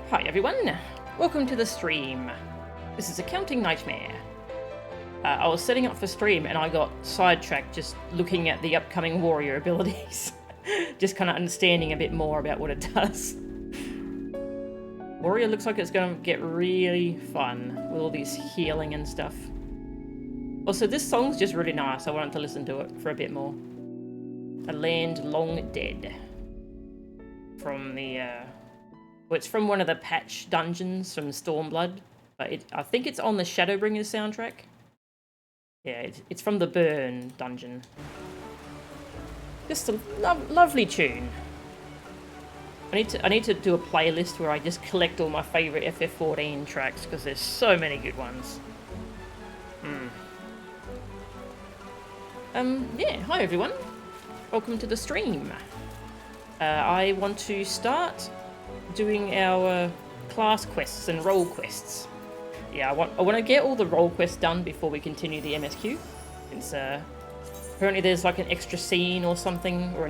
Hi everyone, welcome to the stream. This is Accounting Nightmare. I was setting up for stream and I got sidetracked just looking at the upcoming warrior abilities. Just kind of understanding a bit more about what it does. Warrior looks like it's going to get really fun with all this healing and stuff. Also, this song's just really nice. I wanted to listen to it for a bit more. A Land Long Dead. From the, well, it's from one of the patch dungeons from Stormblood. But I think it's on the Shadowbringers soundtrack. Yeah, it's from the Burn dungeon. Just a lovely tune. I need to do a playlist where I just collect all my favourite FF14 tracks, because there's so many good ones. Yeah, hi everyone. Welcome to the stream. I want to start doing our class quests and role quests. Yeah, I want to get all the role quests done before we continue the MSQ. Since apparently there's like an extra scene or something, or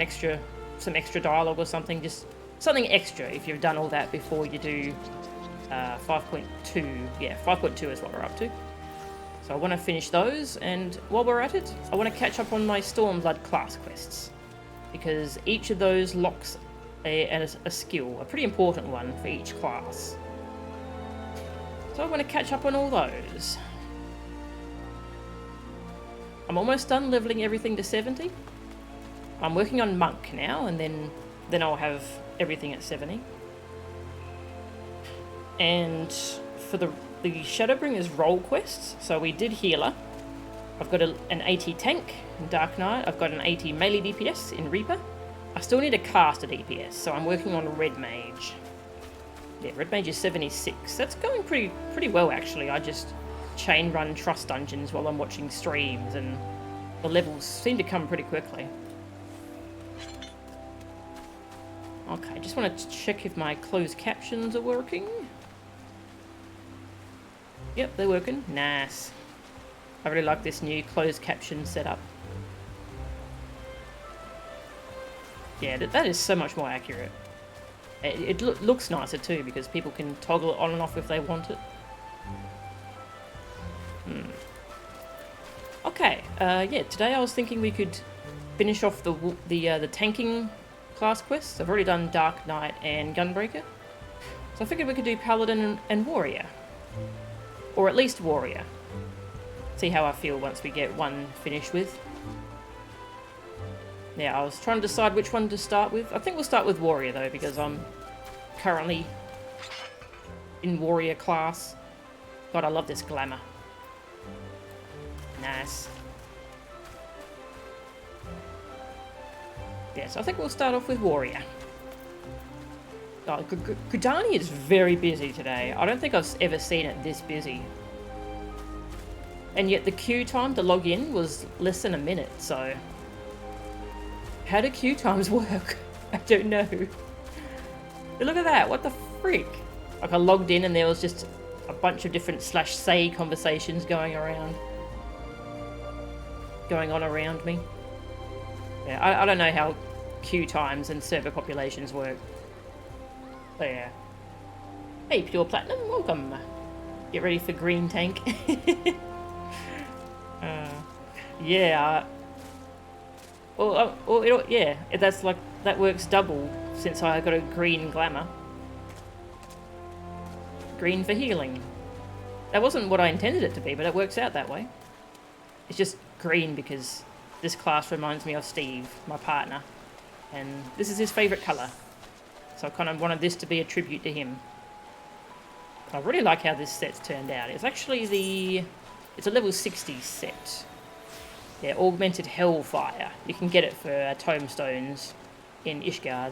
some extra dialogue or something, just something extra if you've done all that before you do 5.2. Yeah, 5.2 is what we're up to. So I want to finish those, and while we're at it, I want to catch up on my Stormblood class quests, because each of those locks a skill, a pretty important one for each class. So I want to catch up on all those. I'm almost done leveling everything to 70. I'm working on Monk now, and then I'll have everything at 70. And for the Shadowbringers role quests, so we did Healer. I've got an 80 tank in Dark Knight. I've got an 80 melee DPS in Reaper. I still need a caster DPS, so I'm working on Red Mage. Yeah, Red Mage is 76. That's going pretty well, actually. I just chain run trust dungeons while I'm watching streams, and the levels seem to come pretty quickly. Okay, just want to check if my closed captions are working. Yep, they're working. Nice. I really like this new closed caption setup. Yeah, that is so much more accurate. It looks nicer too, because people can toggle it on and off if they want it. Okay, yeah, today I was thinking we could finish off the tanking class quests. I've already done Dark Knight and Gunbreaker. So I figured we could do Paladin and Warrior. Or at least Warrior. See how I feel once we get one finished with. Yeah, I was trying to decide which one to start with. I think we'll start with Warrior though, because I'm currently in Warrior class. God, I love this glamour. Nice. Yeah, so I think we'll start off with Warrior. Oh, Gudani is very busy today. I don't think I've ever seen it this busy. And yet the queue time to log in was less than a minute, so... How do queue times work? I don't know. But look at that, what the frick? Like, I logged in and there was just a bunch of different /say conversations going on around me. Yeah, I don't know how queue times and server populations work. But yeah. Hey, Pure Platinum, welcome. Get ready for Green Tank. Yeah. Yeah, that's like, that works double since I got a green glamour. Green for healing. That wasn't what I intended it to be, but it works out that way. It's just green because this class reminds me of Steve, my partner. And this is his favourite colour. So I kind of wanted this to be a tribute to him. I really like how this set's turned out. It's actually it's a level 60 set. Yeah, Augmented Hellfire. You can get it for tomestones in Ishgard.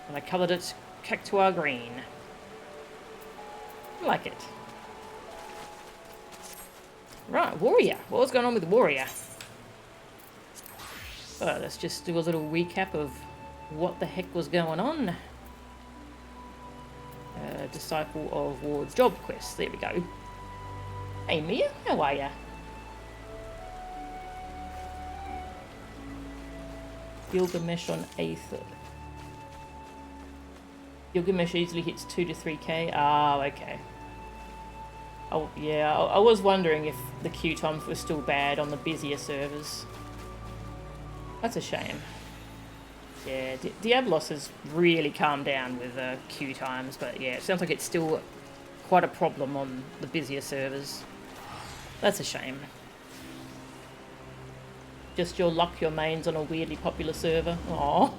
And I coloured it Cactuar green. I like it. Right, Warrior. What was going on with Warrior? Let's just do a little recap of what the heck was going on. Disciple of War job quest. There we go. Hey Mia, how are ya? Gilgamesh on Aether. Gilgamesh easily hits 2 to 3k. Ah, okay. Oh, yeah, I was wondering if the queue times were still bad on the busier servers. That's a shame. Yeah, Diablos has really calmed down with queue times, but yeah, it sounds like it's still quite a problem on the busier servers. That's a shame. Just your luck, your main's on a weirdly popular server. Aww.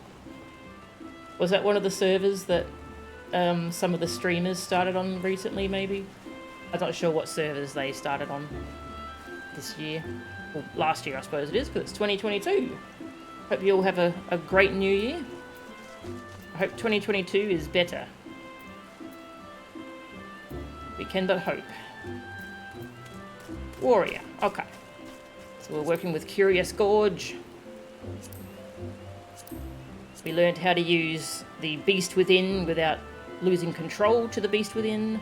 Was that one of the servers that some of the streamers started on recently, maybe? I'm not sure what servers they started on this year. Well, last year, I suppose it is, because it's 2022. Hope you all have a great new year. I hope 2022 is better. We can but hope. Warrior, okay. So we're working with Curious Gorge. We learned how to use the Beast Within without losing control to the Beast Within.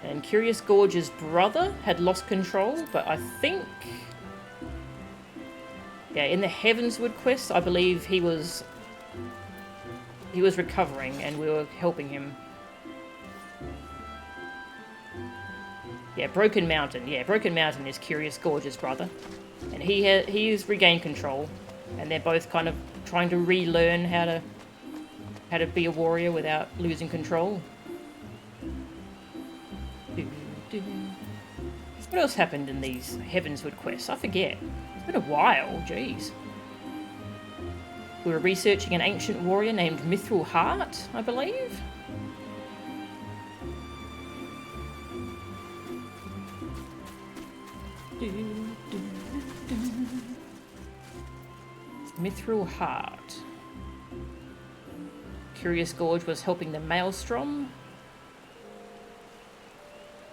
And Curious Gorge's brother had lost control, but I think... yeah, in the Heavenswood quest, I believe he was recovering and we were helping him. Yeah, Broken Mountain. Yeah, Broken Mountain is Curious Gorge's brother. And he's regained control. And they're both kind of trying to relearn how to be a warrior without losing control. What else happened in these Heavenswood quests? I forget. It's been a while, jeez. We were researching an ancient warrior named Mithril Heart, I believe. Mithril Heart. Curious Gorge was helping the Maelstrom.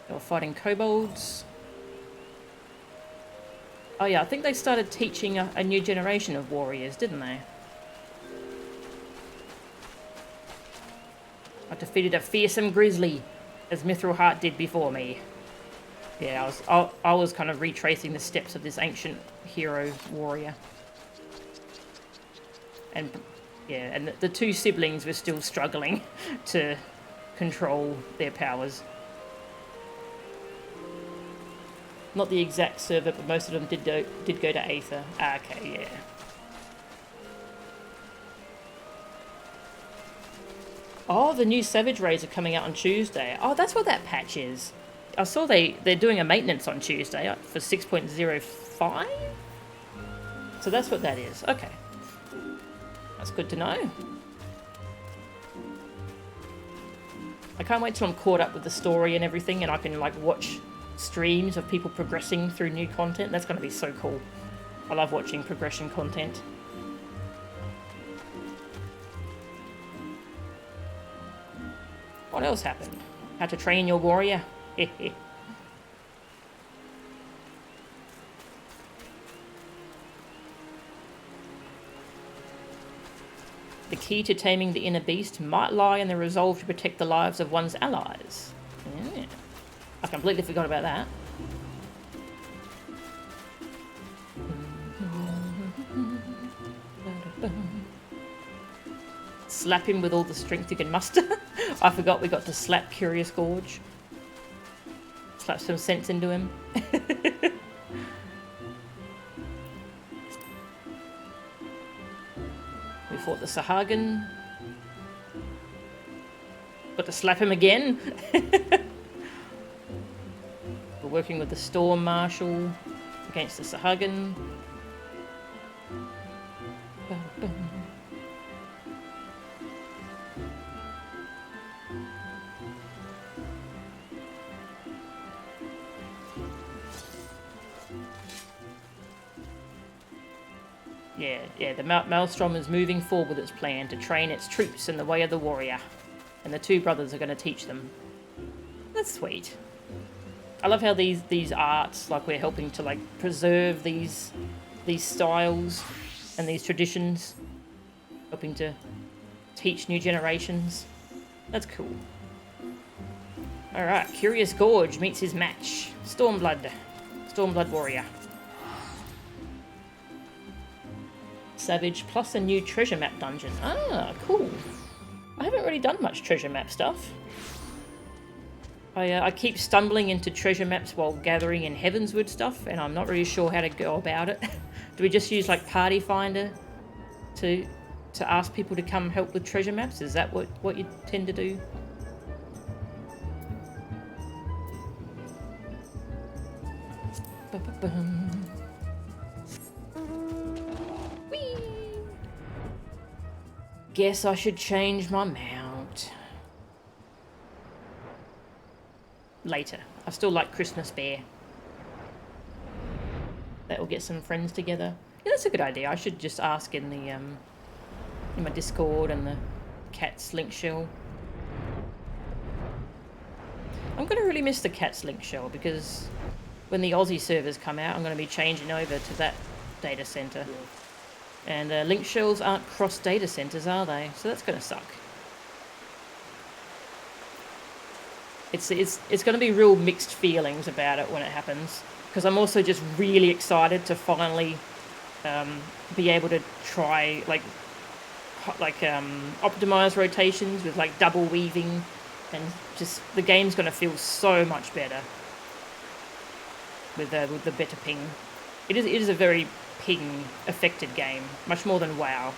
They were fighting kobolds. Oh yeah, I think they started teaching a new generation of warriors, didn't they? I defeated a fearsome grizzly, as Mithril Heart did before me. Yeah, I was kind of retracing the steps of this ancient hero warrior. And yeah, and the two siblings were still struggling to control their powers. Not the exact server, but most of them did go to Aether. Ah, okay, yeah. Oh, the new Savage Raids are coming out on Tuesday. Oh, that's what that patch is. I saw they're doing a maintenance on Tuesday for 6.05? So that's what that is. Okay. That's good to know. I can't wait till I'm caught up with the story and everything and I can like watch streams of people progressing through new content. That's going to be so cool. I love watching progression content. What else happened? How to train your warrior? The key to taming the inner beast might lie in the resolve to protect the lives of one's allies. Yeah. I completely forgot about that. Slap him with all the strength you can muster. I forgot we got to slap Curious Gorge. Slap some sense into him. We fought the Sahagin. Got to slap him again. We're working with the Storm Marshal against the Sahagin. Yeah, the Maelstrom is moving forward with its plan to train its troops in the way of the warrior. And the two brothers are going to teach them. That's sweet. I love how these arts, like we're helping to like preserve these styles and these traditions. Helping to teach new generations. That's cool. Alright, Curious Gorge meets his match. Stormblood Warrior. Savage plus a new treasure map dungeon. Ah, cool. I haven't really done much treasure map stuff. I keep stumbling into treasure maps while gathering in Heavenswood stuff, and I'm not really sure how to go about it. Do we just use like Party Finder to ask people to come help with treasure maps? Is that what you tend to do? Whee! Guess I should change my mount. Later. I still like Christmas Bear. That will get some friends together. Yeah, that's a good idea. I should just ask in the in my Discord and the Cat's Link Shell. I'm gonna really miss the Cat's Link Shell because when the Aussie servers come out, I'm gonna be changing over to that data center. And link shells aren't cross data centers, are they? So that's gonna suck. It's gonna be real mixed feelings about it when it happens, because I'm also just really excited to finally be able to try like optimize rotations with like double weaving, and just the game's gonna feel so much better with the better ping. It is a very ping affected game, much more than WoW.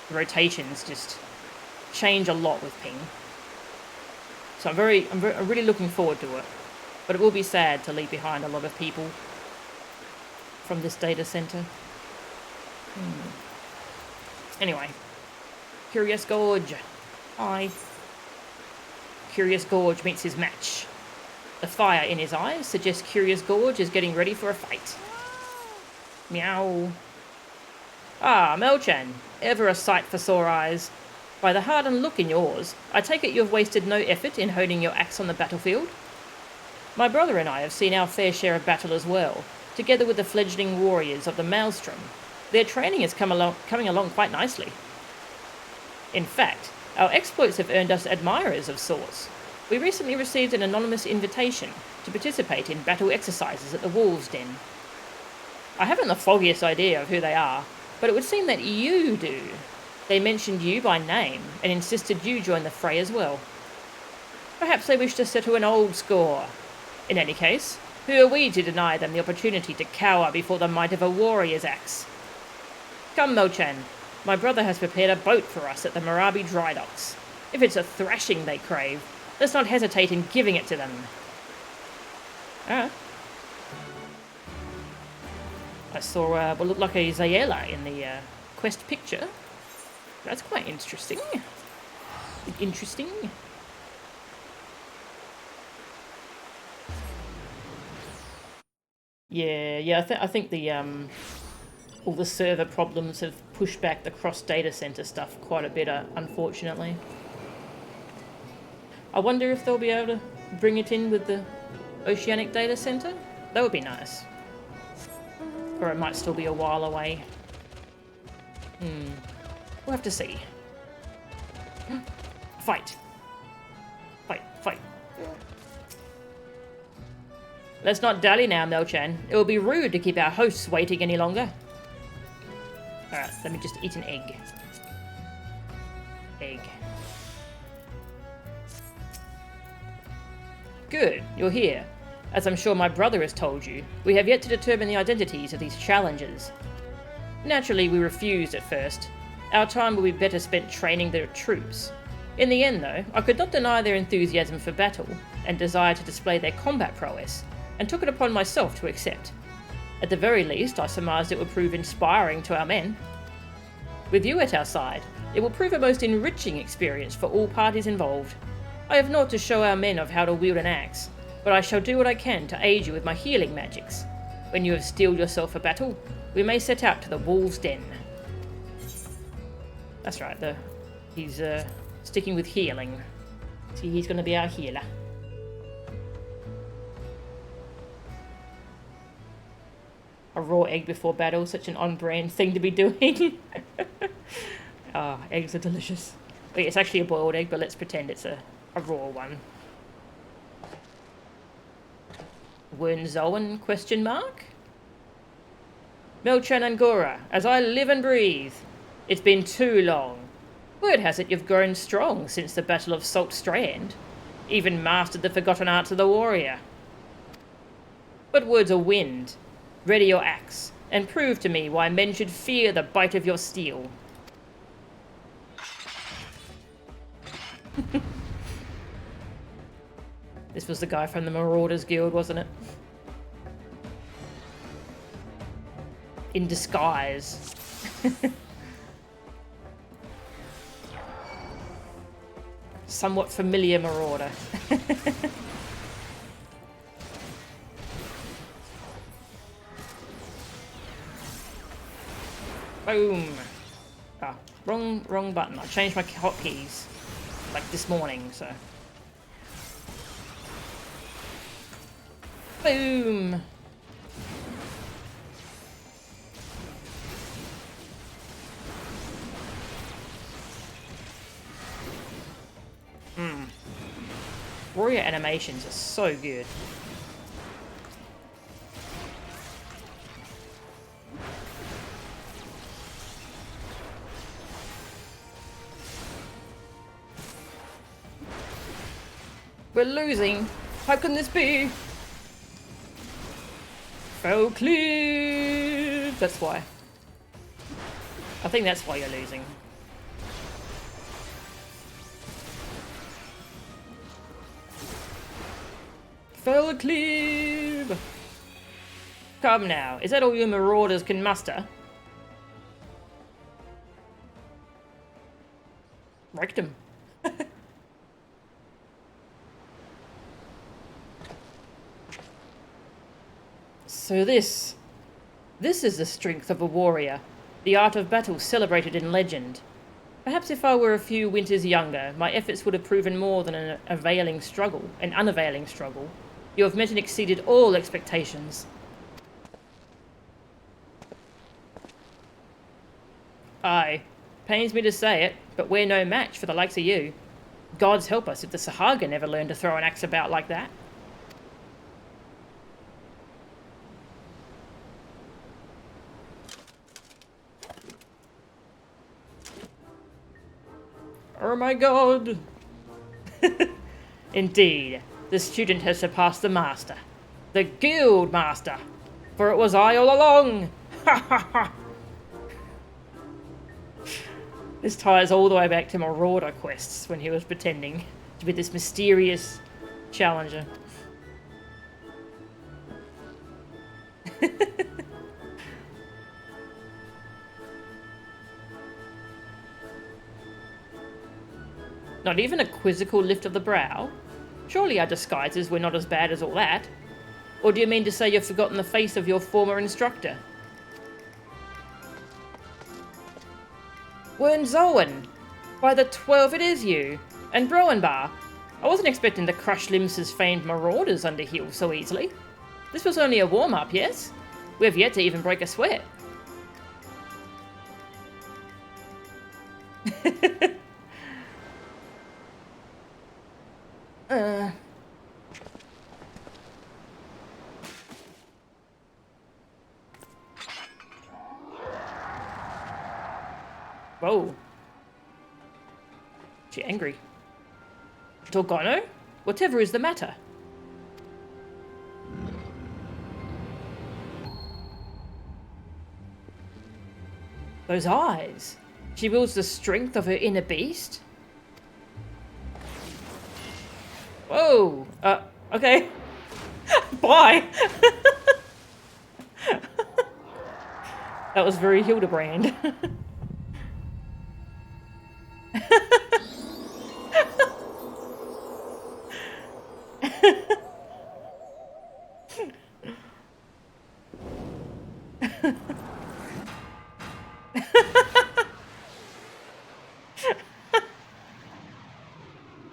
The rotations just change a lot with ping. So I'm really looking forward to it, but it will be sad to leave behind a lot of people from this data center. Anyway, Curious Gorge. Hi. Curious Gorge meets his match. The fire in his eyes suggests Curious Gorge is getting ready for a fight. Meow. Ah, Melchan, ever a sight for sore eyes. By the hardened look in yours, I take it you have wasted no effort in honing your axe on the battlefield. My brother and I have seen our fair share of battle as well, together with the fledgling warriors of the Maelstrom. Their training is coming along quite nicely. In fact, our exploits have earned us admirers of sorts. We recently received an anonymous invitation to participate in battle exercises at the Wolves' Den. I haven't the foggiest idea of who they are, but it would seem that you do. They mentioned you by name and insisted you join the fray as well. Perhaps they wish to settle an old score. In any case, who are we to deny them the opportunity to cower before the might of a warrior's axe? Come, Melchan. My brother has prepared a boat for us at the Marabi dry docks. If it's a thrashing they crave, let's not hesitate in giving it to them. I saw what looked like a Zayela in the quest picture. That's quite interesting. Interesting. Yeah. I think the all the server problems have pushed back the cross data center stuff quite a bit, unfortunately. I wonder if they'll be able to bring it in with the Oceanic data center. That would be nice. Or it might still be a while away. We'll have to see. Fight. Fight. Let's not dally now, Melchan. It will be rude to keep our hosts waiting any longer. Alright, let me just eat an egg. Good, you're here. As I'm sure my brother has told you, we have yet to determine the identities of these challengers. Naturally, we refused at first. Our time will be better spent training their troops. In the end, though, I could not deny their enthusiasm for battle and desire to display their combat prowess, and took it upon myself to accept. At the very least, I surmised it would prove inspiring to our men. With you at our side, it will prove a most enriching experience for all parties involved. I have naught to show our men of how to wield an axe, but I shall do what I can to aid you with my healing magics. When you have steeled yourself for battle, we may set out to the Wolves' Den. That's right, he's sticking with healing. See, he's going to be our healer. A raw egg before battle, such an on-brand thing to be doing. Eggs are delicious. Wait, it's actually a boiled egg, but let's pretend it's a raw one. Wernzoen, question mark? Melchan Angora, as I live and breathe. It's been too long. Word has it you've grown strong since the Battle of Salt Strand. Even mastered the forgotten arts of the warrior. But words are wind. Ready your axe, and prove to me why men should fear the bite of your steel. This was the guy from the Marauders Guild, wasn't it? In disguise. Somewhat familiar marauder. Boom. Ah, wrong button. I changed my hotkeys like this morning, so. Boom. Warrior animations are so good. We're losing. How can this be? Fell clear. That's why. I think that's why you're losing. Fell clear. Come now. Is that all you marauders can muster? Wrecked him. So this is the strength of a warrior, the art of battle celebrated in legend. Perhaps if I were a few winters younger, my efforts would have proven more than an unavailing struggle. You have met and exceeded all expectations. Aye, pains me to say it, but we're no match for the likes of you. Gods help us if the Sahagin never learned to throw an axe about like that. Oh my god! Indeed, the student has surpassed the master. The guild master! For it was I all along! Ha ha ha! This ties all the way back to Marauder quests when he was pretending to be this mysterious challenger. Not even a quizzical lift of the brow? Surely our disguises were not as bad as all that. Or do you mean to say you've forgotten the face of your former instructor? Wernzowen! By the 12 it is you! And Broenbar! I wasn't expecting to crush Limsa's famed marauders under heel so easily. This was only a warm-up, yes? We've yet to even break a sweat. Whoa. She angry. Torgono? Whatever is the matter? Those eyes. She wields the strength of her inner beast? Whoa. Okay. Bye. That was very Hildebrand.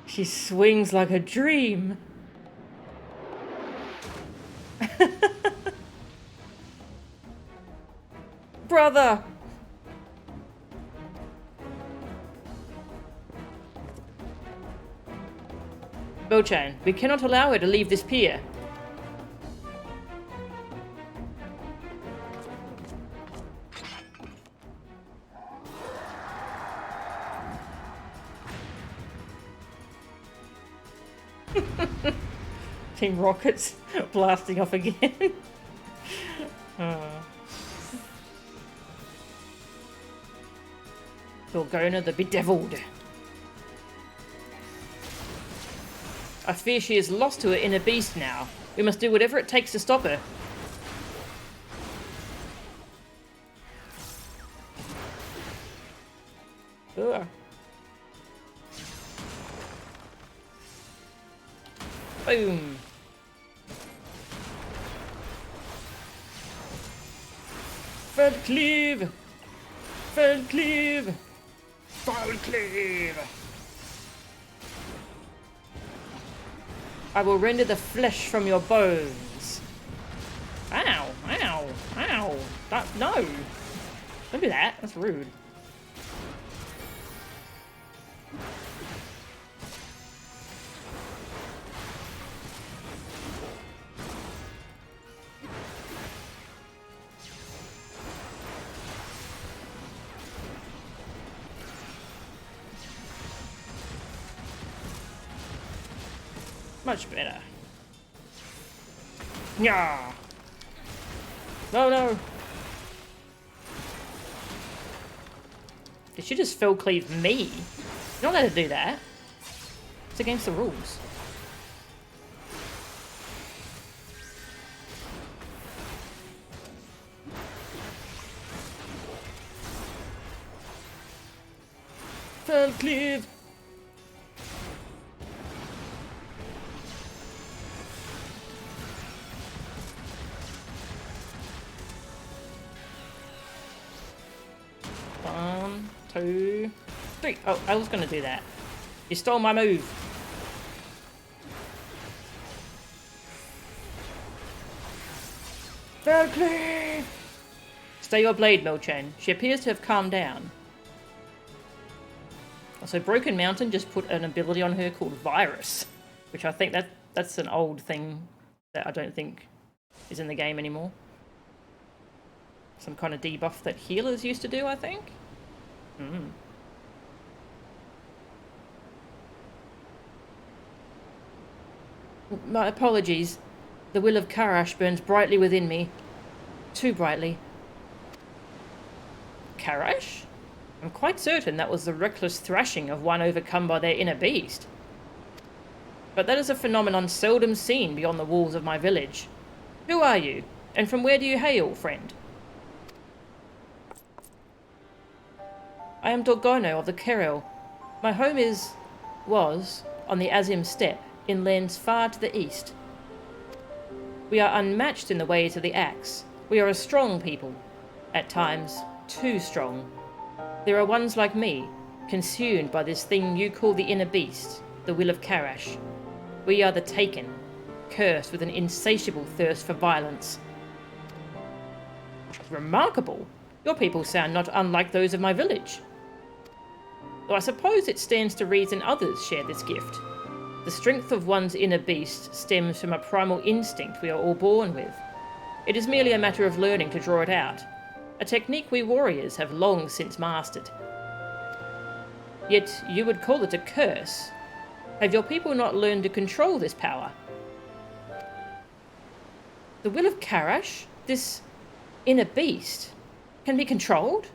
She swings like a dream. Brother! Bochan, we cannot allow her to leave this pier. Team Rockets blasting off again. Gorgona the Bedeviled. I fear she is lost to her inner beast now. We must do whatever it takes to stop her. Ugh. Boom. Feldcleave! Feldcleave! Feldcleave! I will render the flesh from your bones. Ow! Ow! Ow! No! Don't do that. That's rude. Much better. Yeah. No, no. Did she just fell cleave me? You're not allowed to do that. It's against the rules. Fell cleave. One, two, three. Oh, I was going to do that. You stole my move. Faircleave! Stay your blade, Milchen. She appears to have calmed down. So Broken Mountain just put an ability on her called Virus, which I think that's an old thing that I don't think is in the game anymore. Some kind of debuff that healers used to do, I think. My apologies. The will of Karash burns brightly within me. Too brightly. Karash? I'm quite certain that was the reckless thrashing of one overcome by their inner beast. But that is a phenomenon seldom seen beyond the walls of my village. Who are you? And from where do you hail, friend? I am Dorgono of the Keril. My home was on the Azim Steppe, in lands far to the east. We are unmatched in the ways of the axe. We are a strong people. At times, too strong. There are ones like me, consumed by this thing you call the inner beast, the will of Karash. We are the Taken, cursed with an insatiable thirst for violence. Remarkable! Your people sound not unlike those of my village. Though I suppose it stands to reason others share this gift. The strength of one's inner beast stems from a primal instinct we are all born with. It is merely a matter of learning to draw it out, a technique we warriors have long since mastered. Yet you would call it a curse. Have your people not learned to control this power? The will of Karash, this inner beast, can be controlled?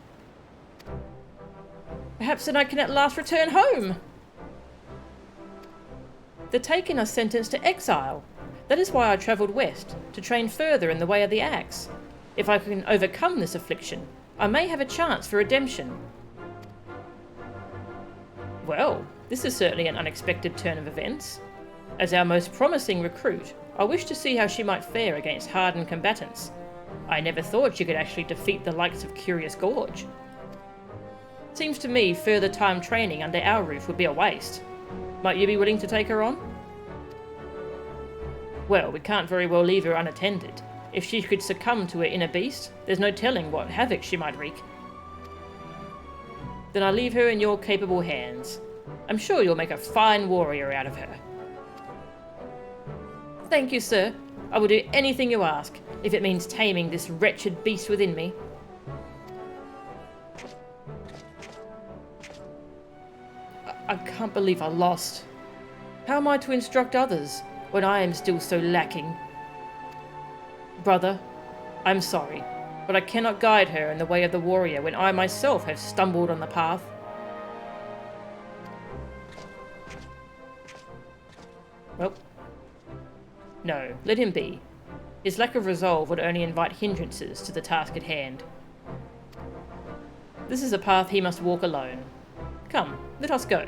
Perhaps then I can at last return home. The Taken are sentenced to exile. That is why I travelled west, to train further in the way of the axe. If I can overcome this affliction, I may have a chance for redemption. Well, this is certainly an unexpected turn of events. As our most promising recruit, I wish to see how she might fare against hardened combatants. I never thought she could actually defeat the likes of Curious Gorge. Seems to me further time training under our roof would be a waste. Might you be willing to take her on? Well, we can't very well leave her unattended. If she could succumb to her inner beast, there's no telling what havoc she might wreak. Then I leave her in your capable hands. I'm sure you'll make a fine warrior out of her. Thank you, sir. I will do anything you ask, if it means taming this wretched beast within me. I can't believe I lost. How am I to instruct others when I am still so lacking? Brother, I'm sorry, but I cannot guide her in the way of the warrior when I myself have stumbled on the path. Well, no, let him be. His lack of resolve would only invite hindrances to the task at hand. This is a path he must walk alone. Come, let us go.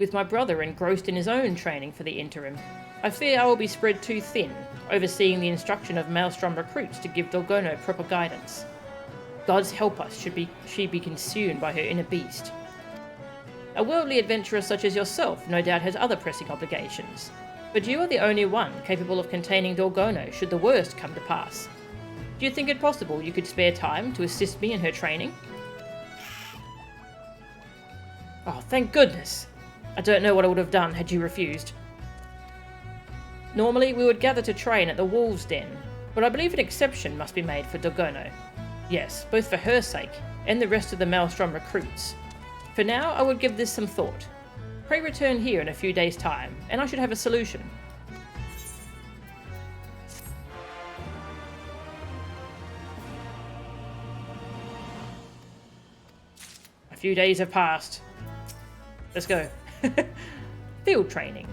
With my brother engrossed in his own training for the interim, I fear I will be spread too thin, overseeing the instruction of Maelstrom recruits to give Dorgono proper guidance. Gods help us should she be consumed by her inner beast. A worldly adventurer such as yourself no doubt has other pressing obligations, but you are the only one capable of containing Dorgono should the worst come to pass. Do you think it possible you could spare time to assist me in her training? Oh, thank goodness! I don't know what I would have done had you refused. Normally we would gather to train at the Wolves' Den, but I believe an exception must be made for Dorgono. Yes, both for her sake and the rest of the Maelstrom recruits. For now, I would give this some thought. Pray return here in a few days' time, and I should have a solution. A few days have passed. Let's go. Field training.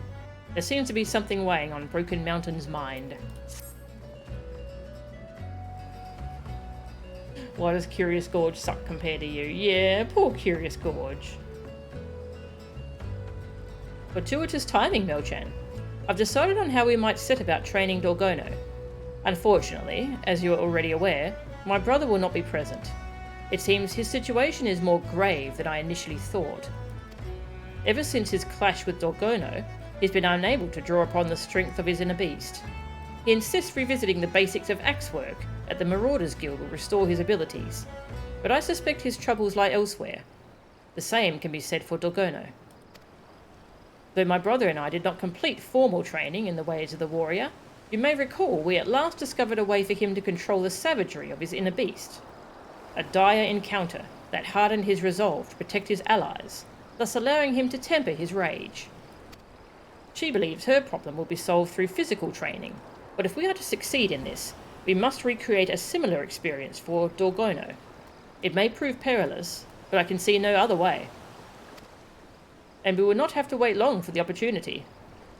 There seems to be something weighing on Broken Mountain's mind. Why does Curious Gorge suck compared to you? Yeah, poor Curious Gorge. Fortuitous timing, Melchan. I've decided on how we might set about training Dorgono. Unfortunately, as you are already aware, my brother will not be present. It seems his situation is more grave than I initially thought. Ever since his clash with Dorgono, he's been unable to draw upon the strength of his inner beast. He insists revisiting the basics of axe work at the Marauders Guild will restore his abilities, but I suspect his troubles lie elsewhere. The same can be said for Dorgono. Though my brother and I did not complete formal training in the ways of the warrior, you may recall we at last discovered a way for him to control the savagery of his inner beast. A dire encounter that hardened his resolve to protect his allies, thus allowing him to temper his rage. She believes her problem will be solved through physical training, but if we are to succeed in this, we must recreate a similar experience for Dorgono. It may prove perilous, but I can see no other way. And we will not have to wait long for the opportunity.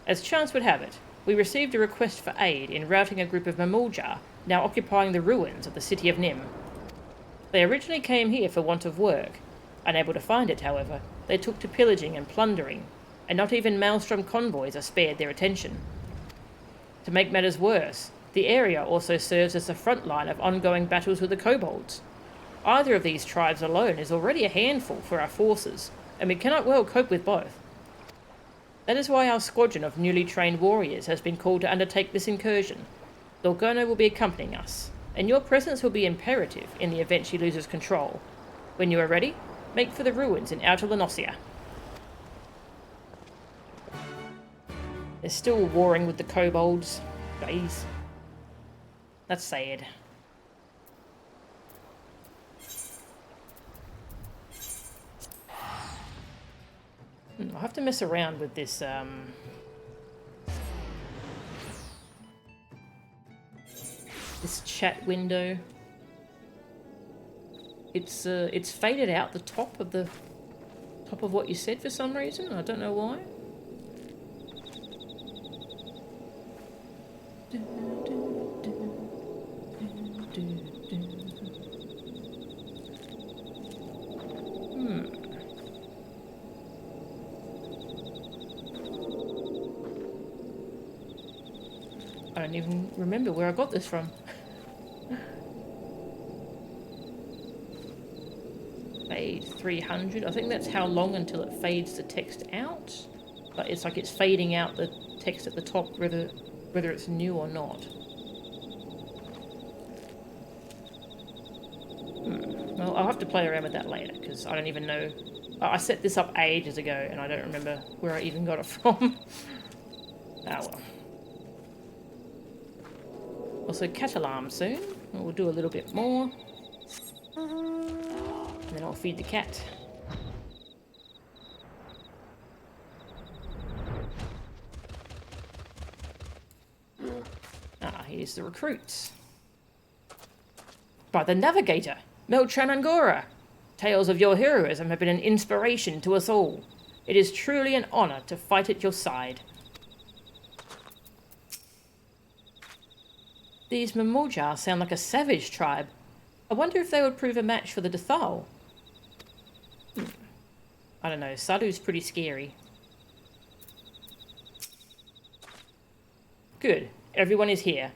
As chance would have it, we received a request for aid in routing a group of Mamuljar now occupying the ruins of the city of Nim. They originally came here for want of work. Unable to find it, however, they took to pillaging and plundering, and not even Maelstrom convoys are spared their attention. To make matters worse, the area also serves as the front line of ongoing battles with the kobolds. Either of these tribes alone is already a handful for our forces, and we cannot well cope with both. That is why our squadron of newly trained warriors has been called to undertake this incursion. Dorgono will be accompanying us, and your presence will be imperative in the event she loses control. When you are ready, make for the ruins in Outer Lenosia. They're still warring with the kobolds. Jeez. That's sad. I'll have to mess around with this, this chat window. It's faded out the top of what you said for some reason. I don't know why. I don't even remember where I got this from. Fade 300. I think that's how long until it fades the text out. But it's like it's fading out the text at the top, whether it's new or not. Well, I'll have to play around with that later, because I don't even know. I set this up ages ago, and I don't remember where I even got it from. Ah well. Also, cat alarm soon. We'll do a little bit more. And then I'll feed the cat. Ah, here's the recruits. By the Navigator, Melchan Angora. Tales of your heroism have been an inspiration to us all. It is truly an honor to fight at your side. These Mamoja sound like a savage tribe. I wonder if they would prove a match for the Dethal. I don't know, Sadhu's pretty scary. Good, everyone is here.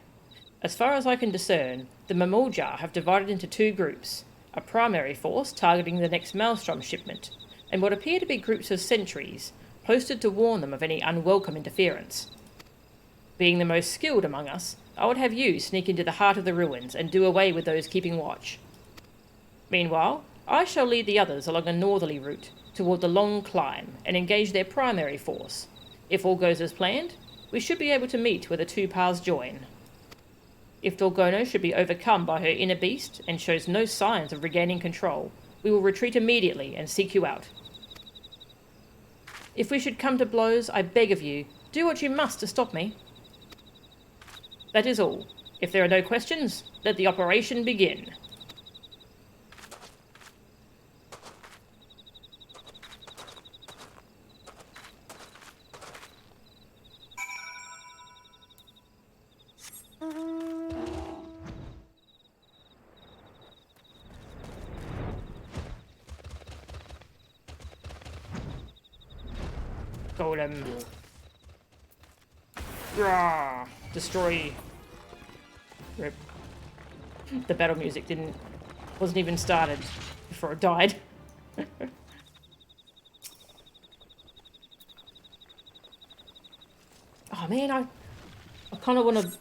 As far as I can discern, the Mamoja have divided into two groups. A primary force targeting the next Maelstrom shipment, and what appear to be groups of sentries, posted to warn them of any unwelcome interference. Being the most skilled among us, I would have you sneak into the heart of the ruins and do away with those keeping watch. Meanwhile, I shall lead the others along a northerly route toward the long climb and engage their primary force. If all goes as planned, we should be able to meet where the two paths join. If Dorgono should be overcome by her inner beast and shows no signs of regaining control, we will retreat immediately and seek you out. If we should come to blows, I beg of you, do what you must to stop me. That is all. If there are no questions, let the operation begin. Golem. Rah! Destroy. Rip. The battle music wasn't even started before it died. Oh man, I kind of want to.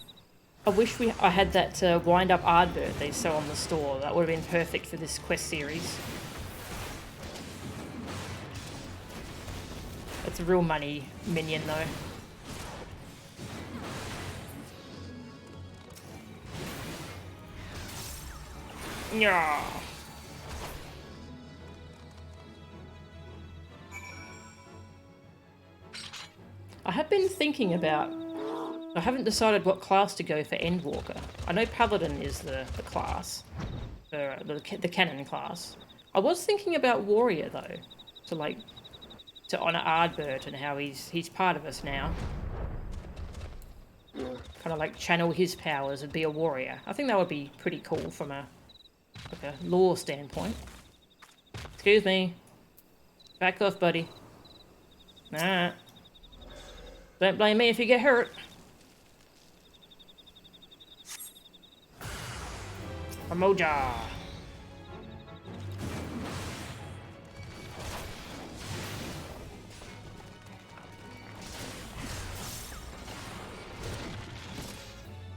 I wish I had that wind up Ardbird they sell on the store. That would have been perfect for this quest series. It's a real money minion though. Yeah. I have been thinking about. I haven't decided what class to go for Endwalker. I know Paladin is the class, the canon class. I was thinking about Warrior though, to honour Ardbert and how he's part of us now. Kind of like channel his powers and be a warrior. I think that would be pretty cool from a lore standpoint. Excuse me. Back off, buddy. Nah. Don't blame me if you get hurt. Moja.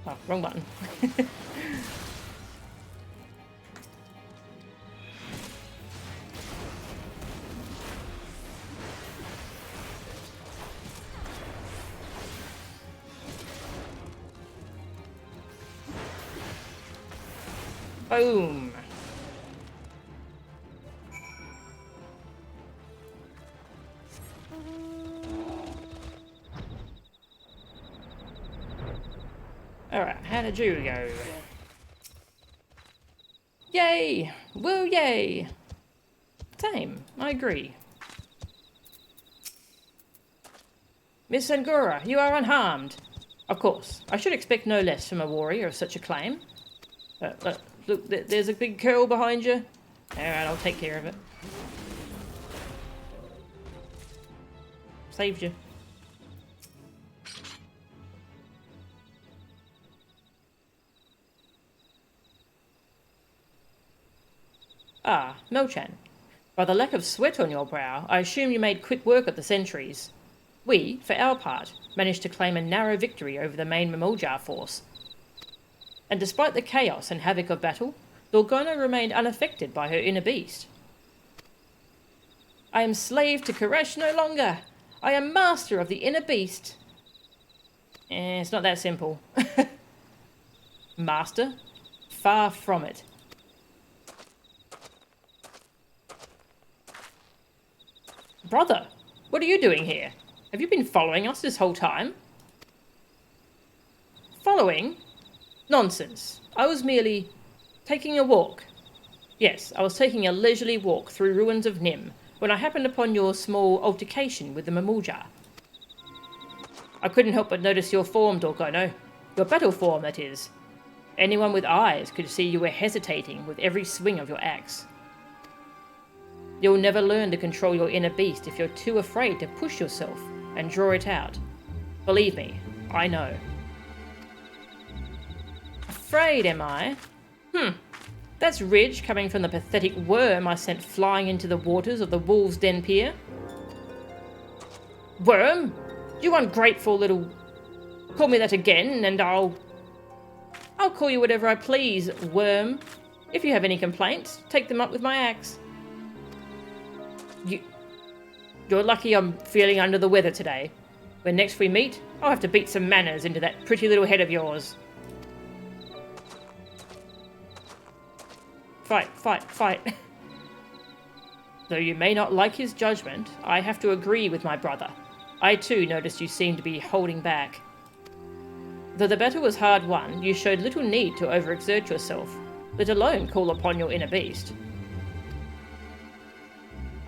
Oh, wrong button. Boom. Alright, how did you go? Yay! Woo yay! Same, I agree. Miss Angora, you are unharmed. Of course, I should expect no less from a warrior of such a claim. Look, there's a big curl behind you. Alright, I'll take care of it. Saved you. Ah, Melchan. By the lack of sweat on your brow, I assume you made quick work of the sentries. We, for our part, managed to claim a narrow victory over the main Mamuljar force. And despite the chaos and havoc of battle, Dorgona remained unaffected by her inner beast. I am slave to Koresh no longer. I am master of the inner beast. It's not that simple. Master? Far from it. Brother, what are you doing here? Have you been following us this whole time? Following? Nonsense. I was merely taking a walk. Yes, I was taking a leisurely walk through ruins of Nim when I happened upon your small altercation with the Mamulja. I couldn't help but notice your form, Dorgono. Your battle form, that is. Anyone with eyes could see you were hesitating with every swing of your axe. You'll never learn to control your inner beast if you're too afraid to push yourself and draw it out. Believe me, I know. Afraid, am I? That's Ridge coming from the pathetic worm I sent flying into the waters of the Wolves' Den Pier. Worm? You ungrateful little... Call me that again, and I'll call you whatever I please, worm. If you have any complaints, take them up with my axe. You're lucky I'm feeling under the weather today. When next we meet, I'll have to beat some manners into that pretty little head of yours. Fight, fight, fight. Though you may not like his judgment, I have to agree with my brother. I too noticed you seemed to be holding back. Though the battle was hard won, you showed little need to overexert yourself, let alone call upon your inner beast.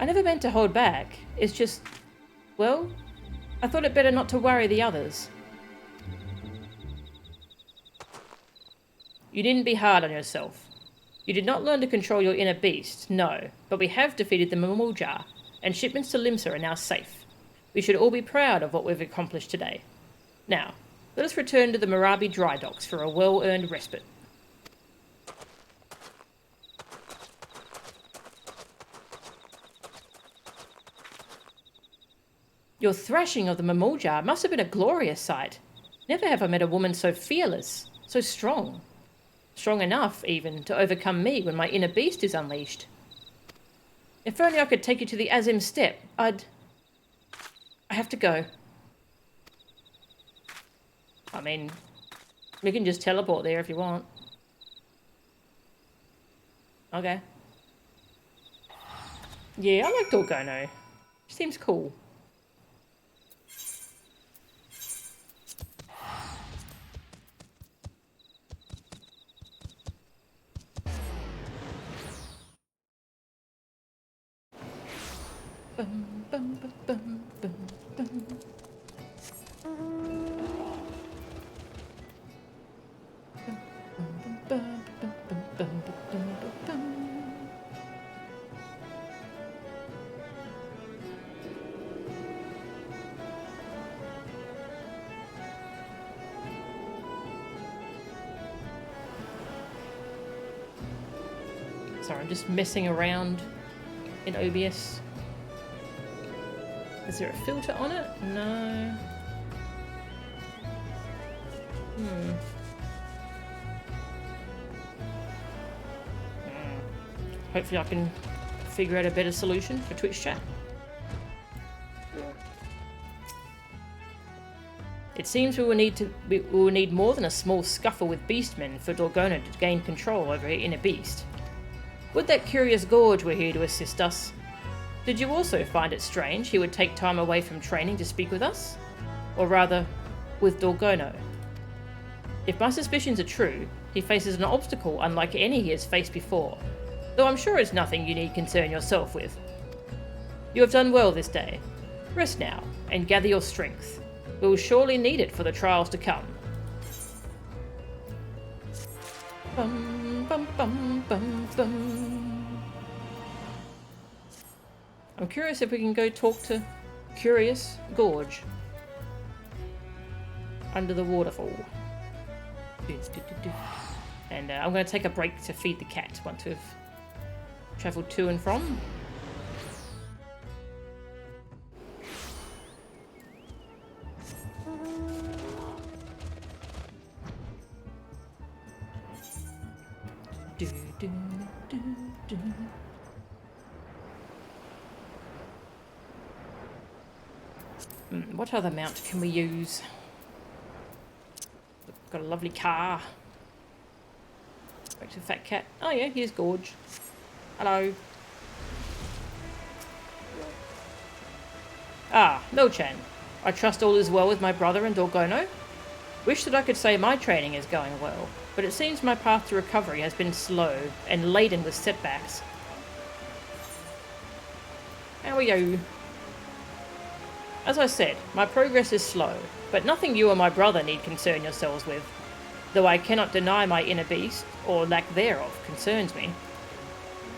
I never meant to hold back. It's just, well, I thought it better not to worry the others. You needn't be hard on yourself. You did not learn to control your inner beast, no, but we have defeated the Mamulja, and shipments to Limsa are now safe. We should all be proud of what we've accomplished today. Now, let us return to the Marabi dry docks for a well-earned respite. Your thrashing of the Mamulja must have been a glorious sight. Never have I met a woman so fearless, so strong. Strong enough, even, to overcome me when my inner beast is unleashed. If only I could take you to the Azim Steppe, I have to go. I mean, we can just teleport there if you want. Okay. Yeah, I like Dorgono. She seems cool. Sorry, I'm just messing around in OBS. Is there a filter on it? No. Hopefully I can figure out a better solution for Twitch chat. It seems we will need more than a small scuffle with beastmen for Dorgono to gain control over her inner beast. Would that curious Gorge were here to assist us? Did you also find it strange he would take time away from training to speak with us? Or rather, with Dorgono? If my suspicions are true, he faces an obstacle unlike any he has faced before, though I'm sure it's nothing you need concern yourself with. You have done well this day. Rest now, and gather your strength. We will surely need it for the trials to come. Bum, bum, bum, bum, bum. I'm curious if we can go talk to Curious Gorge under the waterfall. And I'm going to take a break to feed the cat once we've travelled to and from. What other mount can we use? Got a lovely car. Back to Fat Cat. Oh yeah, here's Gorge. Hello. Ah, Milchan. I trust all is well with my brother and Dorgono. Wish that I could say my training is going well, but it seems my path to recovery has been slow and laden with setbacks. How are you? As I said, my progress is slow, but nothing you or my brother need concern yourselves with. Though I cannot deny my inner beast, or lack thereof, concerns me.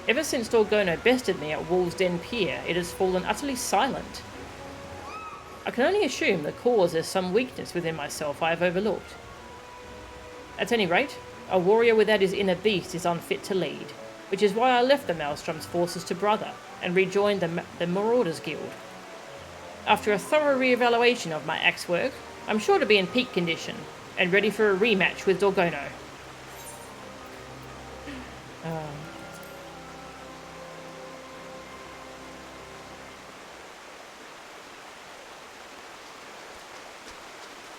Ever since Dorgono bested me at Wolves Den Pier, it has fallen utterly silent. I can only assume the cause is some weakness within myself I have overlooked. At any rate, a warrior without his inner beast is unfit to lead, which is why I left the Maelstrom's forces to Brother and rejoined the Marauders Guild. After a thorough re-evaluation of my axe work, I'm sure to be in peak condition and ready for a rematch with Dorgono.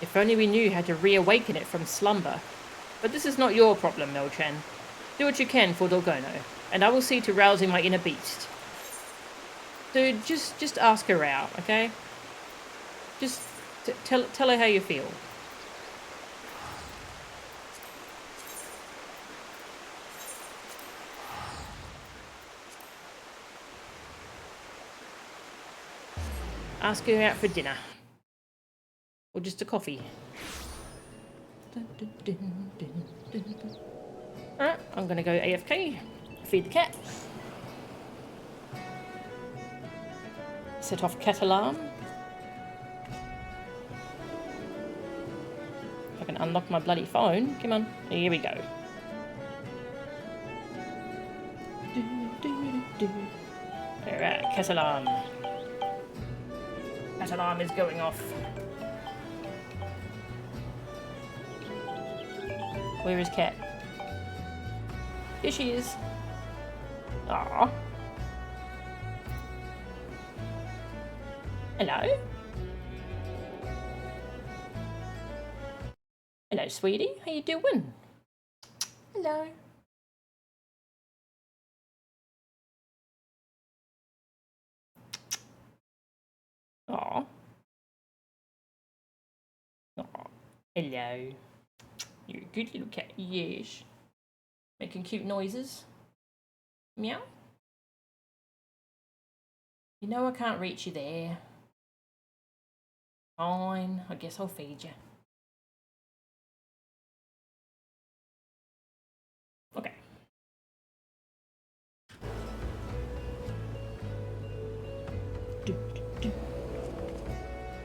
If only we knew how to reawaken it from slumber. But this is not your problem, Milchan. Do what you can for Dorgono, and I will see to rousing my inner beast. Dude, just ask her out, okay? Just tell her how you feel. Ask her out for dinner. Or just a coffee. Alright, I'm gonna go AFK. Feed the cat. Set off cat alarm. If I can unlock my bloody phone. Come on. Here we go. Alright, cat alarm. Cat alarm is going off. Where is Cat? Here she is. Aww. Hello? Hello, sweetie. How you doing? Hello. Aww. Aww. Hello. You're a good little cat. Yes. Making cute noises. Meow. You know I can't reach you there. Fine. I guess I'll feed you. Okay.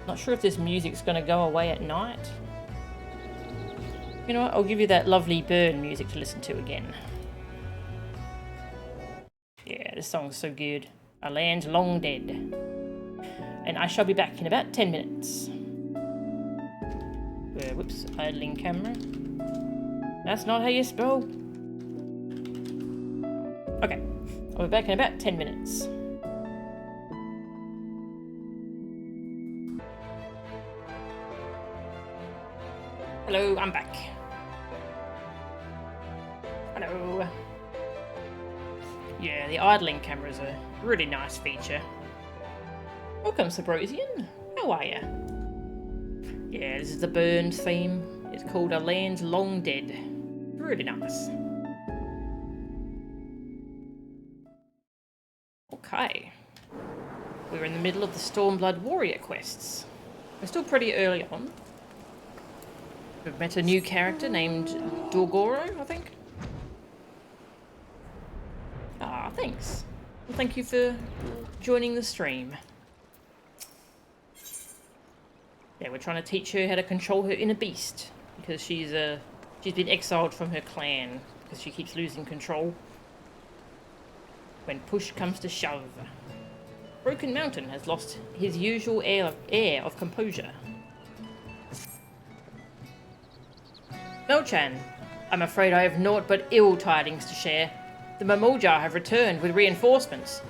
Not sure if this music's going to go away at night. You know what? I'll give you that lovely bird music to listen to again. Yeah, this song's so good. Our land's long dead. And I shall be back in about 10 minutes. Whoops, idling camera. That's not how you spell. Okay, I'll be back in about 10 minutes. Hello, I'm back. Hello. Yeah, the idling camera is a really nice feature. Welcome, Sabrosian. How are ya? Yeah, this is the Burn theme. It's called A Land's Long Dead. Really nice. Okay. We're in the middle of the Stormblood Warrior quests. We're still pretty early on. We've met a new character named Dorgoro, I think. Ah, thanks. Well, thank you for joining the stream. Yeah, we're trying to teach her how to control her inner beast because she's been exiled from her clan because she keeps losing control. When push comes to shove. Broken Mountain has lost his usual air of composure. Milchan, I'm afraid I have naught but ill tidings to share. The Mamuljar have returned with reinforcements.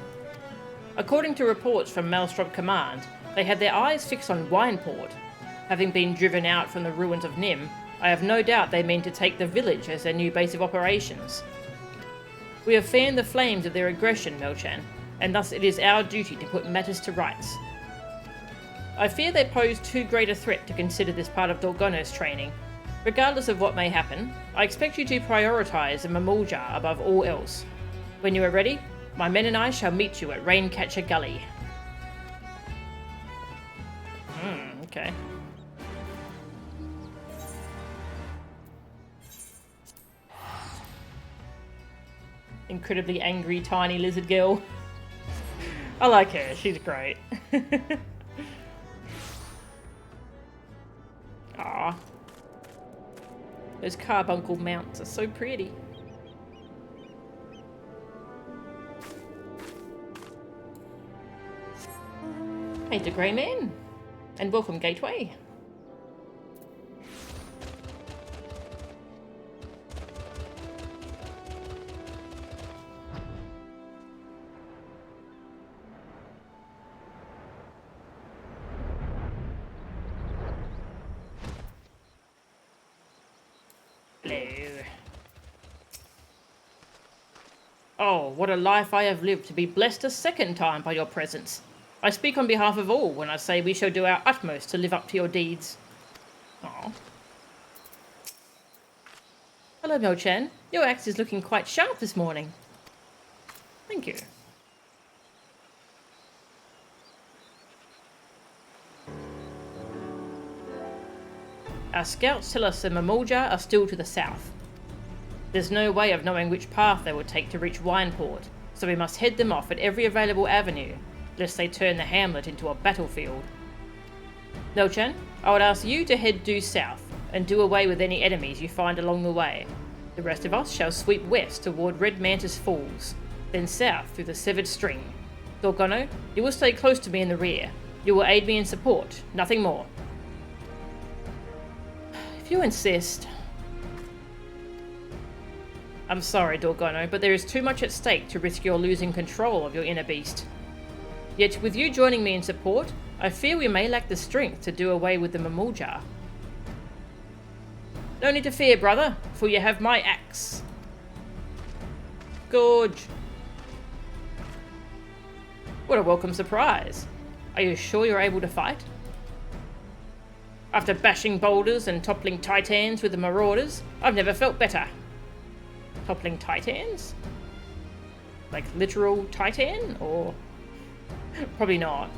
According to reports from Maelstrom Command, they had their eyes fixed on Wineport. Having been driven out from the ruins of Nim, I have no doubt they mean to take the village as their new base of operations. We have fanned the flames of their aggression, Melchan, and thus it is our duty to put matters to rights. I fear they pose too great a threat to consider this part of Dorgono's training. Regardless of what may happen, I expect you to prioritise the Mamulja above all else. When you are ready, my men and I shall meet you at Raincatcher Gully. Okay. Incredibly angry tiny lizard girl. I like her, she's great. Ah, those carbuncle mounts are so pretty. Hey, the Grey Man, and welcome, Gateway. Oh, what a life I have lived to be blessed a second time by your presence. I speak on behalf of all when I say we shall do our utmost to live up to your deeds. Aww. Hello, Melchan. Your axe is looking quite sharp this morning. Thank you. Our scouts tell us the Mamulja are still to the south. There's no way of knowing which path they will take to reach Wineport, so we must head them off at every available avenue, lest they turn the hamlet into a battlefield. Melchan, I would ask you to head due south, and do away with any enemies you find along the way. The rest of us shall sweep west toward Red Mantis Falls, then south through the Severed String. Dorgono, you will stay close to me in the rear. You will aid me in support, nothing more. If you insist. I'm sorry, Dorgono, but there is too much at stake to risk your losing control of your inner beast. Yet, with you joining me in support, I fear we may lack the strength to do away with the Mamulja. No need to fear, brother, for you have my axe. Gorge. What a welcome surprise. Are you sure you're able to fight? After bashing boulders and toppling titans with the marauders, I've never felt better. Toppling titans? Like literal titan? Or... probably not.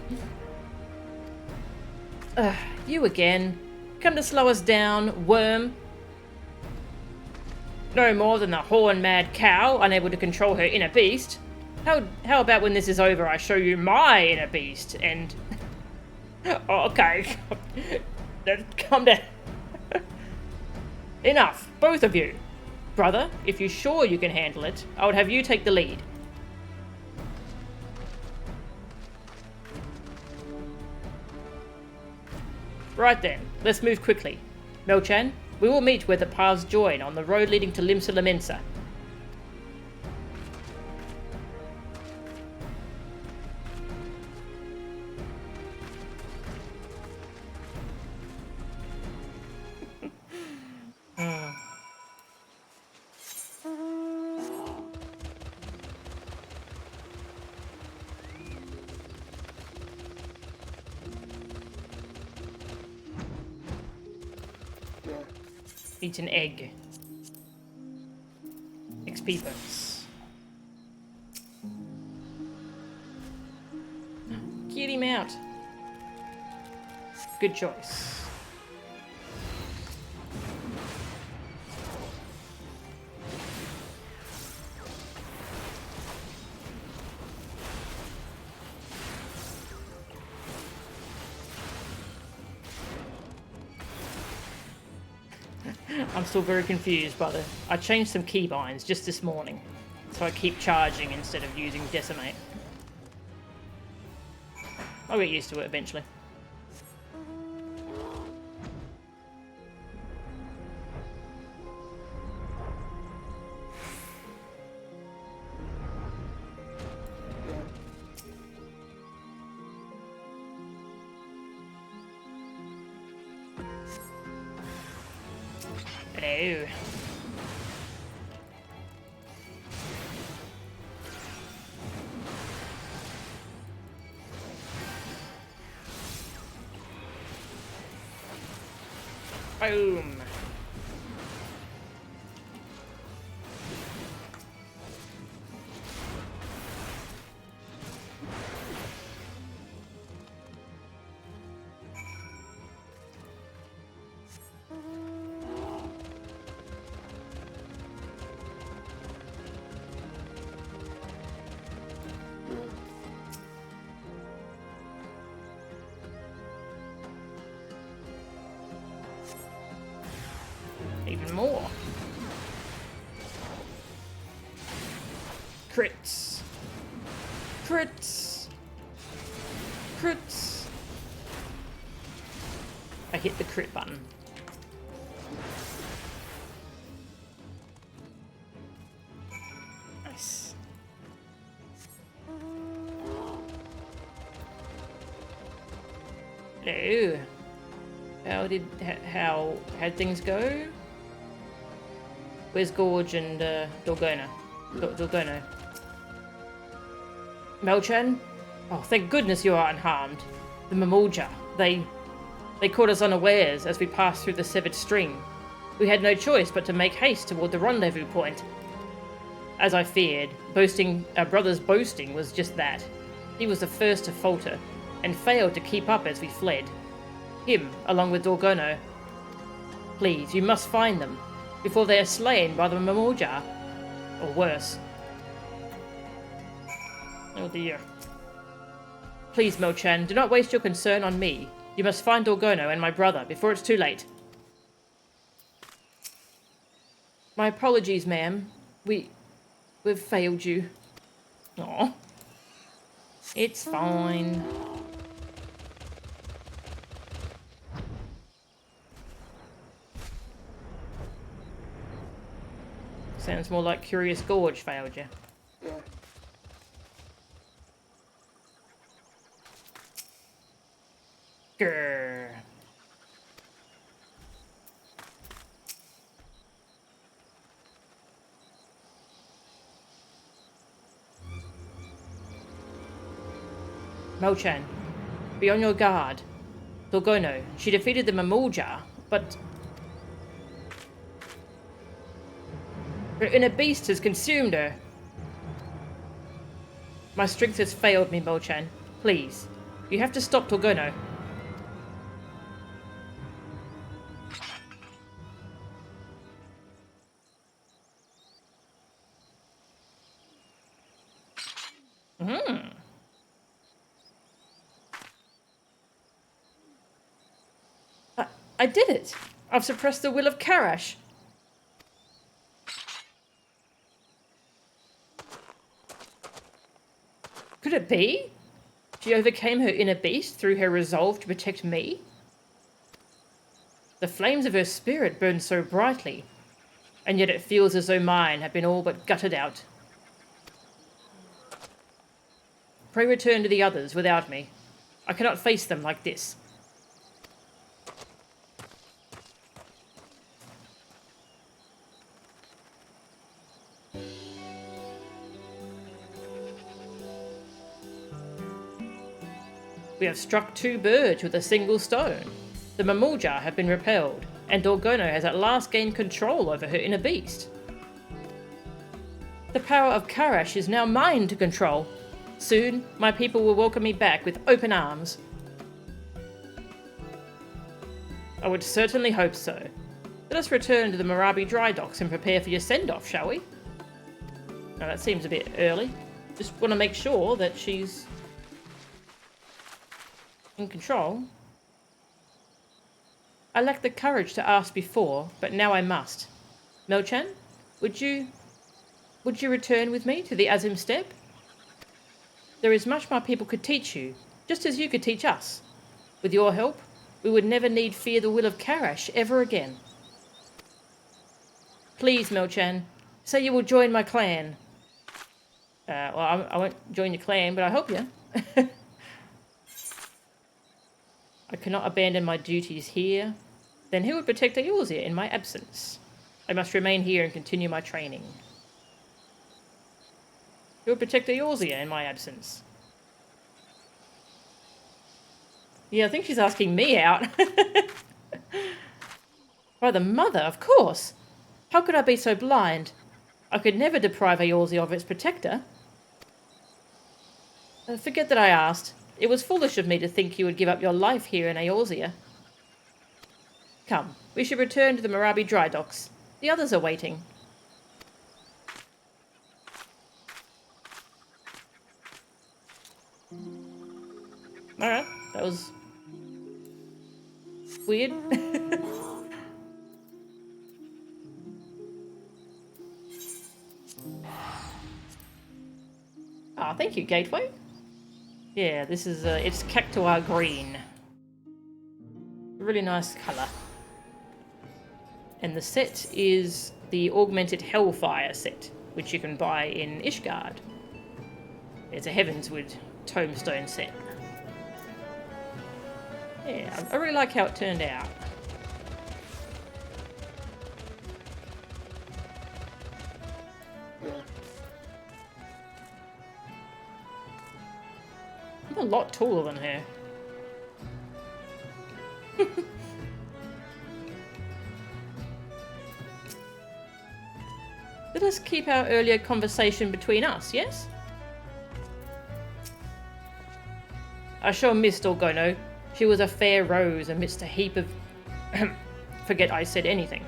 You again. Come to slow us down, worm. No more than the horn-mad cow, unable to control her inner beast. How about when this is over, I show you my inner beast, and... oh, okay. Calm down. Enough, both of you. Brother, if you're sure you can handle it, I would have you take the lead. Right then, let's move quickly. Melchan, we will meet where the paths join on the road leading to Limsa Lamensa. Eat an egg. XP bonus. Get him out. Good choice. I'm still very confused by the... I changed some keybinds just this morning, so I keep charging instead of using Decimate. I'll get used to it eventually. Hello. Boom. Even more. Crits. Crits. Crits. I hit the crit button. Nice. Hello. How'd things go? Where's Gorge and Dorgono? Dorgono. Melchan? Oh, thank goodness you are unharmed. The Mamulja, they caught us unawares as we passed through the severed stream. We had no choice but to make haste toward the rendezvous point. As I feared, our brother's boasting was just that. He was the first to falter, and failed to keep up as we fled. Him, along with Dorgono. Please, you must find them, before they are slain by the Mamulja, or worse. Oh dear. Please, Melchan, do not waste your concern on me. You must find Dorgono and my brother before it's too late. My apologies, ma'am. We've failed you. Aw. It's fine. Sounds more like Curious Gorge failed you. Grrr. Melchan, be on your guard. Dorgono, she defeated the Mamulja, but her inner beast has consumed her. My strength has failed me, Melchan. Please, you have to stop Dorgono. I did it! I've suppressed the will of Karash. Could it be? She overcame her inner beast through her resolve to protect me? The flames of her spirit burn so brightly, and yet it feels as though mine have been all but gutted out. Pray return to the others without me. I cannot face them like this. We have struck two birds with a single stone. The Mamulja have been repelled, and Dorgono has at last gained control over her inner beast. The power of Karash is now mine to control. Soon, my people will welcome me back with open arms. I would certainly hope so. Let us return to the Marabi dry docks and prepare for your send-off, shall we? Now that seems a bit early. Just want to make sure that she's in control. I lacked the courage to ask before, but now I must. Melchan, would you return with me to the Azim Steppe? There is much my people could teach you, just as you could teach us. With your help, we would never need fear the will of Karash ever again. Please, Melchan, say you will join my clan. Well, I won't join your clan, but I help you. I cannot abandon my duties here. Then who would protect Eorzea in my absence? I must remain here and continue my training. Who would protect Eorzea in my absence? Yeah, I think she's asking me out. By the mother, of course. How could I be so blind? I could never deprive Eorzea of its protector. Forget that I asked. It was foolish of me to think you would give up your life here in Eorzea. Come, we should return to the Marabi dry docks. The others are waiting. Alright, that was weird. Ah, thank you, Gateway. Yeah, this is, it's Cactuar Green. Really nice colour. And the set is the Augmented Hellfire set, which you can buy in Ishgard. It's a Heavenswood Tombstone set. Yeah, I really like how it turned out. I'm a lot taller than her. Let us keep our earlier conversation between us, yes? I sure missed Orgono. She was a fair rose amidst a heap of... Forget I said anything.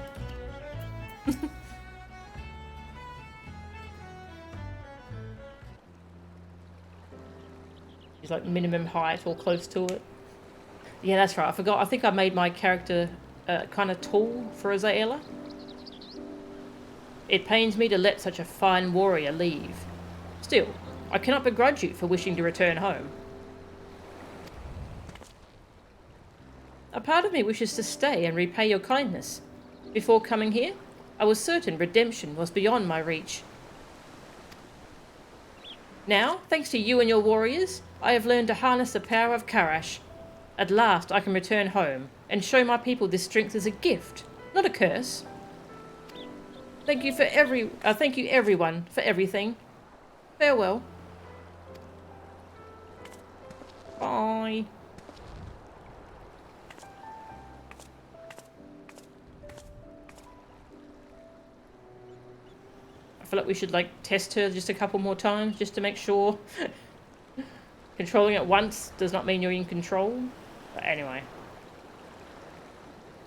She's like minimum height or close to it. Yeah, that's right. I forgot. I think I made my character kind of tall for Azaela. It pains me to let such a fine warrior leave. Still, I cannot begrudge you for wishing to return home. A part of me wishes to stay and repay your kindness. Before coming here, I was certain redemption was beyond my reach. Now, thanks to you and your warriors, I have learned to harness the power of Karash. At last I can return home and show my people this strength as a gift, not a curse. Thank you everyone for everything. Farewell. Bye. I feel like we should like test her just a couple more times just to make sure. Controlling it once does not mean you're in control. But anyway.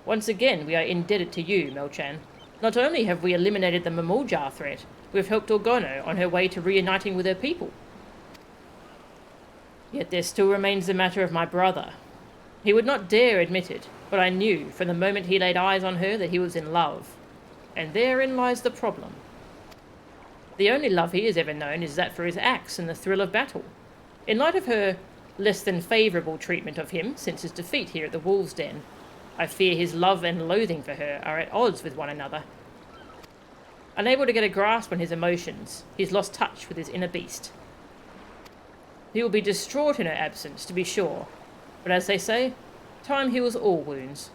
Once again, we are indebted to you, Melchan. Not only have we eliminated the Mamuljar threat, we have helped Orgono on her way to reuniting with her people. Yet there still remains the matter of my brother. He would not dare admit it, but I knew from the moment he laid eyes on her that he was in love. And therein lies the problem. The only love he has ever known is that for his axe and the thrill of battle. In light of her less than favourable treatment of him since his defeat here at the Wolves' Den, I fear his love and loathing for her are at odds with one another. Unable to get a grasp on his emotions, he's lost touch with his inner beast. He will be distraught in her absence, to be sure, but as they say, time heals all wounds.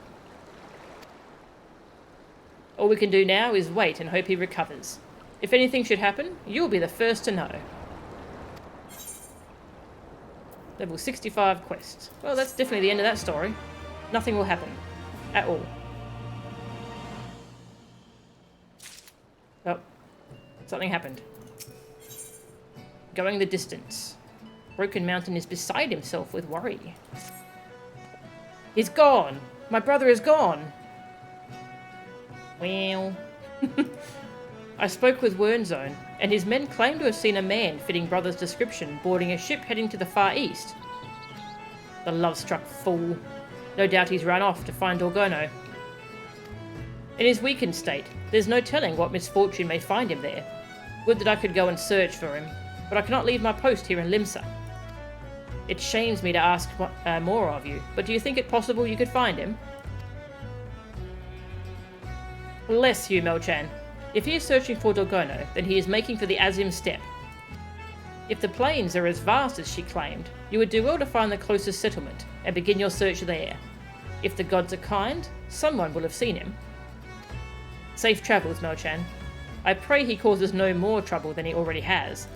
All we can do now is wait and hope he recovers. If anything should happen, you'll be the first to know. Level 65 quest. Well, that's definitely the end of that story. Nothing will happen. At all. Oh. Something happened. Going the distance. Broken Mountain is beside himself with worry. He's gone! My brother is gone! Well... I spoke with Wernzone, and his men claim to have seen a man fitting brother's description boarding a ship heading to the Far East. The love-struck fool. No doubt he's run off to find Orgono. In his weakened state, there's no telling what misfortune may find him there. Would that I could go and search for him, but I cannot leave my post here in Limsa. It shames me to ask more of you, but do you think it possible you could find him? Bless you, Melchan. If he is searching for Dorgono, then he is making for the Azim Steppe. If the plains are as vast as she claimed, you would do well to find the closest settlement and begin your search there. If the gods are kind, someone will have seen him. Safe travels, Mel-chan. I pray he causes no more trouble than he already has.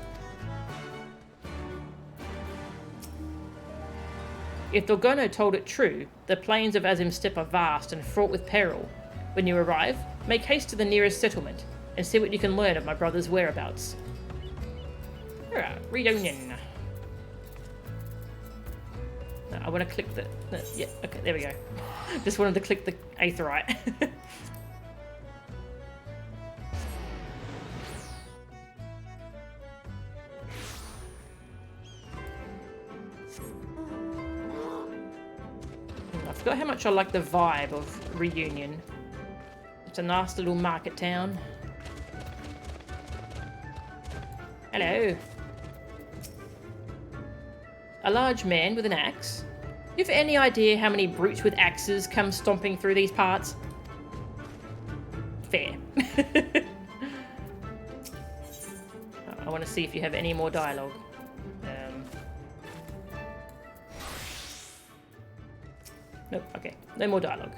If Dorgono told it true, the plains of Azim Steppe are vast and fraught with peril. When you arrive, make haste to the nearest settlement and see what you can learn of my brother's whereabouts. Alright, reunion. No, I want to click the... Yeah, okay, there we go. Just wanted to click the Aetheryte. I forgot how much I like the vibe of Reunion. It's a nice little market town. Hello. A large man with an axe. You have any idea how many brutes with axes come stomping through these parts? Fair. I want to see if you have any more dialogue. Nope, okay. No more dialogue.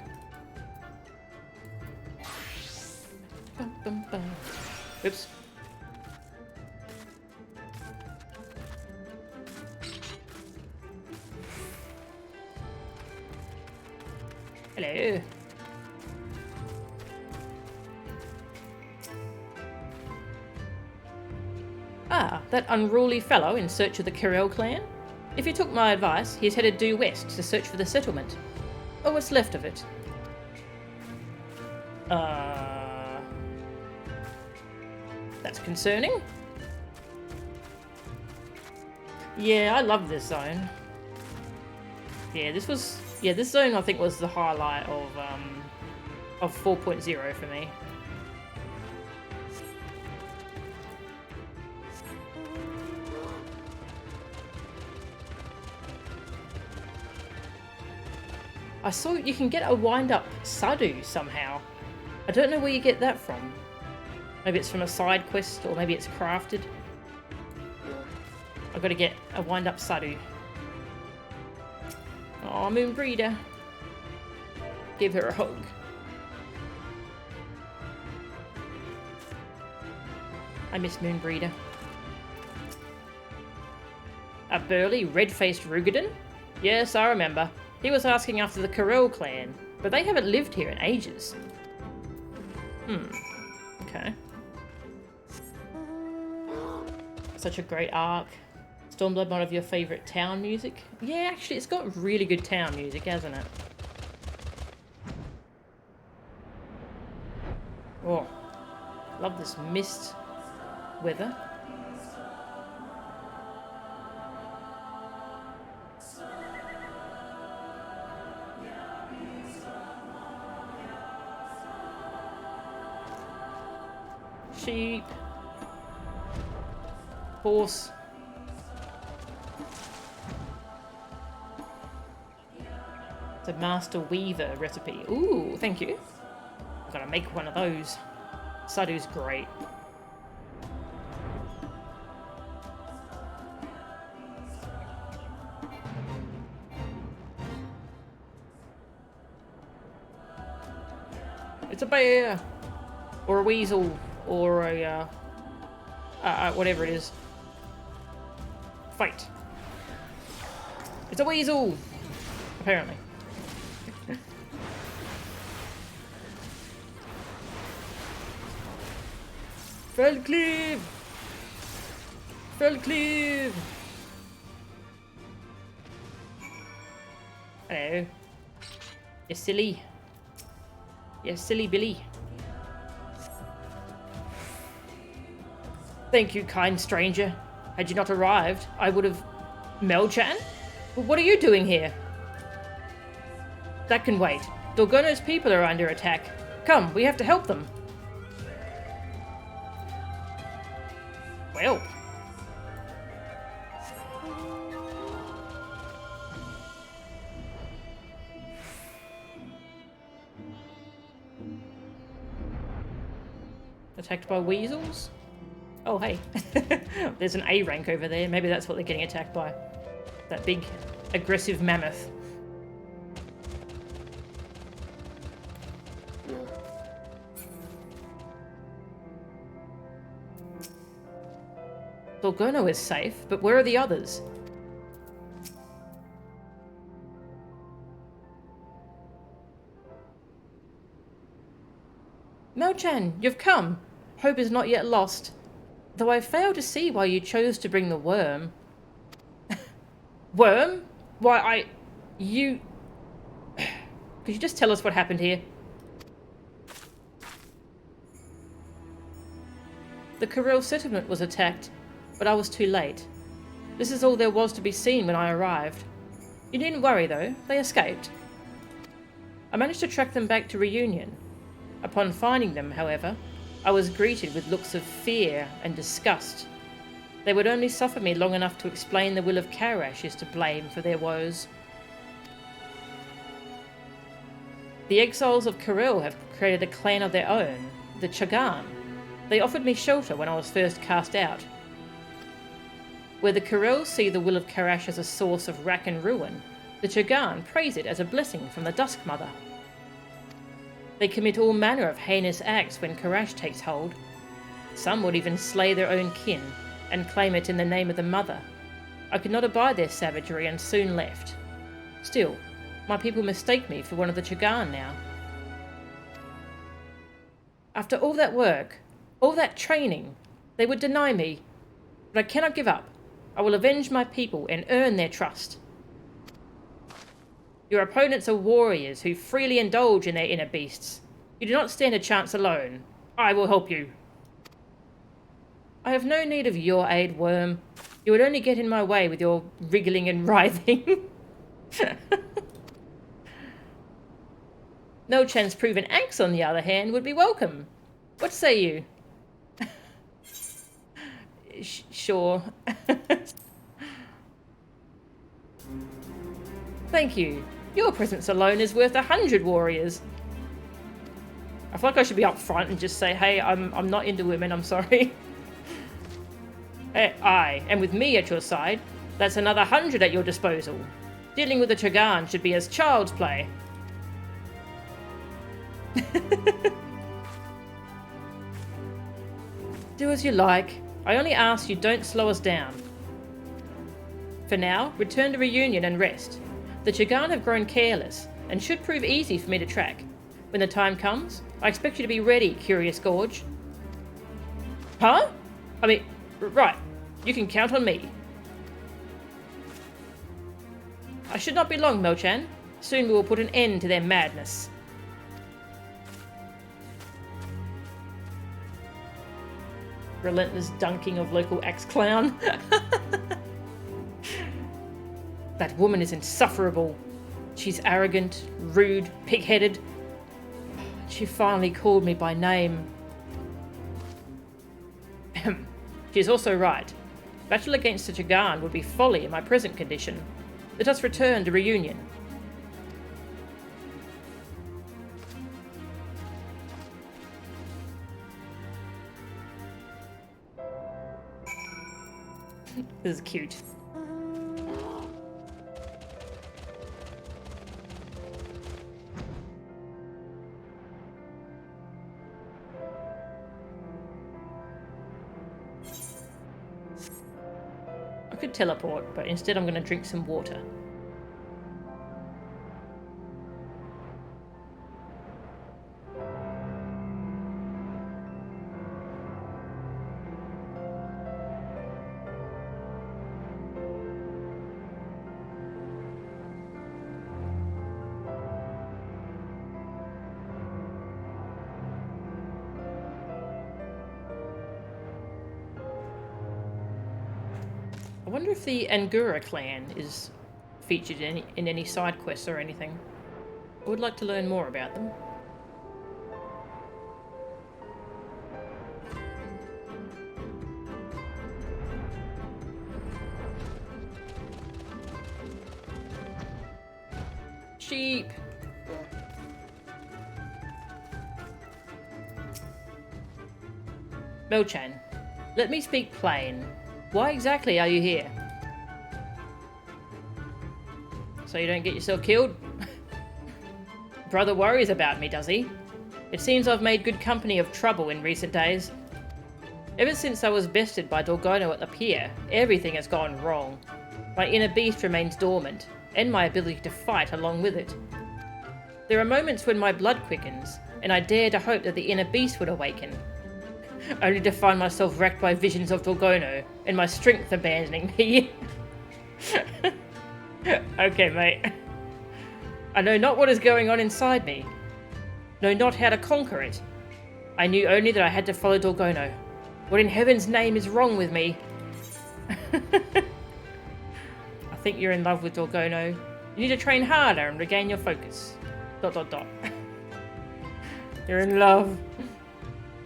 Bum, bum, bum. Oops. Hello. Ah, that unruly fellow in search of the Kirel clan? If he took my advice, he's headed due west to search for the settlement. Or what's left of it. That's concerning. Yeah, I love this zone. Yeah, this zone I think was the highlight of 4.0 for me. I saw you can get a wind-up Sadu somehow. I don't know where you get that from. Maybe it's from a side quest, or maybe it's crafted. I've got to get a wind-up Sadu. Oh, Moonbreeder. Give her a hug. I miss Moonbreeder. A burly, red-faced Rugadin? Yes, I remember. He was asking after the Kirel clan, but they haven't lived here in ages. Okay. Such a great arc. Stormblood, one of your favourite town music? Yeah, actually, it's got really good town music, hasn't it? Oh, love this mist weather. Sheep. Horse. It's a Master Weaver recipe. Ooh, thank you. I've got to make one of those. Sadu's great. It's a bear! Or a weasel. Or a, whatever it is. Fight. It's a weasel! Apparently. Felcleave! Felcleave! Hello. You silly. You silly Billy. Thank you, kind stranger. Had you not arrived, I would have... Mel-chan? What are you doing here? That can wait. Dorgono's people are under attack. Come, we have to help them. Well. Attacked by weasels? Oh, hey. There's an A rank over there. Maybe that's what they're getting attacked by. That big, aggressive mammoth. Dorgono is safe, but where are the others? Mel-chan, you've come. Hope is not yet lost. Though I fail to see why you chose to bring the worm. Worm? Why, you... Could you just tell us what happened here? The Kuril settlement was attacked, but I was too late. This is all there was to be seen when I arrived. You needn't worry, though. They escaped. I managed to track them back to Reunion. Upon finding them, however, I was greeted with looks of fear and disgust. They would only suffer me long enough to explain the will of Karash is to blame for their woes. The exiles of Kuril have created a clan of their own, the Chagan. They offered me shelter when I was first cast out. Where the Kuril see the will of Karash as a source of wrack and ruin, the Chagan praise it as a blessing from the Dusk Mother. They commit all manner of heinous acts when Karash takes hold. Some would even slay their own kin and claim it in the name of the Mother. I could not abide their savagery and soon left. Still, my people mistake me for one of the Chagan now. After all that work, all that training, they would deny me. But I cannot give up. I will avenge my people and earn their trust. Your opponents are warriors who freely indulge in their inner beasts. You do not stand a chance alone. I will help you. I have no need of your aid, Worm. You would only get in my way with your wriggling and writhing. Mel-chan's proven axe, on the other hand, would be welcome. What say you? Sure. Thank you. Your presence alone is worth 100 warriors. I feel like I should be up front and just say, hey, I'm not into women, I'm sorry. Aye, and with me at your side, that's another 100 at your disposal. Dealing with the Chagan should be as child's play. Do as you like. I only ask you don't slow us down. For now, return to Reunion and rest. The Chagan have grown careless, and should prove easy for me to track. When the time comes, I expect you to be ready, Curious Gorge. Huh? I mean, right. You can count on me. I should not be long, Mel-chan. Soon we will put an end to their madness. Relentless dunking of local ex-clown. That woman is insufferable. She's arrogant, rude, pig-headed. She finally called me by name. She is also right. Battle against the Chagan would be folly in my present condition. Let us return to Reunion. This is cute. I could teleport, but instead I'm going to drink some water. I wonder if the Angura clan is featured in any side quests or anything. I would like to learn more about them. Sheep! Mel-chan, let me speak plain. Why exactly are you here? So you don't get yourself killed? Brother worries about me, does he? It seems I've made good company of trouble in recent days. Ever since I was bested by Dorgono at the pier, everything has gone wrong. My inner beast remains dormant, and my ability to fight along with it. There are moments when my blood quickens, and I dare to hope that the inner beast would awaken, only to find myself wrecked by visions of Dorgono, and my strength abandoning me. Okay, mate. I know not what is going on inside me. Know not how to conquer it. I knew only that I had to follow Dorgono. What in heaven's name is wrong with me? I think you're in love with Dorgono. You need to train harder and regain your focus. ... You're in love.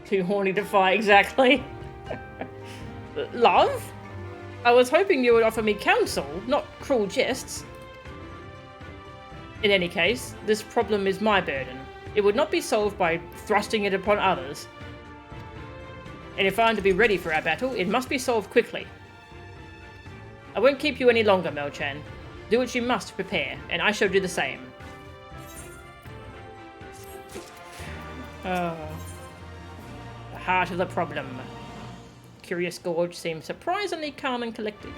Too horny to fight, exactly. Love? I was hoping you would offer me counsel, not cruel jests. In any case, this problem is my burden. It would not be solved by thrusting it upon others. And if I am to be ready for our battle, it must be solved quickly. I won't keep you any longer, Mel-chan. Do what you must to prepare, and I shall do the same. The heart of the problem. Curious Gorge seems surprisingly calm and collected.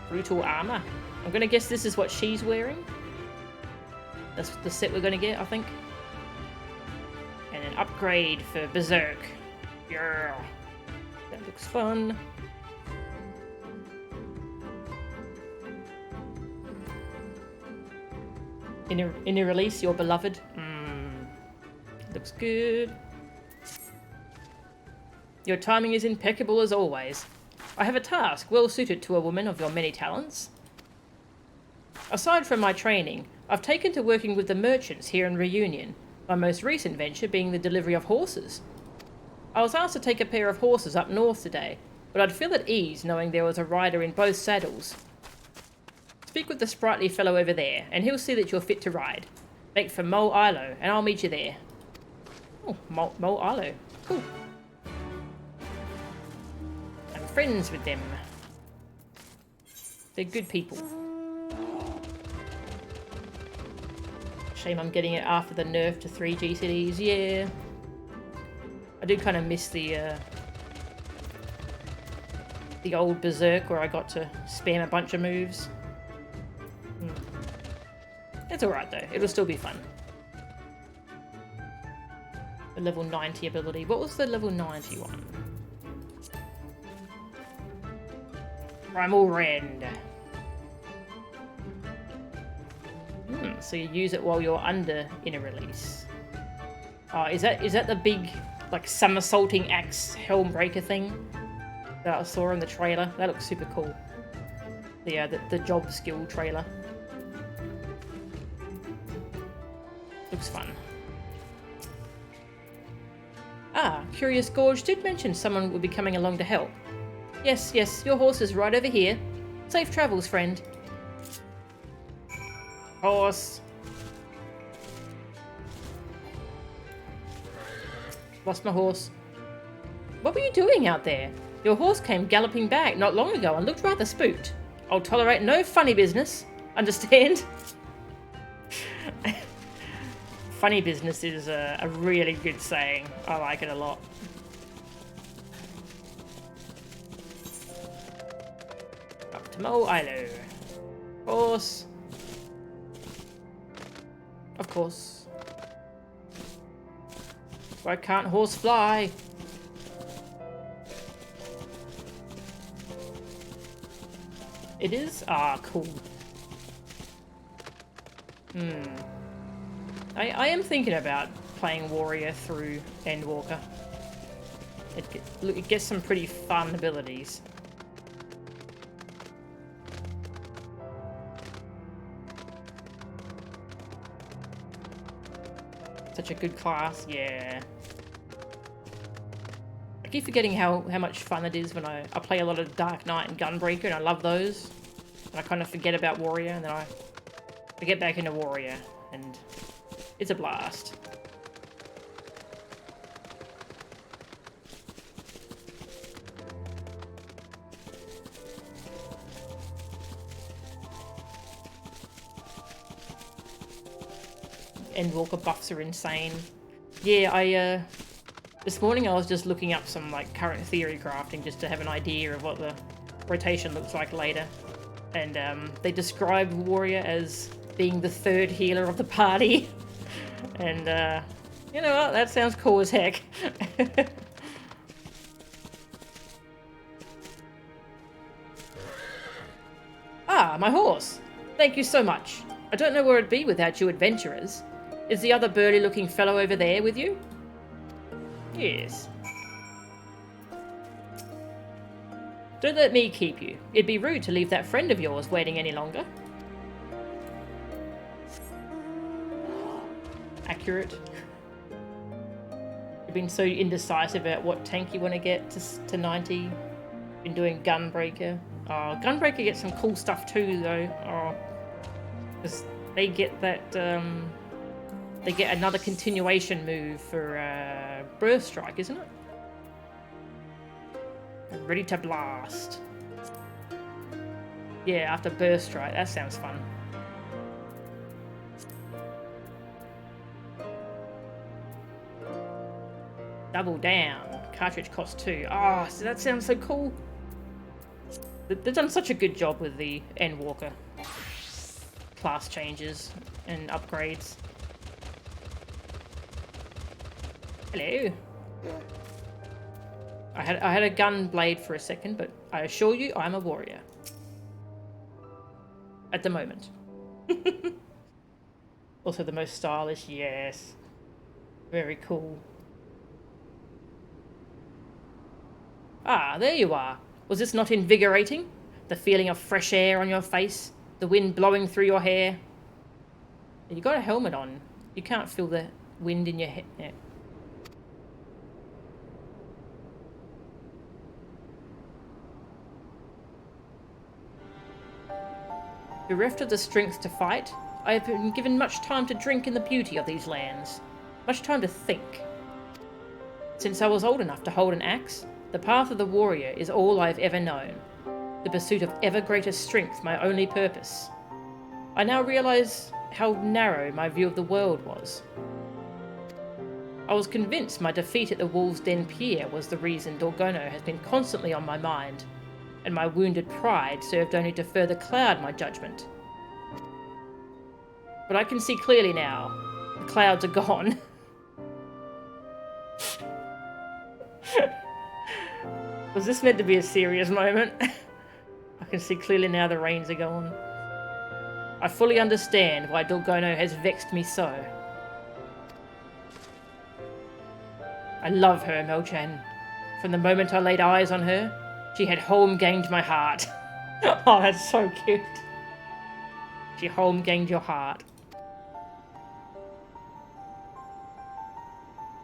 Brutal armor. I'm gonna guess this is what she's wearing. That's the set we're gonna get, I think. And an upgrade for Berserk. Yeah. That looks fun. Inner release, your beloved. Looks good. Your timing is impeccable as always. I have a task well suited to a woman of your many talents. Aside from my training, I've taken to working with the merchants here in Reunion, my most recent venture being the delivery of horses. I was asked to take a pair of horses up north today, but I'd feel at ease knowing there was a rider in both saddles. Speak with the sprightly fellow over there, and he'll see that you're fit to ride. Make for Mo Ilo, and I'll meet you there. Oh, Mo Ilo. Cool. I'm friends with them. They're good people. Shame I'm getting it after the nerf to 3 GCDs, yeah. I do kind of miss the old Berserk where I got to spam a bunch of moves. It's alright though, it'll still be fun. The level 90 ability. What was the level 90 one? Primal Rend. So you use it while you're under inner release. Oh, is that the big, like, somersaulting axe Helmbreaker thing that I saw in the trailer? That looks super cool. The job skill trailer. Looks fun. Ah, Curious Gorge did mention someone would be coming along to help. Yes, your horse is right over here. Safe travels, friend. Horse. Lost my horse. What were you doing out there? Your horse came galloping back not long ago and looked rather spooked. I'll tolerate no funny business. Understand? Funny business is a really good saying. I like it a lot. Up to Mo Ilo. Horse. Of course. Why can't horse fly? It is? Ah, cool. I am thinking about playing Warrior through Endwalker. It gets some pretty fun abilities. Such a good class, yeah. I keep forgetting how much fun it is when I play a lot of Dark Knight and Gunbreaker, and I love those. And I kind of forget about Warrior, and then I get back into Warrior, and it's a blast. Endwalker buffs are insane. Yeah, this morning I was just looking up some like current theory crafting just to have an idea of what the rotation looks like later. And they describe Warrior as being the third healer of the party. And you know what? That sounds cool as heck. Ah, my horse. Thank you so much. I don't know where it'd be without you adventurers. Is the other burly-looking fellow over there with you? Yes. Don't let me keep you. It'd be rude to leave that friend of yours waiting any longer. Accurate. You've been so indecisive about what tank you want to get to 90. Been doing Gunbreaker. Oh, Gunbreaker gets some cool stuff too, though. Oh, because they get that. They get another continuation move for Burst Strike, isn't it? Ready to blast. Yeah, after Burst Strike. That sounds fun. Double down. Cartridge cost 2. Oh, so that sounds so cool. They've done such a good job with the Endwalker class changes and upgrades. Hello. I had a gun blade for a second, but I assure you I'm a warrior. At the moment. Also the most stylish, yes. Very cool. Ah, there you are. Was this not invigorating? The feeling of fresh air on your face? The wind blowing through your hair? You got a helmet on. You can't feel the wind in your head. Yeah. Bereft of the strength to fight, I have been given much time to drink in the beauty of these lands. Much time to think. Since I was old enough to hold an axe, the path of the warrior is all I have ever known. The pursuit of ever greater strength my only purpose. I now realize how narrow my view of the world was. I was convinced my defeat at the Wolves' Den Pier was the reason Dorgono has been constantly on my mind, and my wounded pride served only to further cloud my judgment. But I can see clearly now. The clouds are gone. Was this meant to be a serious moment? I can see clearly now the rains are gone. I fully understand why Dorgono has vexed me so. I love her, Melchan. From the moment I laid eyes on her, she had home-gained my heart. Oh, that's so cute. She home-gained your heart.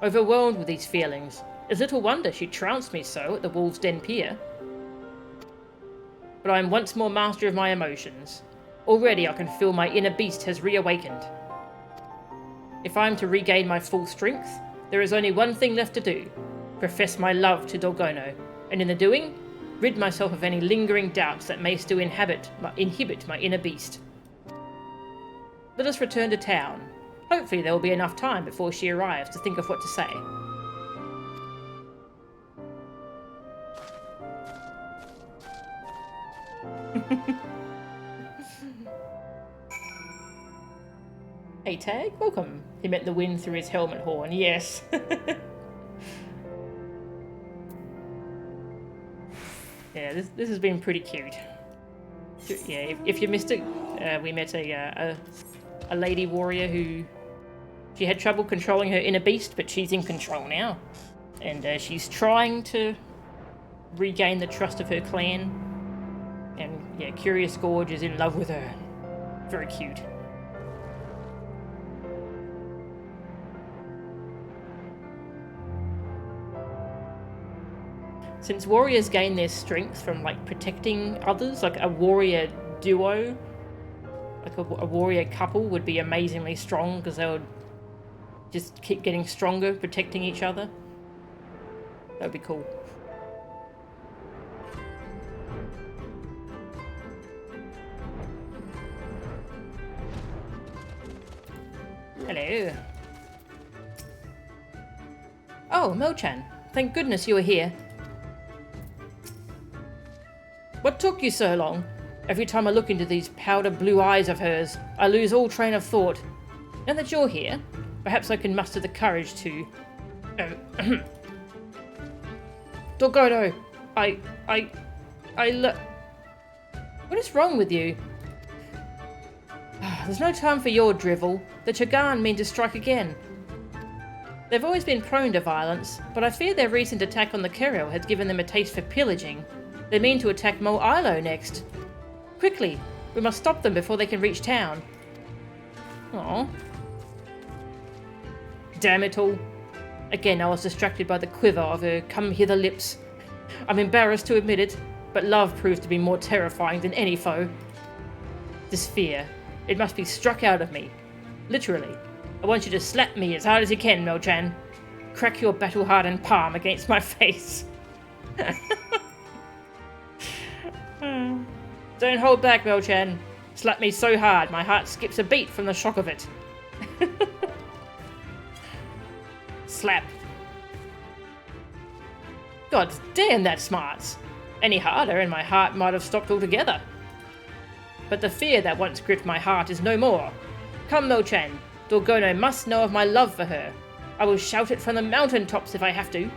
Overwhelmed with these feelings, it's little wonder she trounced me so at the Wolves' Den Pier. But I am once more master of my emotions. Already I can feel my inner beast has reawakened. If I am to regain my full strength, there is only one thing left to do. Profess my love to Dorgono, and in the doing, rid myself of any lingering doubts that may still inhibit my inner beast. Let us return to town. Hopefully there will be enough time before she arrives to think of what to say. Hey Tag, welcome. He met the wind through his helmet horn, yes. Yeah, this has been pretty cute. Yeah, if you missed it, we met a lady warrior who... She had trouble controlling her inner beast, but she's in control now. And she's trying to regain the trust of her clan. And yeah, Curious Gorge is in love with her. Very cute. Since warriors gain their strength from like protecting others, like a warrior duo, like a warrior couple would be amazingly strong because they would just keep getting stronger, protecting each other. That would be cool. Hello. Hello. Oh, Mo-chan. Thank goodness you are here. What took you so long? Every time I look into these powder blue eyes of hers, I lose all train of thought. Now that you're here, perhaps I can muster the courage to... Dorgono, What is wrong with you? There's no time for your drivel. The Chagan mean to strike again. They've always been prone to violence, but I fear their recent attack on the Keril has given them a taste for pillaging. They mean to attack Mo Ilo next. Quickly, we must stop them before they can reach town. Aww. Damn it all. Again, I was distracted by the quiver of her come-hither lips. I'm embarrassed to admit it, but love proves to be more terrifying than any foe. This fear, it must be struck out of me. Literally. I want you to slap me as hard as you can, Mo-chan. Crack your battle-hardened palm against my face. Don't hold back, Mo-chan. Slap me so hard, my heart skips a beat from the shock of it. Slap. God damn, that smarts. Any harder and my heart might have stopped altogether. But the fear that once gripped my heart is no more. Come, Mo-chan. Dorgono must know of my love for her. I will shout it from the mountaintops if I have to.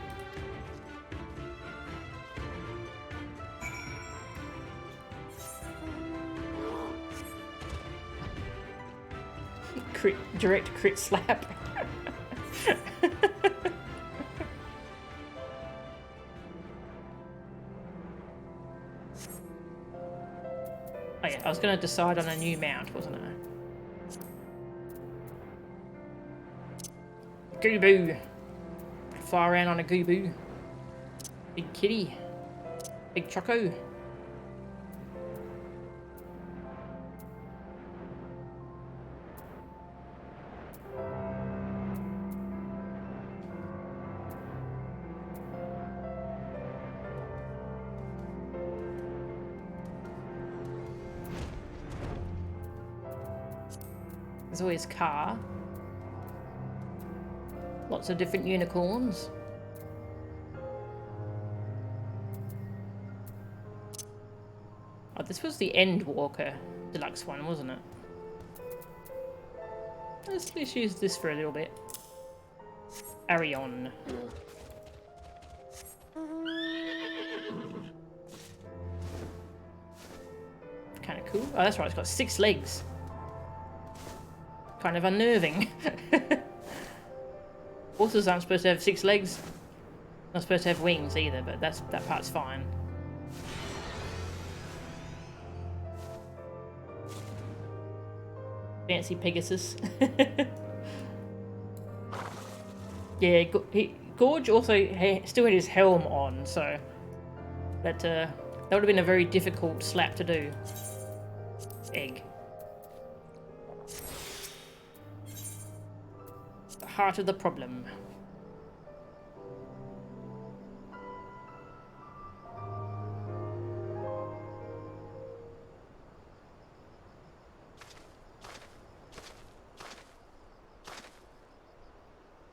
Direct crit slap. Oh yeah, I was going to decide on a new mount, wasn't I? Gooboo. Fly around on a gooboo. Big kitty. Big choco. There's always car. Lots of different unicorns. Oh, this was the Endwalker deluxe one, wasn't it? Let's use this for a little bit. Arion. Kind of cool. Oh, that's right, it's got 6 legs. Kind of unnerving. Horses aren't supposed to have 6 legs. Not supposed to have wings either, but that part's fine. Fancy Pegasus. Yeah, Gorge also still had his helm on, so that would have been a very difficult slap to do. Egg. The heart of the problem.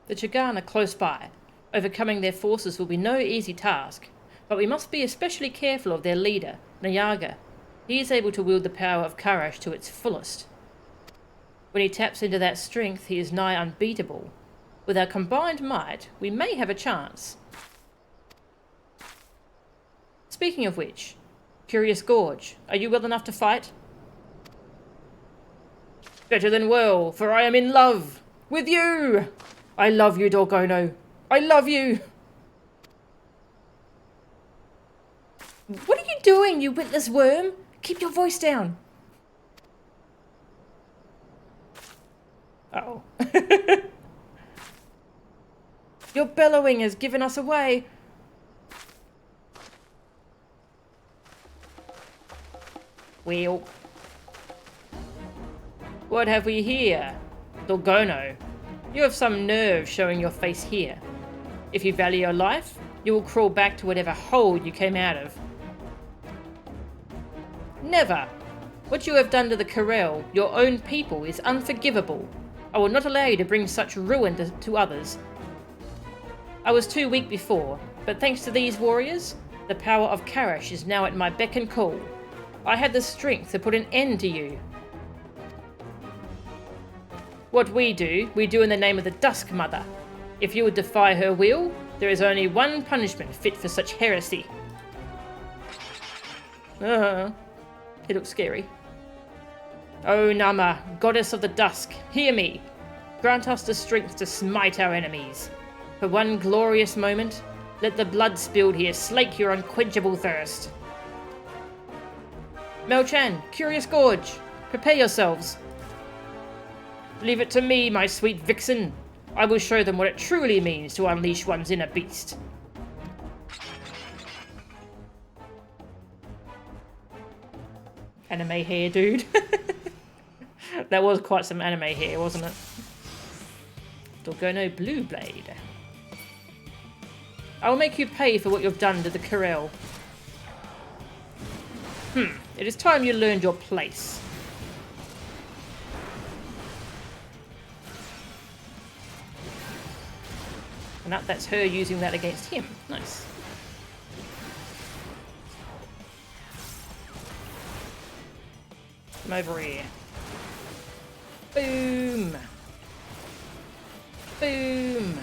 The Chagan are close by. Overcoming their forces will be no easy task, but we must be especially careful of their leader, Nayaga. He is able to wield the power of Karash to its fullest. When he taps into that strength, he is nigh unbeatable. With our combined might, we may have a chance. Speaking of which, Curious Gorge, are you well enough to fight? Better than well, for I am in love with you! I love you, Dorgono. I love you! What are you doing, you witless worm? Keep your voice down. Uh-oh. Your bellowing has given us away. Well. What have we here? Dorgono. You have some nerve showing your face here. If you value your life, you will crawl back to whatever hole you came out of. Never! What you have done to the Keril, your own people, is unforgivable. I will not allow you to bring such ruin to others. I was too weak before, but thanks to these warriors, the power of Karash is now at my beck and call. I had the strength to put an end to you. What we do in the name of the Dusk Mother. If you would defy her will, there is only one punishment fit for such heresy. It looks scary. O Nama, goddess of the dusk, hear me. Grant us the strength to smite our enemies. For one glorious moment, let the blood spilled here slake your unquenchable thirst. Mel-chan, Curious Gorge, prepare yourselves. Leave it to me, my sweet vixen. I will show them what it truly means to unleash one's inner beast. Anime hair, dude. That was quite some anime hair, wasn't it? Dorgono Blue Blade. I will make you pay for what you've done to the Corel. It is time you learned your place. And that's her using that against him. Nice. Come over here. Boom! Boom!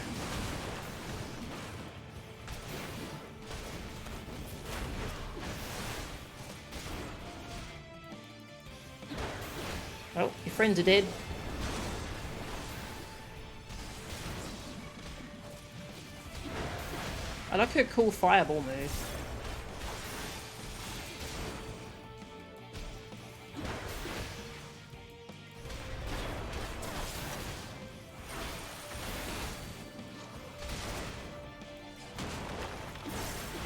Oh, your friends are dead. I like her cool fireball move.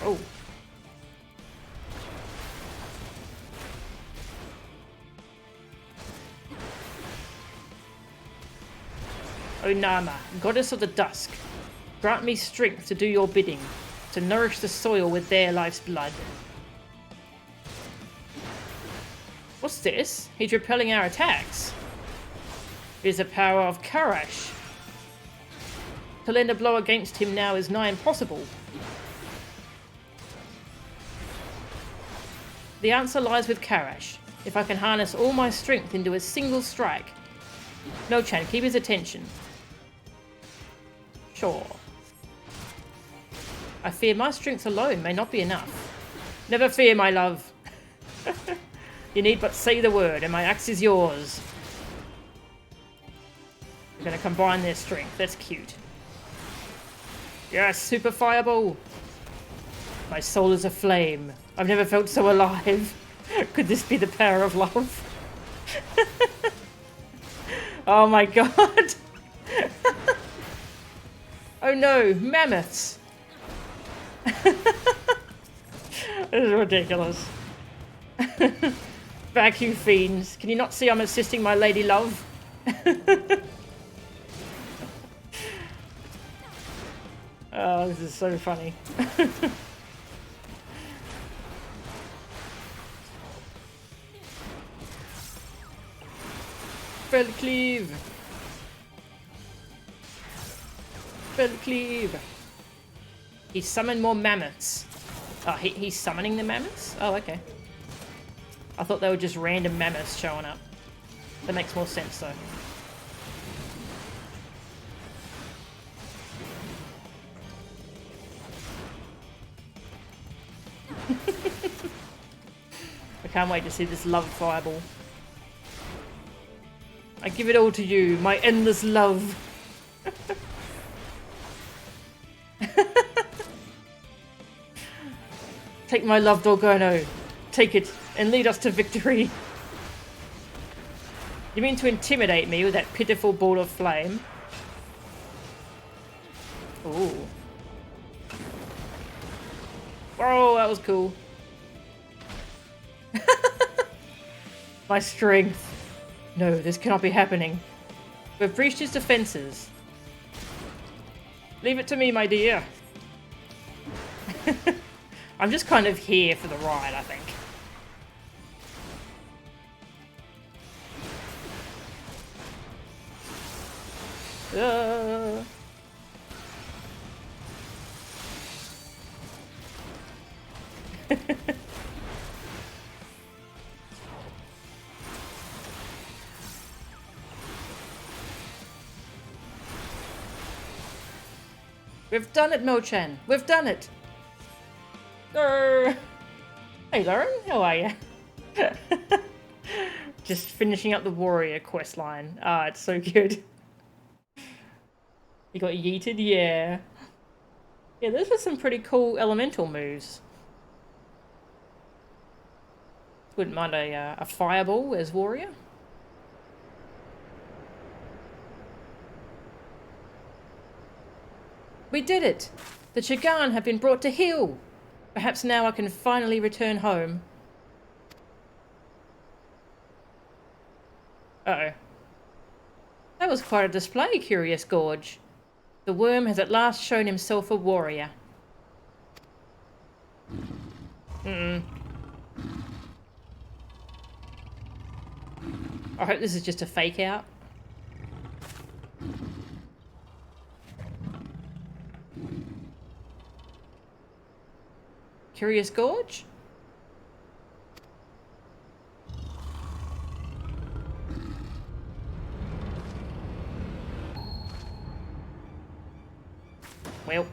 Oh. O Nama, goddess of the dusk, grant me strength to do your bidding, to nourish the soil with their life's blood. What's this? He's repelling our attacks. It is the power of Karash. To lend a blow against him now is nigh impossible. The answer lies with Karash. If I can harness all my strength into a single strike. No-chan, keep his attention. Sure. I fear my strength alone may not be enough. Never fear, my love. You need but say the word, and my axe is yours. We're going to combine their strength. That's cute. Yes, super fireball. My soul is aflame. I've never felt so alive. Could this be the power of love? Oh my god. Oh no, mammoths. This is ridiculous. Vacuum fiends. Can you not see I'm assisting my lady love? Oh, this is so funny. Fellcleave! Fellcleave! He summoned more mammoths. Oh, he's summoning the mammoths? Oh, okay. I thought they were just random mammoths showing up. That makes more sense, though. I can't wait to see this love fireball. I give it all to you, my endless love. Take my love, Dorgono. Take it and lead us to victory. You mean to intimidate me with that pitiful ball of flame? Ooh. Whoa, that was cool. My strength. No, this cannot be happening. We've breached his defenses. Leave it to me, my dear. I'm just kind of here for the ride, I think. Uh. We've done it, Mo-chan. We've done it. Hey, Lauren. How are you? Just finishing up the Warrior quest line. Ah, it's so good. You got yeeted? Yeah. Yeah, those were some pretty cool elemental moves. Wouldn't mind a fireball as Warrior. We did it! The Chigan have been brought to heel! Perhaps now I can finally return home. Uh-oh. That was quite a display, Curious Gorge. The worm has at last shown himself a warrior. I hope this is just a fake out. Curious Gorge? Well.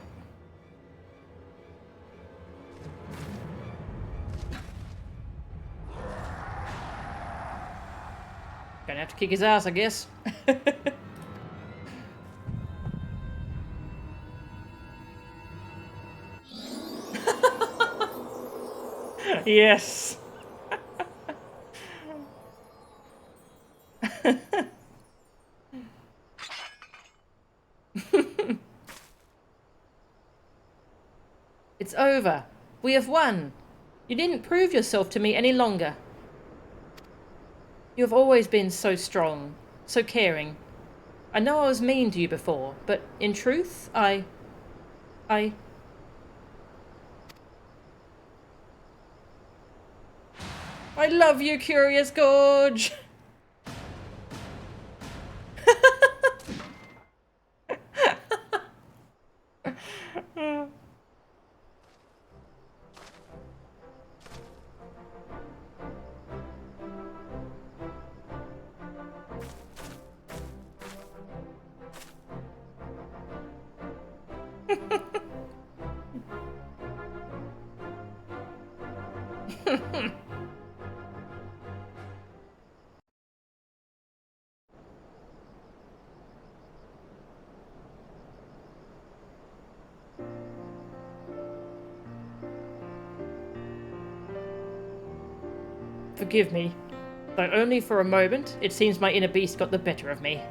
Gonna have to kick his ass, I guess. Yes. It's over. We have won. You didn't prove yourself to me any longer. You have always been so strong, so caring. I know I was mean to you before, but in truth, I love you, Curious Gorge! Forgive me. Though only for a moment, it seems my inner beast got the better of me.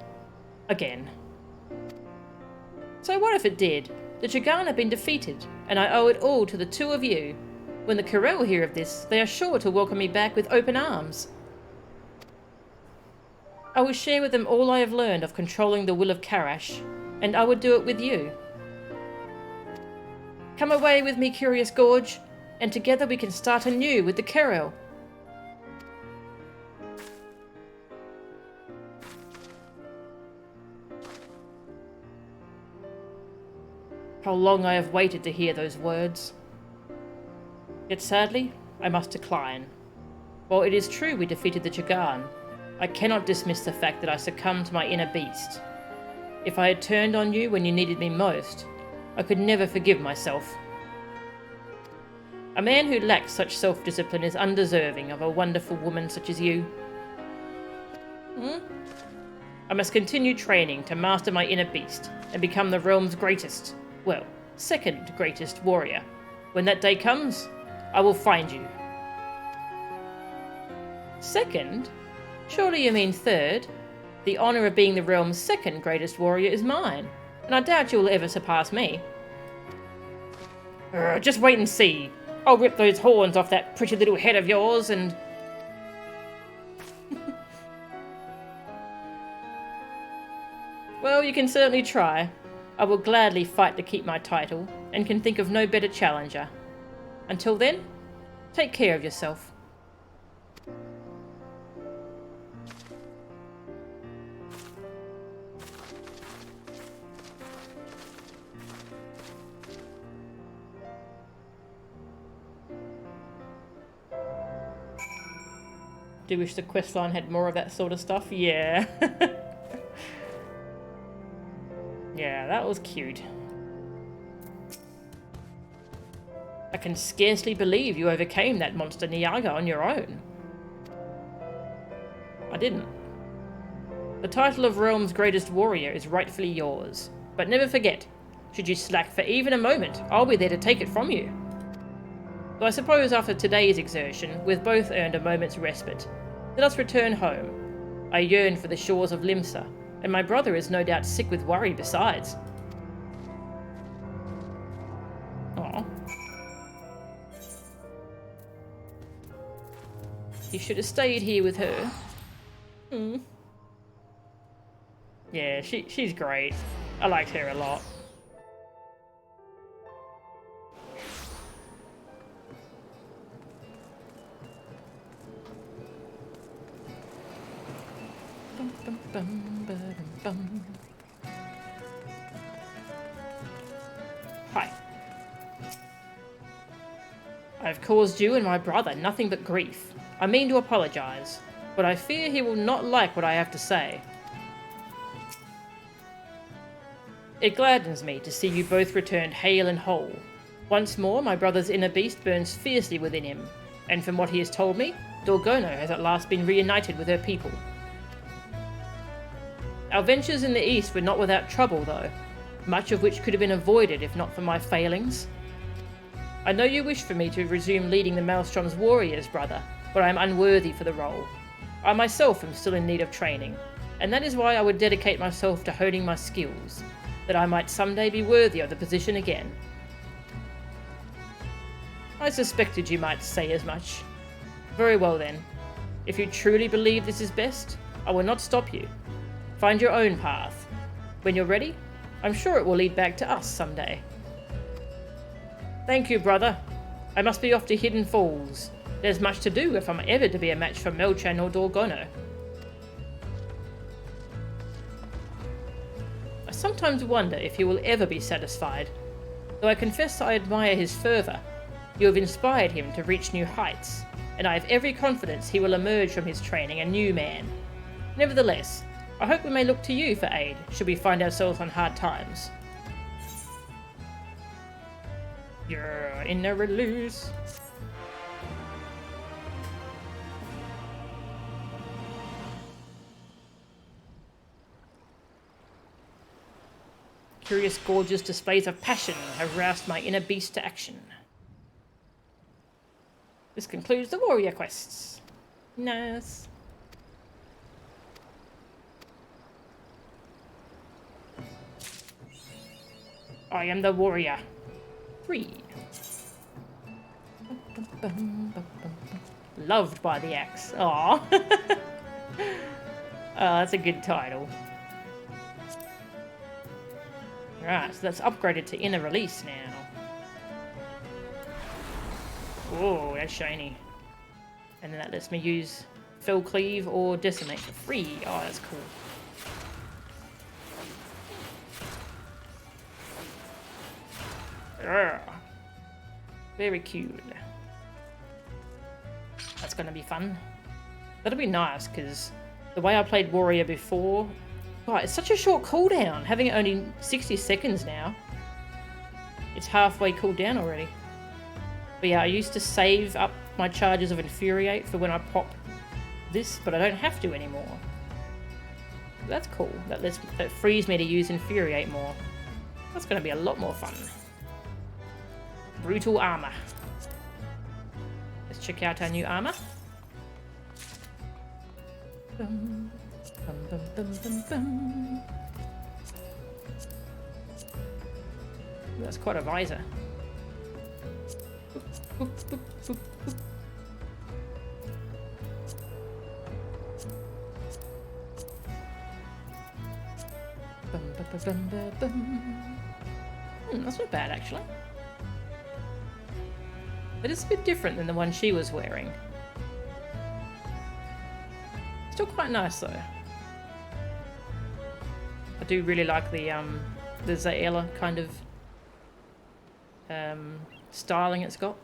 Again. So what if it did? The Chigan have been defeated, and I owe it all to the two of you. When the Corel hear of this, they are sure to welcome me back with open arms. I will share with them all I have learned of controlling the will of Karash, and I would do it with you. Come away with me, Curious Gorge, and together we can start anew with the Corel. How long I have waited to hear those words. Yet sadly, I must decline. While it is true we defeated the Chigan, I cannot dismiss the fact that I succumbed to my inner beast. If I had turned on you when you needed me most, I could never forgive myself. A man who lacks such self-discipline is undeserving of a wonderful woman such as you. I must continue training to master my inner beast and become the realm's greatest, well, second greatest warrior. When that day comes, I will find you. Second? Surely you mean third? The honour of being the realm's second greatest warrior is mine, and I doubt you will ever surpass me. Just wait and see. I'll rip those horns off that pretty little head of yours and... Well, you can certainly try. I will gladly fight to keep my title, and can think of no better challenger. Until then, take care of yourself. Do wish the questline had more of that sort of stuff. Yeah. Yeah, that was cute. I can scarcely believe you overcame that monster Niaga on your own. I didn't. The title of Realm's greatest warrior is rightfully yours. But never forget, should you slack for even a moment, I'll be there to take it from you. So I suppose after today's exertion, we've both earned a moment's respite. Let us return home. I yearn for the shores of Limsa, and my brother is no doubt sick with worry besides. Aw. You should have stayed here with her. Hmm. Yeah, she's great. I liked her a lot. Hi. I've caused you and my brother nothing but grief. I mean to apologize, but I fear he will not like what I have to say. It gladdens me to see you both returned hale and whole. Once more, my brother's inner beast burns fiercely within him, and from what he has told me, Dorgono has at last been reunited with her people. Our ventures in the east were not without trouble, though, much of which could have been avoided if not for my failings. I know you wish for me to resume leading the Maelstrom's warriors, brother, but I am unworthy for the role. I myself am still in need of training, and that is why I would dedicate myself to honing my skills, that I might someday be worthy of the position again. I suspected you might say as much. Very well then. If you truly believe this is best, I will not stop you. Find your own path. When you're ready, I'm sure it will lead back to us someday. Thank you, brother. I must be off to Hidden Falls. There's much to do if I'm ever to be a match for Melchan or Dorgono. I sometimes wonder if he will ever be satisfied. Though I confess I admire his fervour. You have inspired him to reach new heights, and I have every confidence he will emerge from his training a new man. Nevertheless, I hope we may look to you for aid, should we find ourselves on hard times. You're in a release. Curious Gorge's displays of passion have roused my inner beast to action. This concludes the warrior quests. Nice. I am the warrior. 3. Loved by the axe. Aww. Oh, that's a good title. Right, so that's upgraded to inner release now. Whoa, that's shiny. And then that lets me use Fell Cleave or Decimate for free. Oh, that's cool. Very cute. That's gonna be fun. That'll be nice, because the way I played Warrior before... God, it's such a short cooldown, having it only 60 seconds now. It's halfway cooled down already. But yeah, I used to save up my charges of Infuriate for when I pop this, but I don't have to anymore. That's cool. That frees me to use Infuriate more. That's going to be a lot more fun. Brutal armor. Let's check out our new armor. Bum, bum, bum, bum, bum, bum. That's quite a visor. Boop, boop, boop, boop. Bum, bum, bum, bum, bum. That's not bad, actually. It is a bit different than the one she was wearing. Still quite nice, though. I do really like the Zaela kind of styling it's got.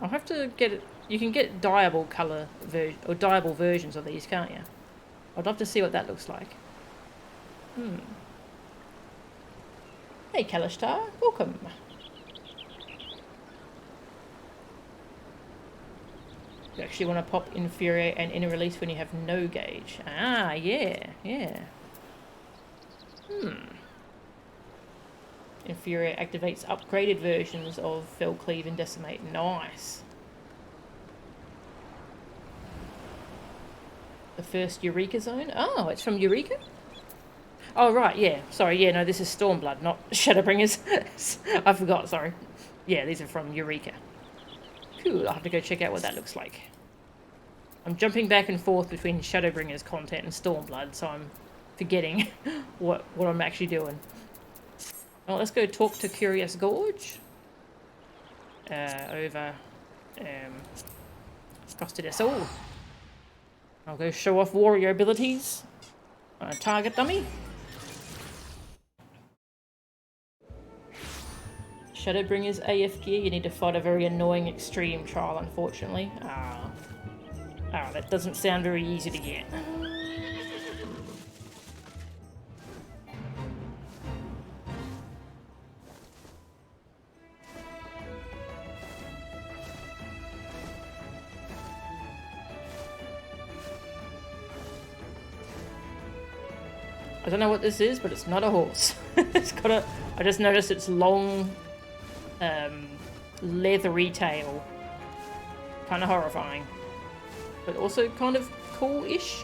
I'll have to get it. You can get dyeable colour or dyeable versions of these, can't you? I'd love to see what that looks like. Hey, Kalishtar, welcome. You actually want to pop Infuriate and Inner Release when you have no gauge. Ah, yeah. Infuriate activates upgraded versions of Fell Cleave and Decimate. Nice. The first Eureka zone? Oh, it's from Eureka? Oh, right, yeah. Sorry, yeah, no, this is Stormblood, not Shadowbringers. I forgot, sorry. Yeah, these are from Eureka. Cool, I'll have to go check out what that looks like. I'm jumping back and forth between Shadowbringers content and Stormblood, so I'm forgetting what I'm actually doing. Well, let's go talk to Curious Gorge. Over... costed us all. I'll go show off warrior abilities. Target dummy. Shadowbringers AF gear, you need to fight a very annoying extreme trial, unfortunately. That doesn't sound very easy to get. I don't know what this is, but it's not a horse. It's got a... I just noticed its long, leathery tail. Kind of horrifying. But also kind of cool-ish.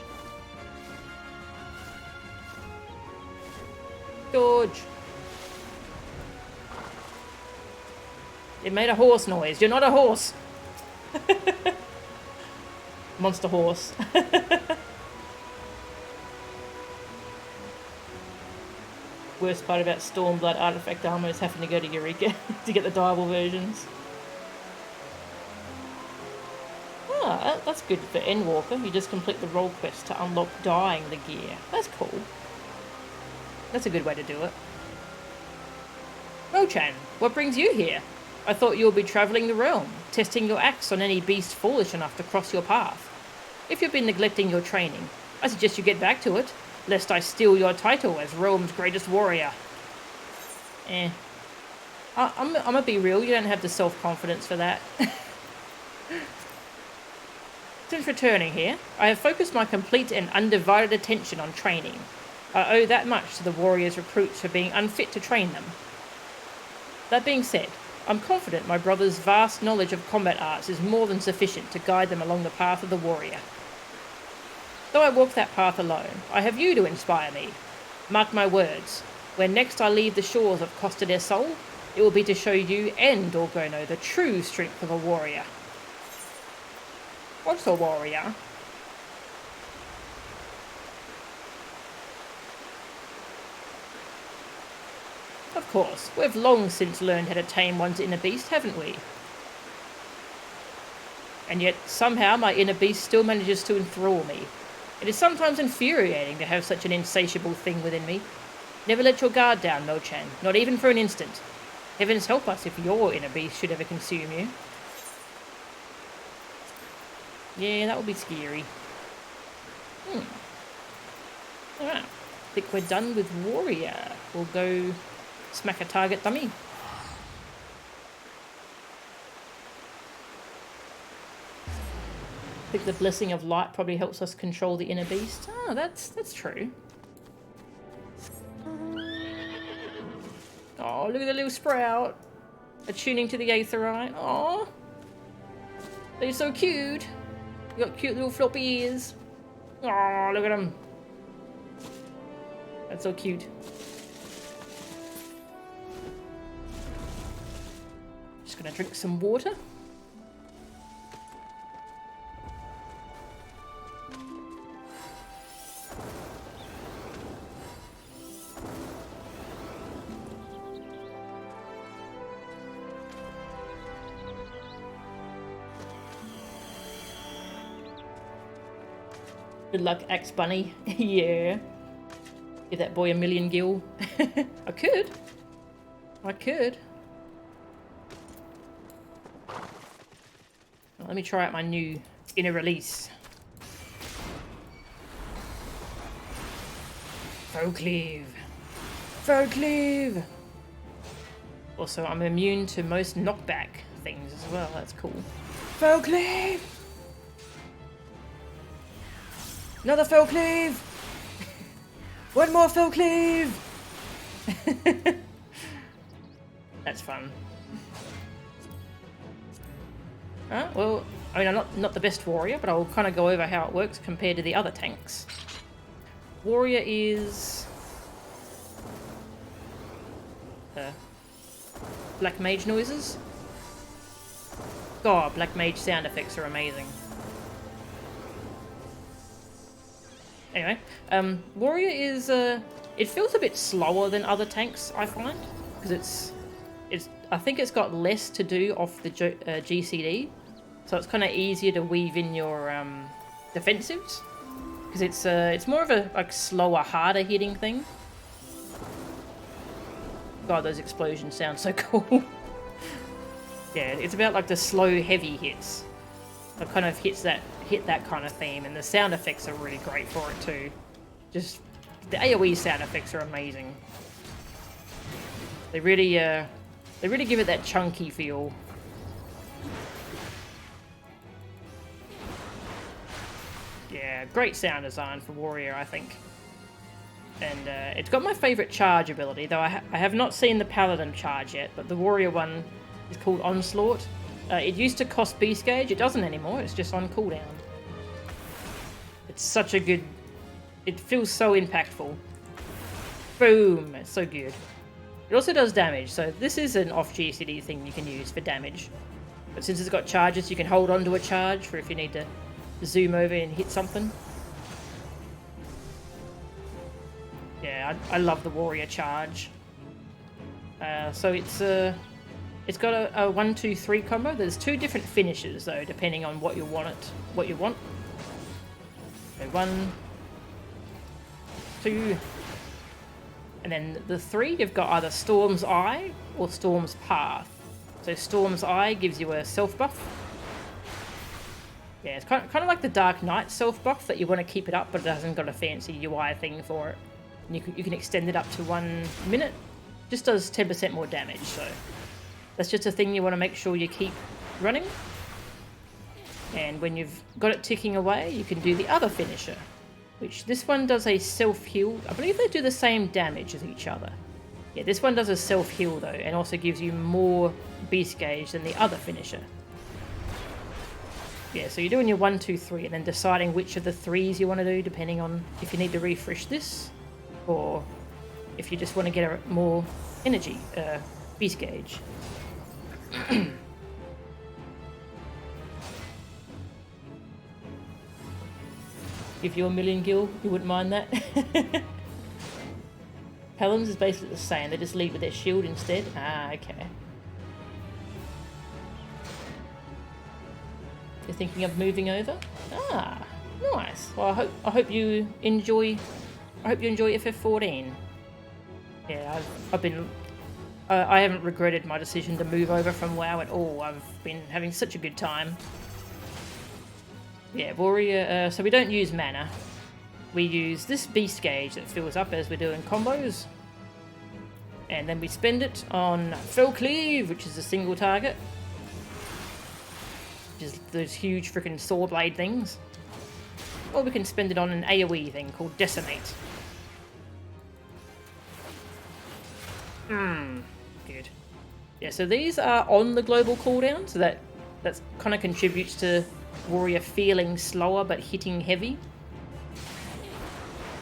Gorge. It made a horse noise. You're not a horse. Monster horse. Worst part about Stormblood artifact armor is having to go to Eureka to get the dyeable versions. That's good for Endwalker. You just complete the role quest to unlock dyeing the gear. That's cool. That's a good way to do it. Mochan, what brings you here? I thought you would be travelling the realm, testing your axe on any beast foolish enough to cross your path. If you've been neglecting your training, I suggest you get back to it, lest I steal your title as Realm's greatest warrior. I'm gonna be real, you don't have the self-confidence for that. Since returning here, I have focused my complete and undivided attention on training. I owe that much to the warriors' recruits for being unfit to train them. That being said, I'm confident my brother's vast knowledge of combat arts is more than sufficient to guide them along the path of the warrior. Though I walk that path alone, I have you to inspire me. Mark my words, when next I leave the shores of Costa del Sol, it will be to show you and Orgono the true strength of a warrior. What's a warrior? Of course, we've long since learned how to tame one's inner beast, haven't we? And yet, somehow my inner beast still manages to enthrall me. It is sometimes infuriating to have such an insatiable thing within me. Never let your guard down, Mochan, not even for an instant. Heavens help us if your inner beast should ever consume you. Yeah, that would be scary. Alright, think we're done with Warrior. We'll go smack a target dummy. I think the Blessing of Light probably helps us control the inner beast. Oh, that's true. Oh, look at the little sprout. Attuning to the Aetherite. Oh, they're so cute. You got cute little floppy ears. Oh, look at them. That's so cute. Just gonna drink some water. Good luck, Axe Bunny. Yeah. Give that boy a million gil. I could. Let me try out my new inner release. Foe cleave. Foe cleave! Also, I'm immune to most knockback things as well. That's cool. Foe cleave! Another foe cleave! One more foe cleave! That's fun. Well, I mean, I'm not the best warrior, but I'll kind of go over how it works compared to the other tanks. Warrior is... Black Mage noises. God, Black Mage sound effects are amazing. Anyway, Warrior is, it feels a bit slower than other tanks, I find. Because I think it's got less to do off the GCD. So it's kind of easier to weave in your, defensives. Because it's more of a, like, slower, harder hitting thing. God, those explosions sound so cool. Yeah, it's about like the slow, heavy hits. It kind of hit that kind of theme, and the sound effects are really great for it too. Just the AoE sound effects are amazing. They really give it that chunky feel. Yeah, great sound design for Warrior, I think. And it's got my favourite charge ability, though I have not seen the Paladin charge yet, but the Warrior one is called Onslaught. It used to cost beast gauge, it doesn't anymore, it's just on cooldown. It's such a good... It feels so impactful. Boom! It's so good. It also does damage, so this is an off-GCD thing you can use for damage. But since it's got charges, you can hold on to a charge for if you need to zoom over and hit something. Yeah, I love the Warrior charge. So it's got a 1, 2, 3 combo. There's 2 different finishes though, depending on what you want. So 1, 2, and then the 3 you've got either Storm's Eye or Storm's Path. So Storm's Eye gives you a self buff. Yeah, it's kind of like the Dark Knight self buff that you want to keep it up, but it hasn't got a fancy UI thing for it. And you can extend it up to 1 minute. Just does 10% more damage, so that's just a thing you want to make sure you keep running. And when you've got it ticking away, you can do the other finisher, which this one does a self-heal. I believe they do the same damage as each other. Yeah, this one does a self-heal though, and also gives you more beast gauge than the other finisher. Yeah, so you're doing your 1, 2, 3, and then deciding which of the 3s you want to do, depending on if you need to refresh this, or if you just want to get a more energy, beast gauge. Give you a million gil, you wouldn't mind that. Paladins is basically the same, they just lead with their shield instead. Ah, okay. You're thinking of moving over? Ah, nice. Well, I hope you enjoy. I hope you enjoy FF14. Yeah, I haven't regretted my decision to move over from WoW at all. I've been having such a good time. Yeah, Warrior, so we don't use mana. We use this beast gauge that fills up as we're doing combos. And then we spend it on Fell Cleave, which is a single target. Which is those huge freaking sword blade things. Or we can spend it on an AoE thing called Decimate. Good. Yeah, so these are on the global cooldown, so that kind of contributes to Warrior feeling slower but hitting heavy.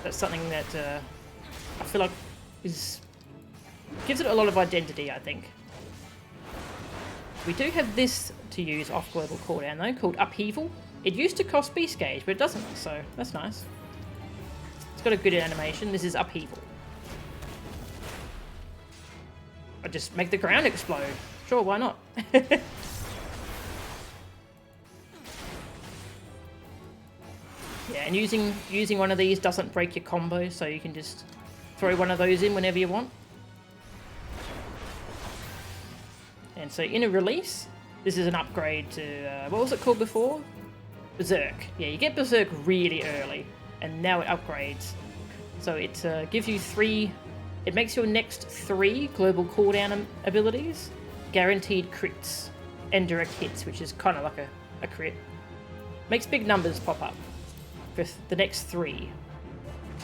That's something that I feel like gives it a lot of identity, I think. We do have this to use off global cooldown though, called Upheaval. It used to cost beast gauge, but it doesn't, so that's nice. It's got a good animation. This is Upheaval. I just make the ground explode. Sure, why not? Yeah, and using one of these doesn't break your combo, so you can just throw one of those in whenever you want. And so in a release, This is an upgrade to, what was it called before? Berserk. Yeah, you get Berserk really early, and now it upgrades. So it gives you 3... It makes your next 3 global cooldown abilities guaranteed crits and direct hits, which is kind of like a crit. Makes big numbers pop up for the next 3.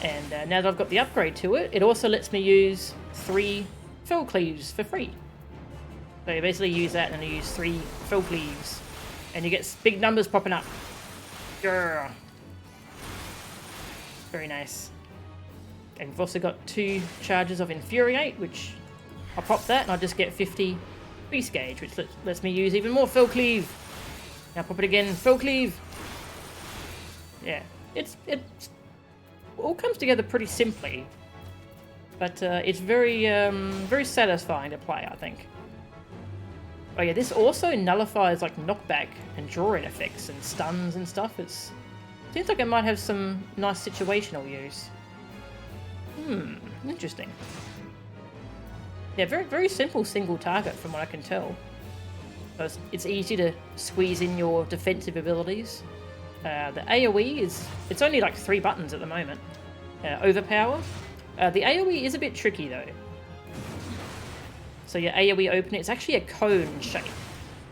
And now that I've got the upgrade to it, it also lets me use 3 fell cleaves for free. So you basically use that and you use 3 fell cleaves, and you get big numbers popping up. Grr. Very nice. And we've also got 2 charges of Infuriate, which I'll pop that and I'll just get 50 Beast Gauge, which lets me use even more Fell Cleave. Now pop it again, Fell Cleave. Yeah, it all comes together pretty simply, but it's very very satisfying to play, I think. Oh yeah, this also nullifies like knockback and drawing effects and stuns and stuff. Seems like it might have some nice situational use. Interesting. Yeah, very, very simple single target from what I can tell. So it's easy to squeeze in your defensive abilities. The AoE it's only like 3 buttons at the moment. Overpower. The AoE is a bit tricky though. So your AoE opener, it's actually a cone shape.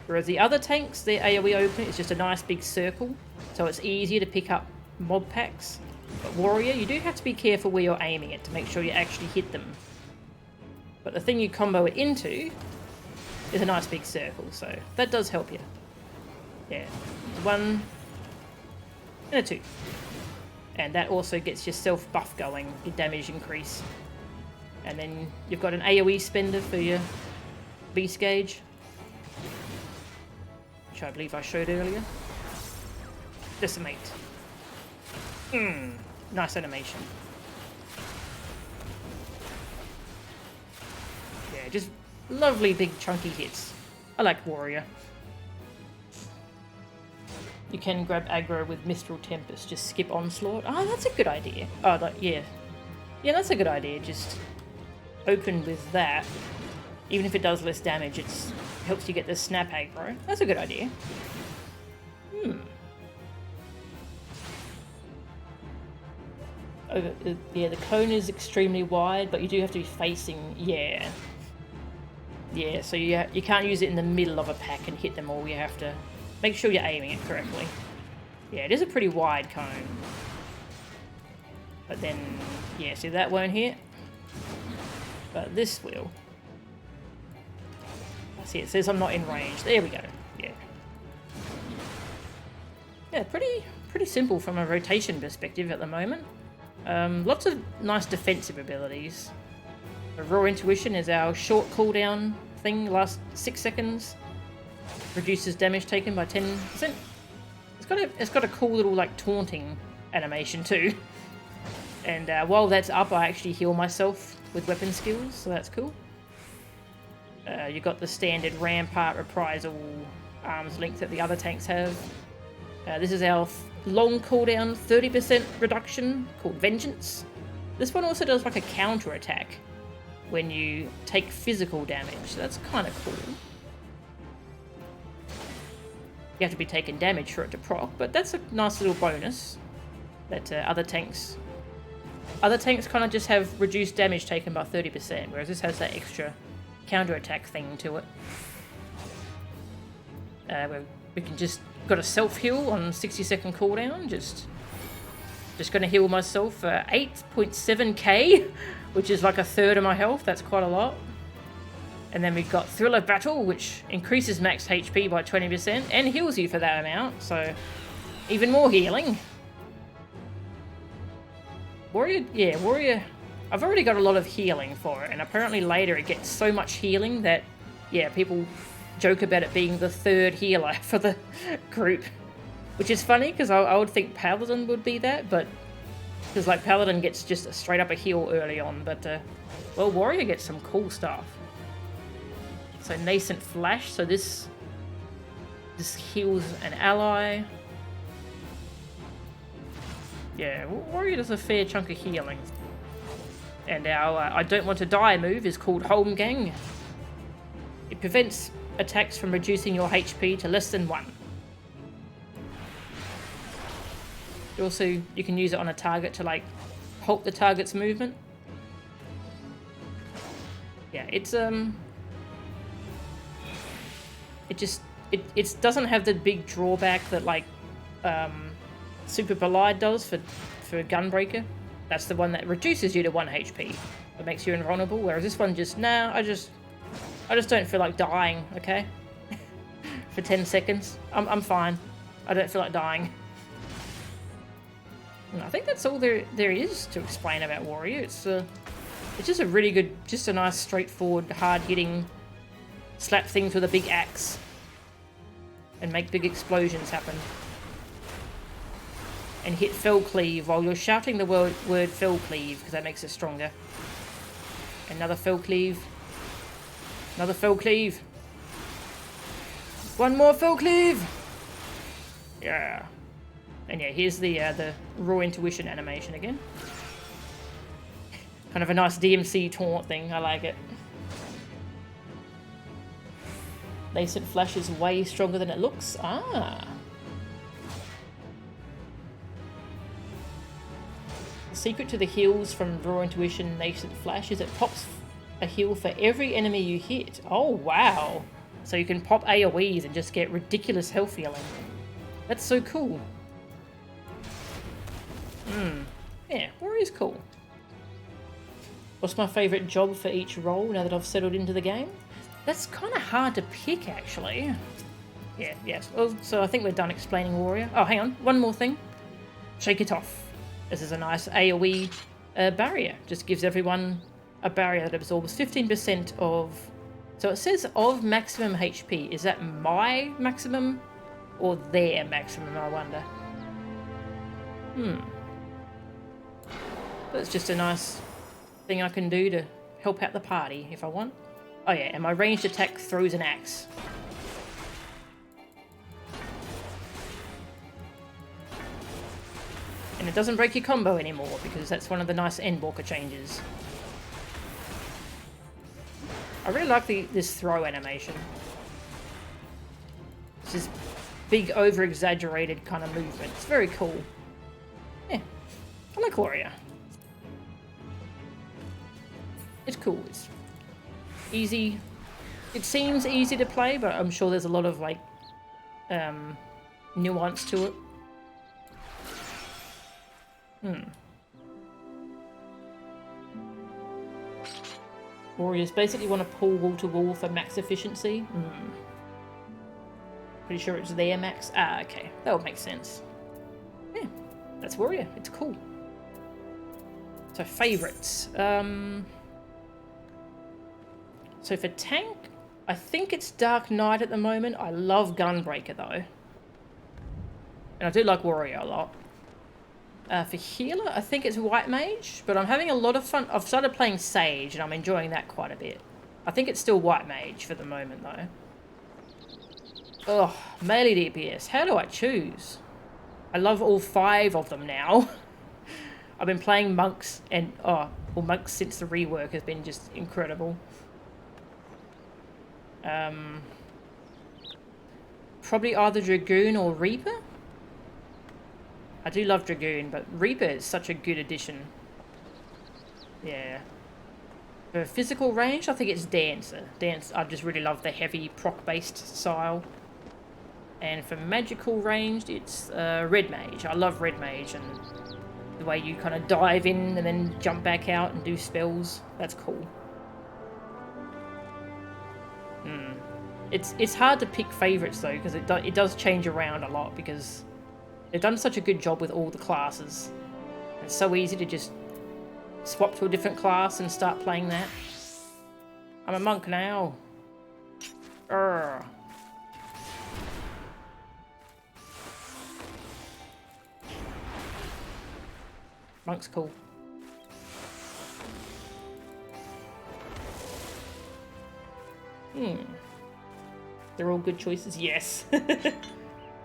Whereas the other tanks, their AoE opener is just a nice big circle. So it's easier to pick up mob packs. But Warrior, you do have to be careful where you're aiming it to make sure you actually hit them. But the thing you combo it into is a nice big circle, so that does help you. Yeah, 1 and a 2. And that also gets your self buff going, your damage increase. And then you've got an AoE spender for your Beast Gauge, which I believe I showed earlier. Decimate. Nice animation. Yeah, just lovely big chunky hits. I like Warrior. You can grab aggro with Mistral Tempest, just skip Onslaught. Oh, that's a good idea. Oh, yeah. Yeah, that's a good idea. Just open with that. Even if it does less damage, it helps you get the snap aggro. That's a good idea. Yeah, the cone is extremely wide, but you do have to be facing, yeah, so you can't use it in the middle of a pack and hit them all. You have to make sure you're aiming it correctly. Yeah, it is a pretty wide cone. But then, yeah, see, that won't hit. But this will. See, it says I'm not in range. There we go. Yeah. Yeah, pretty simple from a rotation perspective at the moment. Lots of nice defensive abilities. The Raw Intuition is our short cooldown thing, lasts 6 seconds. Reduces damage taken by 10%. It's got a cool little like taunting animation too. And while that's up, I actually heal myself with weapon skills, so that's cool. You've got the standard Rampart Reprisal arms length that the other tanks have. This is our long cooldown 30% reduction called Vengeance. This one also does like a counter attack when you take physical damage, so that's kind of cool. You have to be taking damage for it to proc, but that's a nice little bonus that other tanks kind of just have reduced damage taken by 30%, whereas this has that extra counter attack thing to it. We can just got a self heal on 60-second cooldown. Just gonna heal myself for 8.7k, which is like a third of my health. That's quite a lot. And then we've got Thrill of Battle, which increases max HP by 20% and heals you for that amount, so even more healing. Warrior, I've already got a lot of healing for it, and apparently later it gets so much healing that, yeah, people joke about it being the 3rd healer for the group. Which is funny, because I would think Paladin would be that, but... Because, like, Paladin gets just straight up a heal early on, but, well, Warrior gets some cool stuff. So, Nascent Flash, so this heals an ally. Yeah, Warrior does a fair chunk of healing. And our I Don't Want to Die move is called Home Gang. It prevents attacks from reducing your HP to less than 1. Also, you can use it on a target to like halt the target's movement. Yeah, it's it doesn't have the big drawback that like Super Ballade does for Gunbreaker. That's the one that reduces you to 1 HP. It makes you invulnerable, whereas this one just, nah, I just don't feel like dying, okay? For 10 seconds. I'm fine. I don't feel like dying. And I think that's all there is to explain about Warrior. It's just a really good, just a nice, straightforward, hard-hitting, slap things with a big axe and make big explosions happen. And hit Fell Cleave while you're shouting the word Fell Cleave, because that makes it stronger. Another Fell Cleave. Another Fell Cleave. One more Fell Cleave! Yeah. And yeah, here's the Raw Intuition animation again. Kind of a nice DMC taunt thing, I like it. Nascent Flash is way stronger than it looks. Ah. The secret to the heals from Raw Intuition Nascent Flash is it pops a heal for every enemy you hit. Oh, wow. So you can pop AoEs and just get ridiculous health healing. That's so cool. Yeah, Warrior's cool. What's my favourite job for each role now that I've settled into the game? That's kind of hard to pick, actually. Yeah, yes. Well, so I think we're done explaining Warrior. Oh, hang on. One more thing. Shake It Off. This is a nice AoE barrier. Just gives everyone a barrier that absorbs 15% of... So it says of maximum HP. Is that my maximum or their maximum, I wonder? That's just a nice thing I can do to help out the party if I want. Oh yeah, and my ranged attack throws an axe. And it doesn't break your combo anymore because that's one of the nice Endwalker changes. I really like this throw animation. This is big, over-exaggerated kind of movement. It's very cool. Yeah, I like Warrior. It's cool. It's easy. It seems easy to play, but I'm sure there's a lot of like nuance to it. Warriors basically want to pull wall to wall for max efficiency. Pretty sure it's their max. Ah, okay. That would make sense. Yeah, that's Warrior. It's cool. So, favourites. So for tank, I think it's Dark Knight at the moment. I love Gunbreaker though. And I do like Warrior a lot. For healer, I think it's White Mage, but I'm having a lot of fun. I've started playing Sage and I'm enjoying that quite a bit. I think it's still White Mage for the moment though. Ugh, melee DPS. How do I choose? I love all 5 of them now. I've been playing monks and, monks since the rework has been just incredible. Probably either Dragoon or Reaper. I do love Dragoon, but Reaper is such a good addition. Yeah. For physical range, I think it's Dancer. I just really love the heavy proc-based style. And for magical ranged, it's Red Mage. I love Red Mage and the way you kind of dive in and then jump back out and do spells. That's cool. It's hard to pick favourites though, because it does change around a lot, because they've done such a good job with all the classes. It's so easy to just swap to a different class and start playing that. I'm a monk now. Urgh. Monk's cool. They're all good choices. Yes.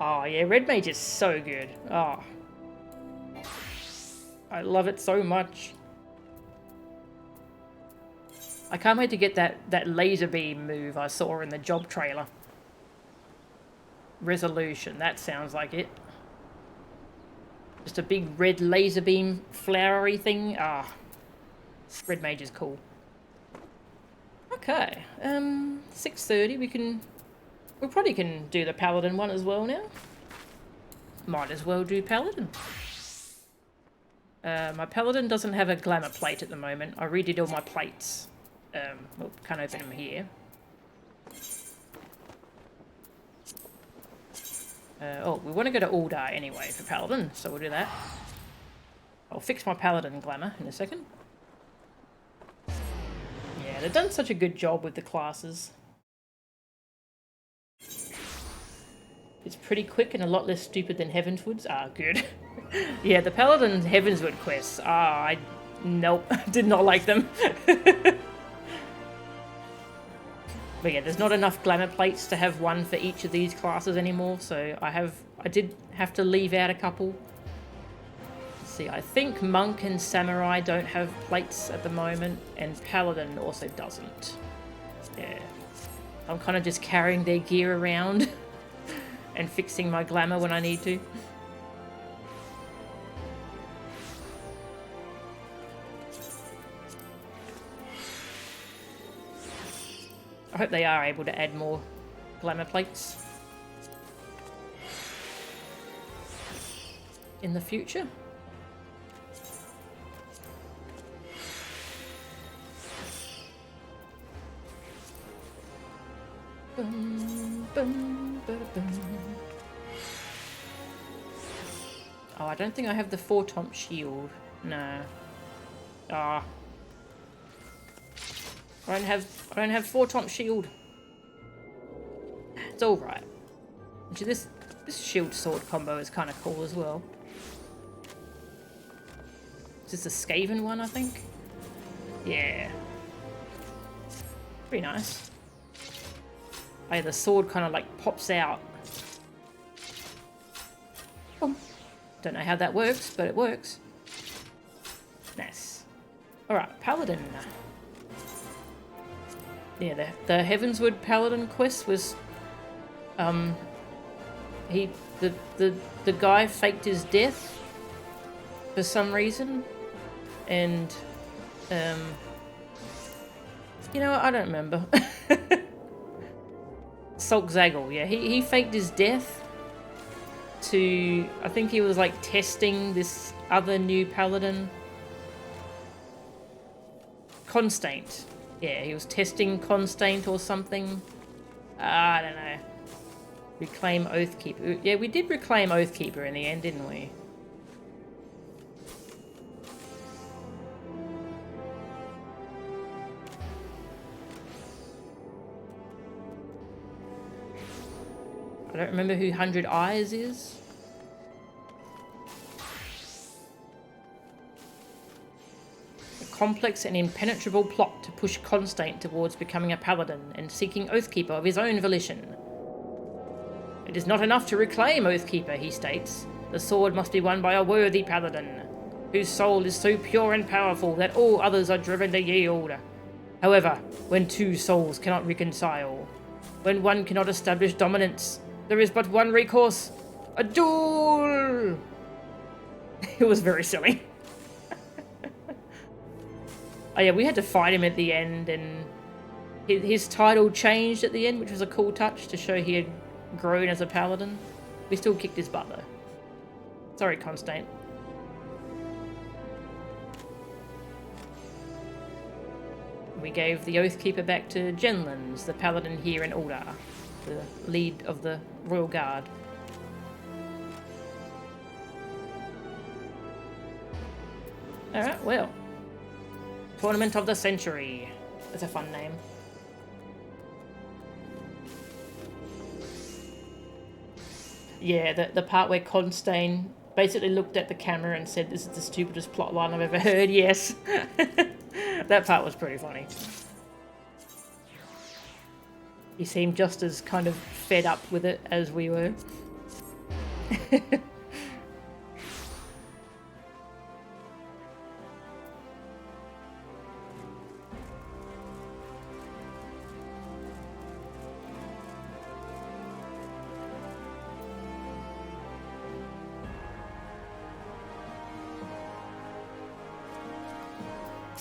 Oh yeah, Red Mage is so good. Oh, I love it so much. I can't wait to get that laser beam move I saw in the job trailer. Resolution, that sounds like it. Just a big red laser beam flowery thing. Ah, red mage is cool. Okay, 6:30. We probably can do the paladin one as well now. Might as well do paladin. My paladin doesn't have a glamour plate at the moment. I redid all my plates. Well, can't open them here. Oh, we want to go to Aldar anyway for paladin, so we'll do that. I'll fix my paladin glamour in a second. Yeah, they've done such a good job with the classes. It's pretty quick and a lot less stupid than Heavenswood's. Ah, good. Yeah, the Paladin Heavenswood quests. Ah, nope, did not like them. But yeah, there's not enough glamour plates to have one for each of these classes anymore, so I did have to leave out a couple. Let's see, I think Monk and Samurai don't have plates at the moment, and Paladin also doesn't. Yeah, I'm kind of just carrying their gear around and fixing my glamour when I need to. I hope they are able to add more glamour plates in the future. Bum, bum, ba, bum. Oh, I don't think I have the 4-tomp shield. No. Ah. I don't have 4-tomp shield. It's all right. Actually, this shield sword combo is kind of cool as well. Is this a Skaven one, I think? Yeah. Pretty nice. Oh, yeah, the sword kind of like pops out. Oh. Don't know how that works, but it works. Nice. Alright, Paladin. Yeah, the Heavenswood Paladin quest was, the guy faked his death for some reason, and, you know, I don't remember. Sulk Zaggle, yeah, he faked his death to, I think he was like testing this other new Paladin, Constaint. Yeah, he was testing Constaint or something. I don't know. Reclaim Oathkeeper. Yeah, we did reclaim Oathkeeper in the end, didn't we? I don't remember who 100 Eyes is. Complex and impenetrable plot to push Constaint towards becoming a paladin and seeking Oathkeeper of his own volition. It is not enough to reclaim Oathkeeper, he states. The sword must be won by a worthy paladin, whose soul is so pure and powerful that all others are driven to yield. However, when two souls cannot reconcile, when one cannot establish dominance, there is but one recourse: a duel! It was very silly. Oh yeah, we had to fight him at the end, and his title changed at the end, which was a cool touch to show he had grown as a paladin. We still kicked his butt though. Sorry, Constaint. We gave the Oathkeeper back to Genlins, the paladin here in Aldar, the lead of the Royal Guard. Alright, well. Tournament of the Century. That's a fun name. Yeah, the part where Constaint basically looked at the camera and said, "This is the stupidest plotline I've ever heard." Yes. That part was pretty funny. He seemed just as kind of fed up with it as we were.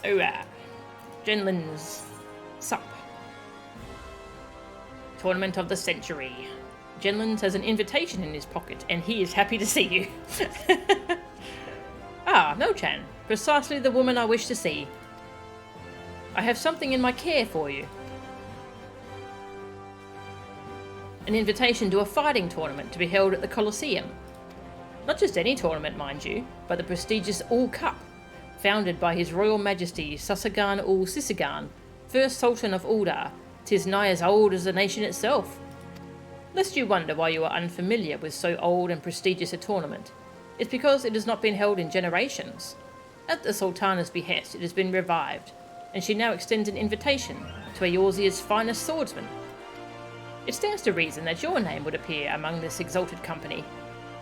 Alright. Genlin's Sup. Tournament of the Century. Genlins has an invitation in his pocket, and he is happy to see you. Ah, No-chan. Precisely the woman I wish to see. I have something in my care for you. An invitation to a fighting tournament to be held at the Colosseum. Not just any tournament, mind you, but the prestigious All Cup, founded by His Royal Majesty Sasagan ul Sisigan, first Sultan of Uldar. 'Tis nigh as old as the nation itself. Lest you wonder why you are unfamiliar with so old and prestigious a tournament, it's because it has not been held in generations. At the Sultana's behest, it has been revived, and she now extends an invitation to Eorzea's finest swordsman. It stands to reason that your name would appear among this exalted company,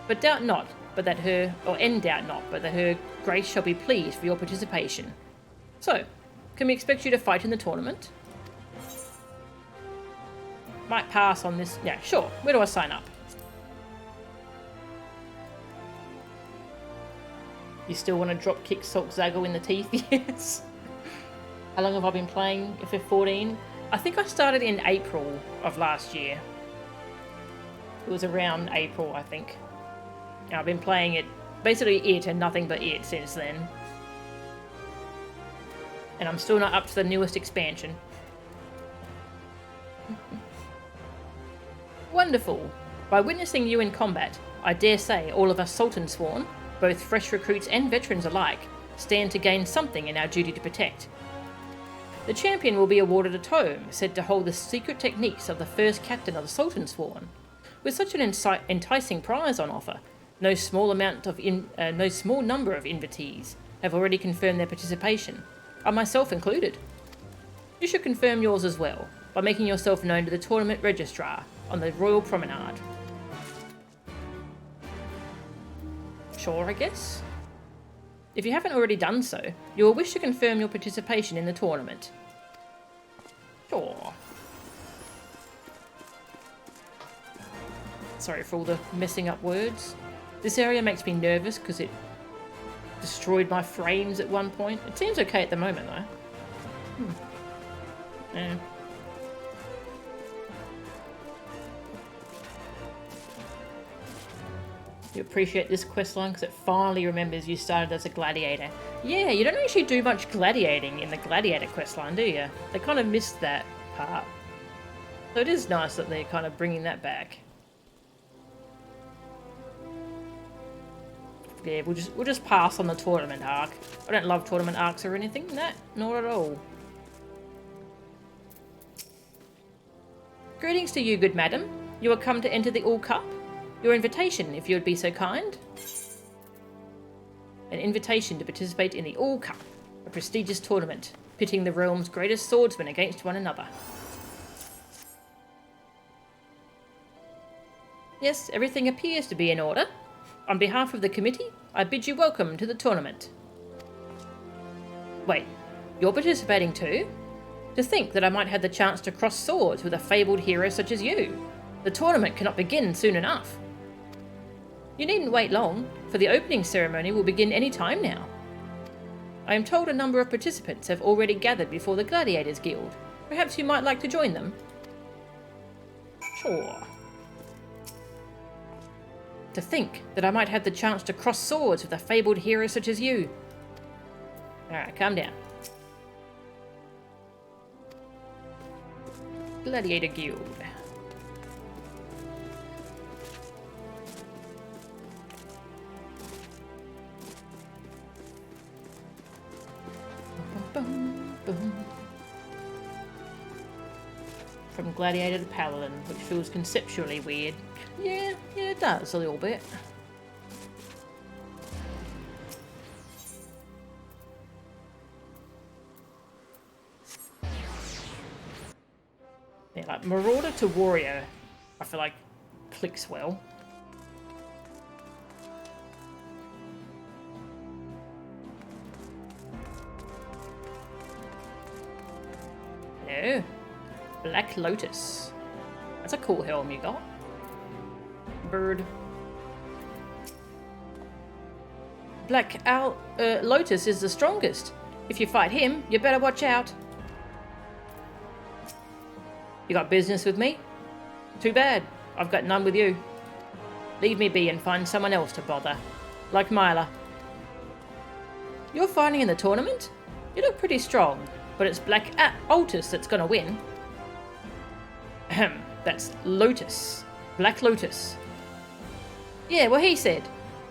but doubt not, but that her grace shall be pleased for your participation. So, can we expect you to fight in the tournament? Might pass on this. Yeah, sure. Where do I sign up? You still want to drop kick Sulk Zaggle in the teeth? Yes. How long have I been playing FF14? I think I started in April of last year. It was around April, I think. And I've been playing it, basically it and nothing but it since then. And I'm still not up to the newest expansion. Wonderful. By witnessing you in combat, I dare say all of us Sultan Sworn, both fresh recruits and veterans alike, stand to gain something in our duty to protect. The champion will be awarded a tome said to hold the secret techniques of the first captain of the Sultan Sworn. With such an enticing prize on offer, no small number of invitees have already confirmed their participation, I myself included. You should confirm yours as well, by making yourself known to the tournament registrar on the Royal Promenade. Sure, I guess? If you haven't already done so, you will wish to confirm your participation in the tournament. Sure. Sorry for all the messing up words. This area makes me nervous because it destroyed my frames at one point. It seems okay at the moment though. Yeah. You appreciate this questline because it finally remembers you started as a gladiator. Yeah, you don't actually do much gladiating in the gladiator questline, do you? They kind of missed that part. So it is nice that they're kind of bringing that back. Yeah, we'll just pass on the tournament arc. I don't love tournament arcs or anything. Nah, not at all. Greetings to you, good madam. You are come to enter the All Cup. Your invitation, if you would be so kind. An invitation to participate in the All Cup, a prestigious tournament, pitting the realm's greatest swordsmen against one another. Yes, everything appears to be in order. On behalf of the committee, I bid you welcome to the tournament. Wait, you're participating too? To think that I might have the chance to cross swords with a fabled hero such as you. The tournament cannot begin soon enough. You needn't wait long, for the opening ceremony will begin any time now. I am told a number of participants have already gathered before the Gladiators Guild. Perhaps you might like to join them? Sure. To think that I might have the chance to cross swords with a fabled hero such as you. Alright, calm down. Gladiator Guild. From Gladiator to Paladin, which feels conceptually weird. Yeah, it does a little bit. Yeah, like Marauder to Warrior, I feel like clicks well. Hello. Black Lotus. That's a cool helm you got. Bird. Black Lotus is the strongest. If you fight him, you better watch out. You got business with me? Too bad. I've got none with you. Leave me be and find someone else to bother. Like Myla. You're fighting in the tournament? You look pretty strong, but it's Black Altus that's gonna win. Ahem, that's Lotus. Black Lotus. Yeah, well, he said.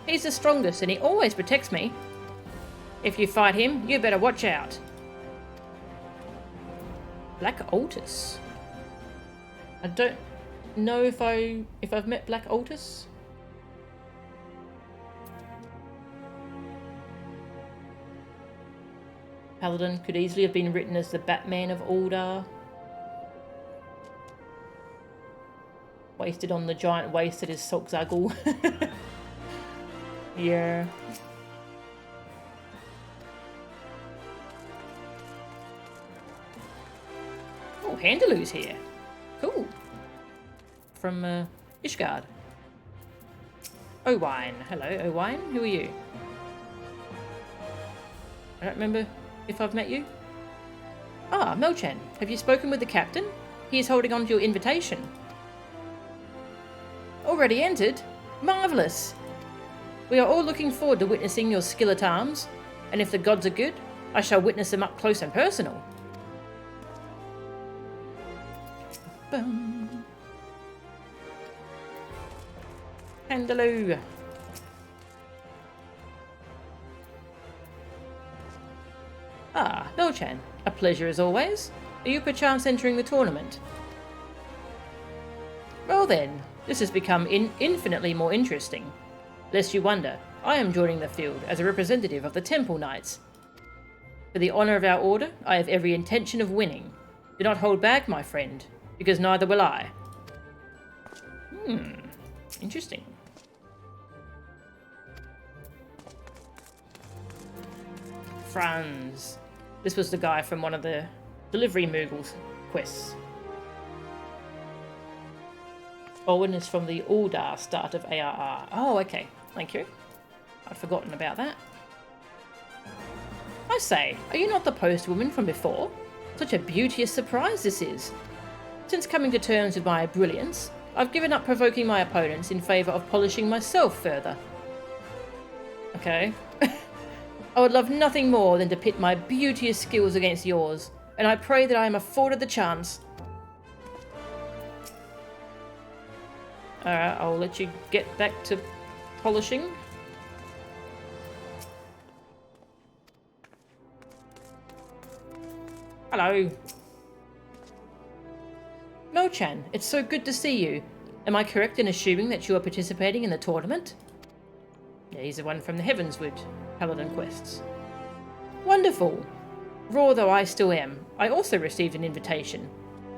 He's the strongest and he always protects me. If you fight him, you better watch out. Black Altus. I don't know if I've met Black Altus. Paladin could easily have been written as the Batman of Aldar. Wasted on the giant waist that is Solkzagul. Yeah. Oh, Handaloo's here. Cool. From Ishgard. Owain. Hello, Owain. Who are you? I don't remember if I've met you. Ah, Melchan. Have you spoken with the captain? He is holding on to your invitation. Already entered? Marvellous! We are all looking forward to witnessing your skill at arms, and if the gods are good, I shall witness them up close and personal. Boom. Handaloo. Ah, Melchan. A pleasure as always. Are you perchance entering the tournament? Well then, this has become infinitely more interesting. Lest you wonder, I am joining the field as a representative of the Temple Knights. For the honour of our order, I have every intention of winning. Do not hold back, my friend, because neither will I. Interesting. Franz. This was the guy from one of the Delivery Moogles quests. Owen is from the Aldar start of ARR. Oh, okay. Thank you. I'd forgotten about that. I say, are you not the postwoman from before? Such a beauteous surprise this is. Since coming to terms with my brilliance, I've given up provoking my opponents in favour of polishing myself further. Okay. I would love nothing more than to pit my beauteous skills against yours, and I pray that I am afforded the chance. Alright, I'll let you get back to polishing. Hello. Melchan, it's so good to see you. Am I correct in assuming that you are participating in the tournament? Yeah, he's the one from the Heavenswood Paladin quests. Wonderful. Raw though I still am, I also received an invitation.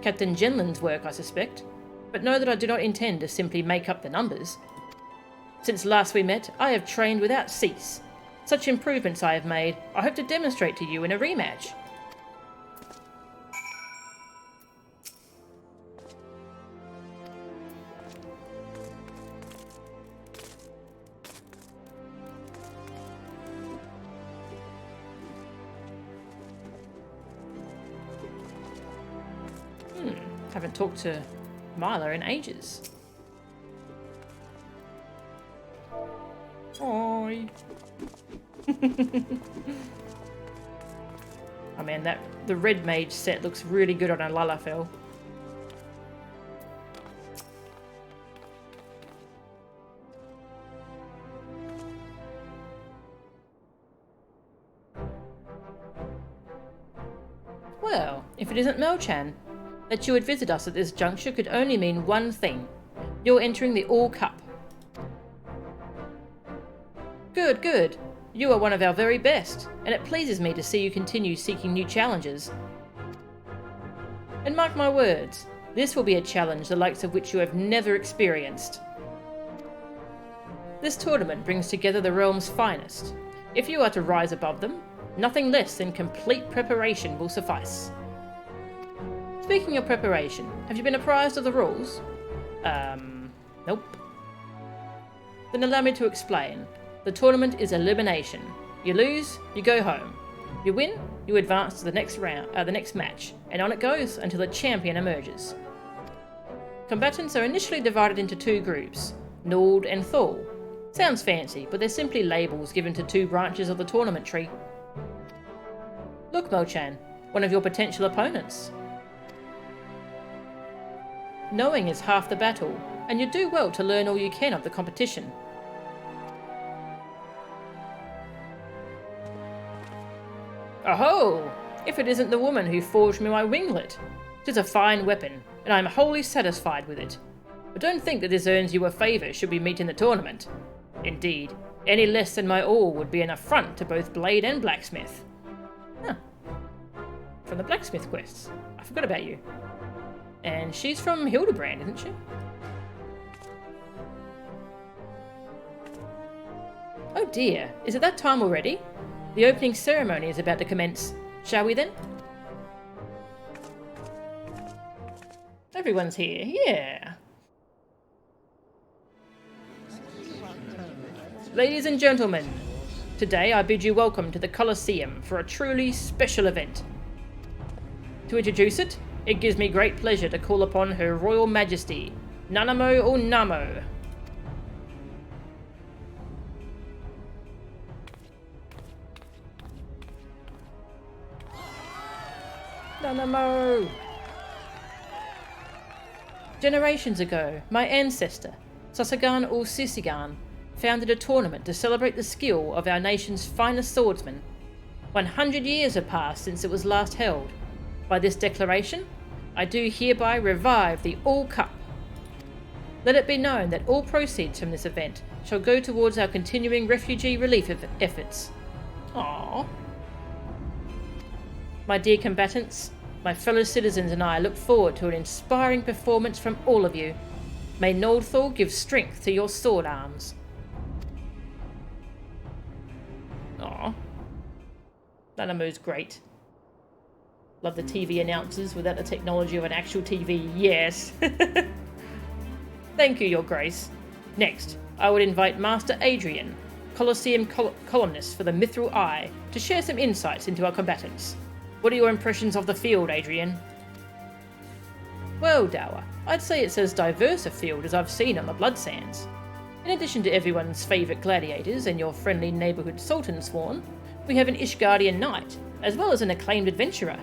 Captain Genlin's work, I suspect. But know that I do not intend to simply make up the numbers. Since last we met, I have trained without cease. Such improvements I have made, I hope to demonstrate to you in a rematch. Haven't talked to Myla in ages. Oi. Oh man, the red mage set looks really good on a Lalafell. Well, if it isn't Melchan, that you would visit us at this juncture could only mean one thing. You're entering the All Cup. Good, good. You are one of our very best, and it pleases me to see you continue seeking new challenges. And mark my words, this will be a challenge the likes of which you have never experienced. This tournament brings together the realm's finest. If you are to rise above them, nothing less than complete preparation will suffice. Speaking of preparation, have you been apprised of the rules? Nope. Then allow me to explain. The tournament is elimination. You lose, you go home. You win, you advance to the next round, the next match, and on it goes until a champion emerges. Combatants are initially divided into two groups, Nord and Thul. Sounds fancy, but they're simply labels given to two branches of the tournament tree. Look, Mo-chan, one of your potential opponents. Knowing is half the battle, and you do well to learn all you can of the competition. Aho! If it isn't the woman who forged me my winglet. 'Tis a fine weapon, and I am wholly satisfied with it. But don't think that this earns you a favour should we meet in the tournament. Indeed, any less than my all would be an affront to both blade and blacksmith. Huh. From the blacksmith quests. I forgot about you. And she's from Hildebrand, isn't she? Oh dear, is it that time already? The opening ceremony is about to commence. Shall we then? Everyone's here, yeah. Ladies and gentlemen, today I bid you welcome to the Colosseum for a truly special event. To introduce it, it gives me great pleasure to call upon Her Royal Majesty, Nanamo or Namo. Nanamo! Generations ago, my ancestor, Sasagan or Sisigan, founded a tournament to celebrate the skill of our nation's finest swordsmen. 100 years have passed since it was last held. By this declaration, I do hereby revive the All Cup. Let it be known that all proceeds from this event shall go towards our continuing refugee relief efforts. Aww. My dear combatants, my fellow citizens and I look forward to an inspiring performance from all of you. May Noldthor give strength to your sword arms. Aww. Nanamo's great. Love the TV announcers without the technology of an actual TV. Yes. Thank you, Your Grace. Next, I would invite Master Adrian, Colosseum columnist for the Mithril Eye, to share some insights into our combatants. What are your impressions of the field, Adrian? Well, Dower, I'd say it's as diverse a field as I've seen on the Blood Sands. In addition to everyone's favourite gladiators and your friendly neighbourhood Sultan Sworn, we have an Ishgardian knight, as well as an acclaimed adventurer.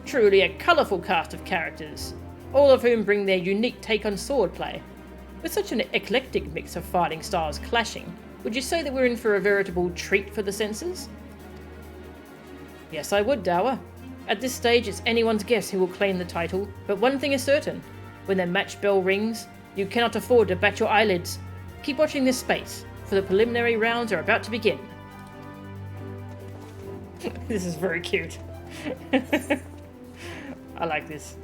Truly a colourful cast of characters, all of whom bring their unique take on swordplay. With such an eclectic mix of fighting styles clashing, would you say that we're in for a veritable treat for the senses? Yes, I would, Dower. At this stage, it's anyone's guess who will claim the title, but one thing is certain. When the match bell rings, you cannot afford to bat your eyelids. Keep watching this space, for the preliminary rounds are about to begin. This is very cute. I like this.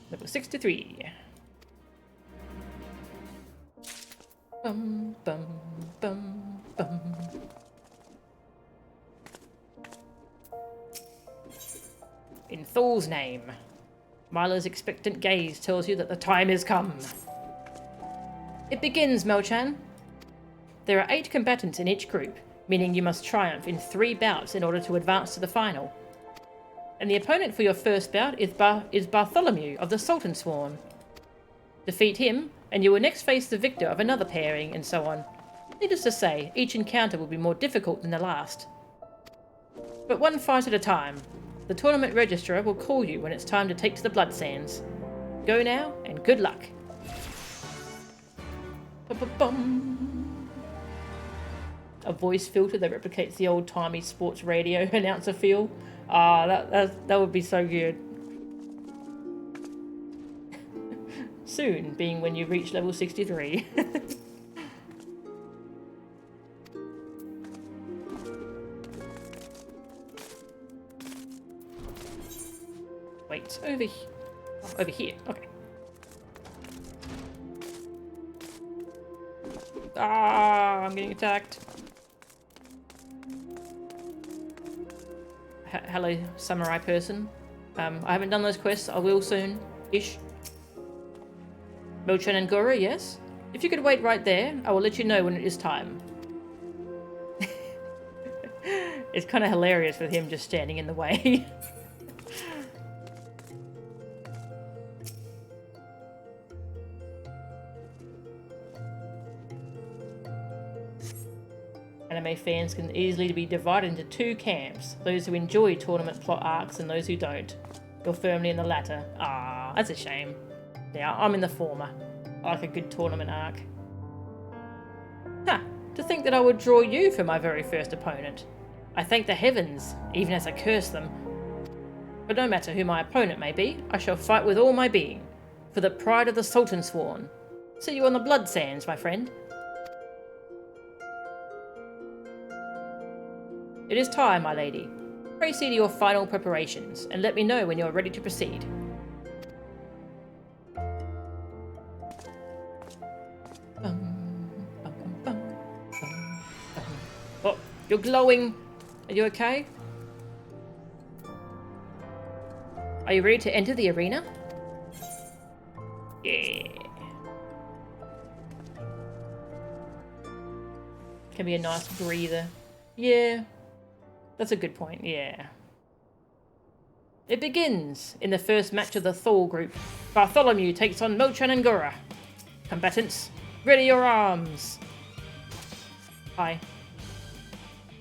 Level 63. Bum, bum, bum, bum. In Thul's name. Mila's expectant gaze tells you that the time has come. It begins, Mo-chan. There are 8 combatants in each group, meaning you must triumph in 3 bouts in order to advance to the final. And the opponent for your first bout is Bartholomew of the Sultan Sworn. Defeat him, and you will next face the victor of another pairing, and so on. Needless to say, each encounter will be more difficult than the last. But one fight at a time. The tournament registrar will call you when it's time to take to the Blood Sands. Go now, and good luck. Ba-ba-bum. A voice filter that replicates the old-timey sports radio announcer feel. Ah, that would be so good. Soon, being when you reach level 63. Wait, over here. Okay. Ah, I'm getting attacked. Hello, samurai person. I haven't done those quests. I will soon. Ish. Mo-chan and Goro, yes? If you could wait right there, I will let you know when it is time. It's kind of hilarious with him just standing in the way. Anime fans can easily be divided into two camps. Those who enjoy tournament plot arcs and those who don't. You're firmly in the latter. Ah, that's a shame. Yeah, I'm in the former. I like a good tournament arc. Ha! To think that I would draw you for my very first opponent. I thank the heavens, even as I curse them. But no matter who my opponent may be, I shall fight with all my being. For the pride of the Sultan Sworn. See you on the blood sands, my friend. It is time, my lady. Pray see to your final preparations, and let me know when you are ready to proceed. Oh, you're glowing. Are you okay? Are you ready to enter the arena? Yeah. Can be a nice breather. Yeah. That's a good point, yeah. It begins in the first match of the Thor group. Bartholomew takes on Mochan and Gora. Combatants, ready your arms. Hi.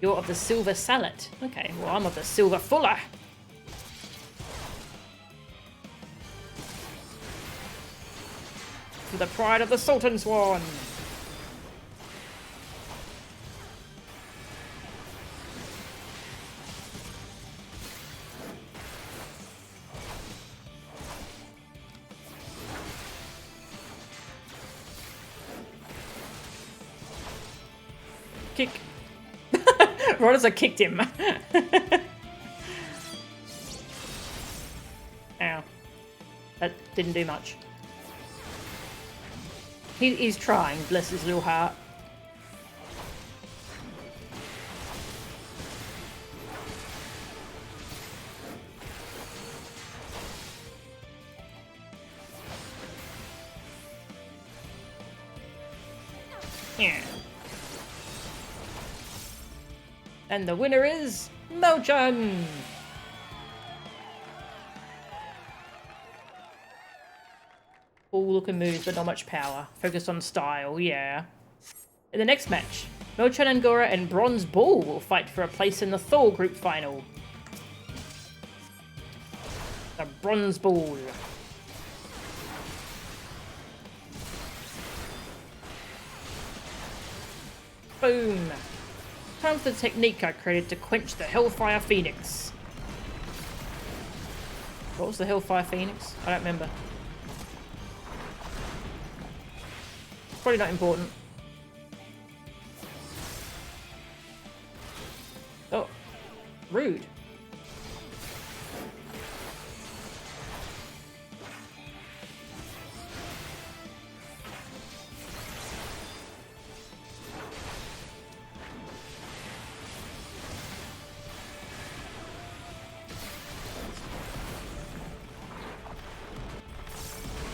You're of the Silver Sallet. Okay, well I'm of the Silver Fuller. For the pride of the Sultan Sworn. Kick. Right as I kicked him. Ow. That didn't do much. He's trying, bless his little heart. Yeah. And the winner is Mochan! Cool looking moves, but not much power. Focused on style, yeah. In the next match, Mochan and Gora and Bronze Bull will fight for a place in the Thor group final. The Bronze Bull. Boom. Time for the technique I created to quench the Hellfire Phoenix. What was the Hellfire Phoenix? I don't remember. Probably not important. Oh, rude.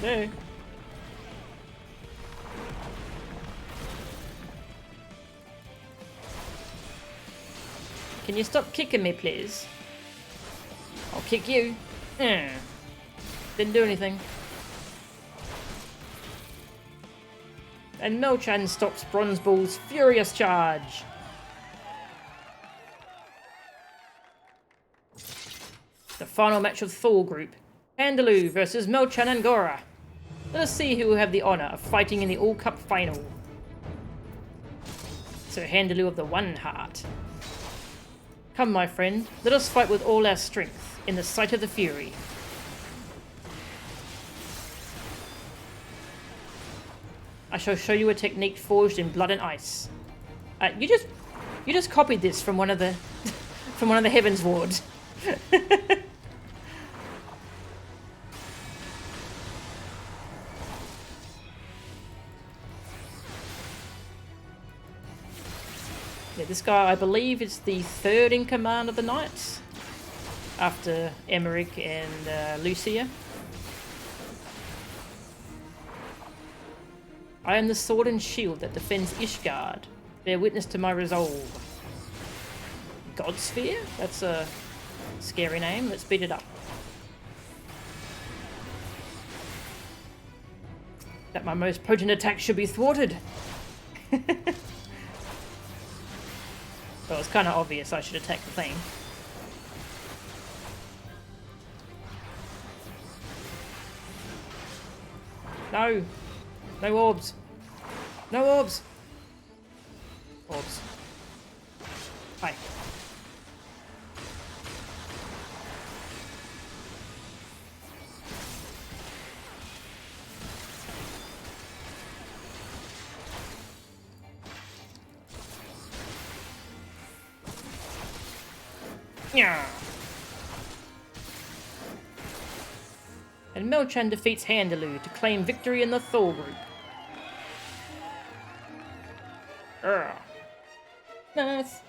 No. Can you stop kicking me, please? I'll kick you. Didn't do anything. And Mochan stops Bronze Bull's furious charge. The final match of Thor group. Andalou versus Mochan and Gora. Let us see who will have the honour of fighting in the All Cup final. Sir Handaloo of the One Heart. Come, my friend, let us fight with all our strength in the sight of the Fury. I shall show you a technique forged in blood and ice. You just copied this from one of the from one of the Heavens wards. Yeah, this guy, I believe, is the third in command of the Knights, after Emmerich and Lucia. I am the sword and shield that defends Ishgard. Bear witness to my resolve. Godsphere? That's a scary name. Let's beat it up. That my most potent attack should be thwarted. Well, it's kind of obvious I should attack the thing. No! No orbs! No orbs! Orbs. Hi. Yeah. And Melchan defeats Handaloo to claim victory in the Thor group. Nice.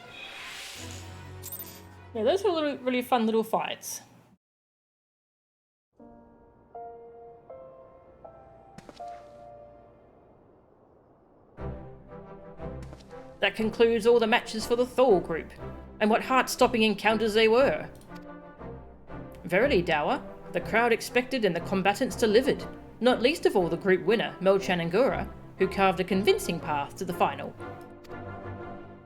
Yeah, those were really fun little fights. That concludes all the matches for the Thor group. And what heart-stopping encounters they were. Verily, Dower, the crowd expected and the combatants delivered, not least of all the group winner, Melchan and Gura, who carved a convincing path to the final.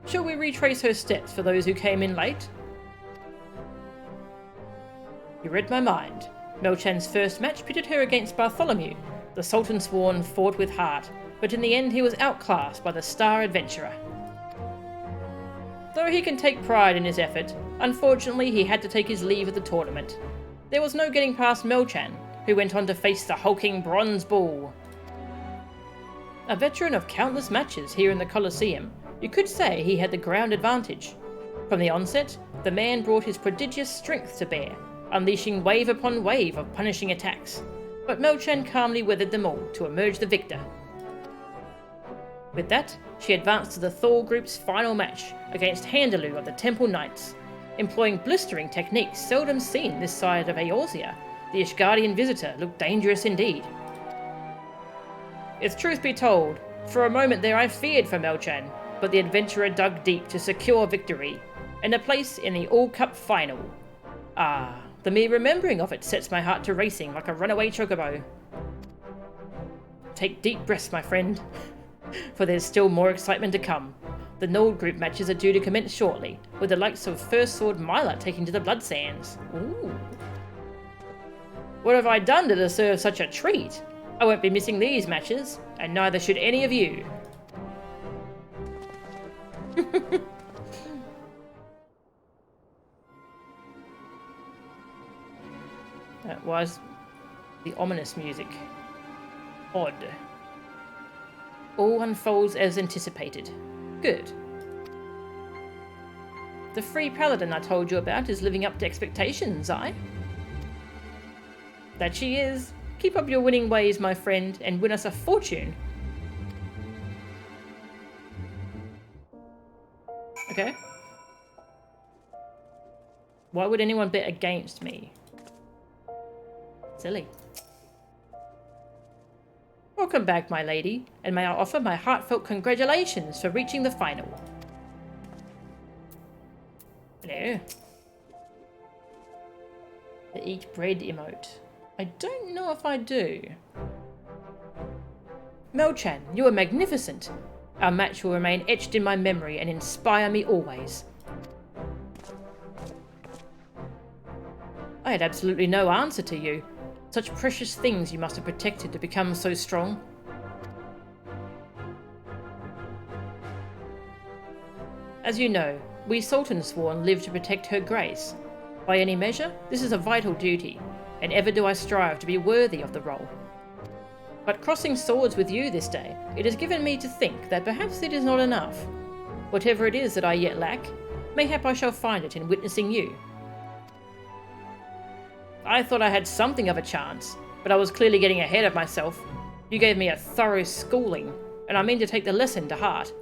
Shall we retrace her steps for those who came in late? You read my mind. Melchan's first match pitted her against Bartholomew. The Sultan Sworn fought with heart, but in the end he was outclassed by the star adventurer. Though he can take pride in his effort, unfortunately he had to take his leave of the tournament. There was no getting past Melchan, who went on to face the hulking Bronze Bull. A veteran of countless matches here in the Colosseum, you could say he had the ground advantage. From the onset, the man brought his prodigious strength to bear, unleashing wave upon wave of punishing attacks, but Melchan calmly weathered them all to emerge the victor. With that, she advanced to the Thor group's final match against Handaloo of the Temple Knights. Employing blistering techniques seldom seen this side of Eorzea, the Ishgardian visitor looked dangerous indeed. If truth be told, for a moment there I feared for Melchan, but the adventurer dug deep to secure victory, and a place in the All-Cup final. Ah, the mere remembering of it sets my heart to racing like a runaway chocobo. Take deep breaths, my friend, for there's still more excitement to come. The Nord group matches are due to commence shortly, with the likes of First Sword Myla taking to the Blood Sands. Ooh. What have I done to deserve such a treat? I won't be missing these matches, and neither should any of you. That was the ominous music. Odd. All unfolds as anticipated. Good. The free paladin I told you about is living up to expectations, aye? That she is. Keep up your winning ways, my friend, and win us a fortune. Okay. Why would anyone bet against me? Silly. Welcome back, my lady, and may I offer my heartfelt congratulations for reaching the final. Hello. The eat bread emote. I don't know if I do. Melchan, you are magnificent. Our match will remain etched in my memory and inspire me always. I had absolutely no answer to you. Such precious things you must have protected to become so strong. As you know, we Sultan Sworn live to protect her grace. By any measure, this is a vital duty, and ever do I strive to be worthy of the role. But crossing swords with you this day, it has given me to think that perhaps it is not enough. Whatever it is that I yet lack, mayhap I shall find it in witnessing you. I thought I had something of a chance, but I was clearly getting ahead of myself. You gave me a thorough schooling, and I mean to take the lesson to heart.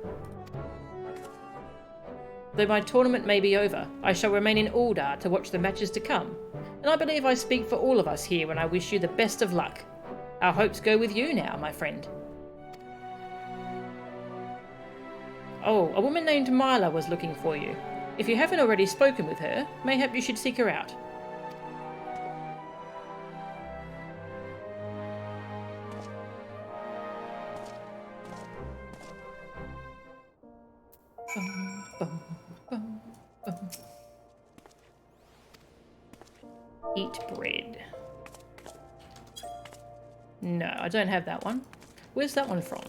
Though my tournament may be over, I shall remain in Uldar to watch the matches to come, and I believe I speak for all of us here when I wish you the best of luck. Our hopes go with you now, my friend. Oh, a woman named Myla was looking for you. If you haven't already spoken with her, mayhap you should seek her out. Eat bread. No, I don't have that one. Where's that one from?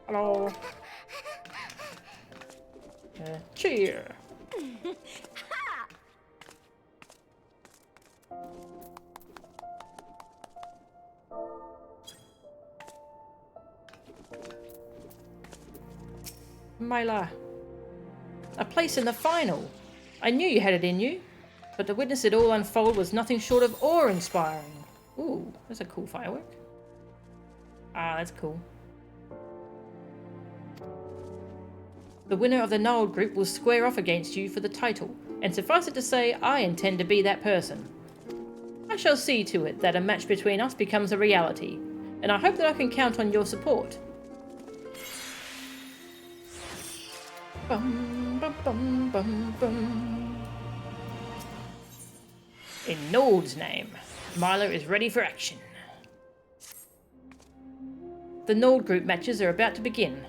Hello. Cheer. Myla. A place in the final. I knew you had it in you, but to witness it all unfold was nothing short of awe-inspiring. Ooh, that's a cool firework. Ah, that's cool. The winner of the Gnarled group will square off against you for the title, and suffice it to say, I intend to be that person. I shall see to it that a match between us becomes a reality, and I hope that I can count on your support. Bum, bum, bum, bum, bum. In Nord's name, Myla is ready for action. The Nord group matches are about to begin.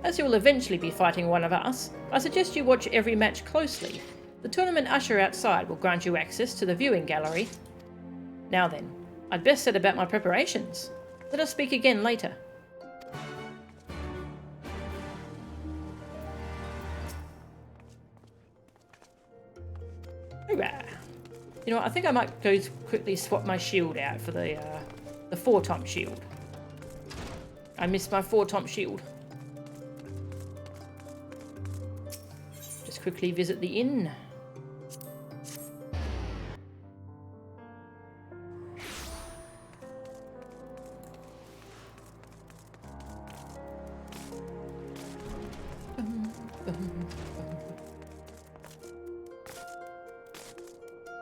As you will eventually be fighting one of us, I suggest you watch every match closely. The tournament usher outside will grant you access to the viewing gallery. Now then, I'd best set about my preparations. Let us speak again later. Hoorah. You know what, I think I might go quickly swap my shield out for the 4-top shield. I missed my 4-top shield. Just quickly visit the inn.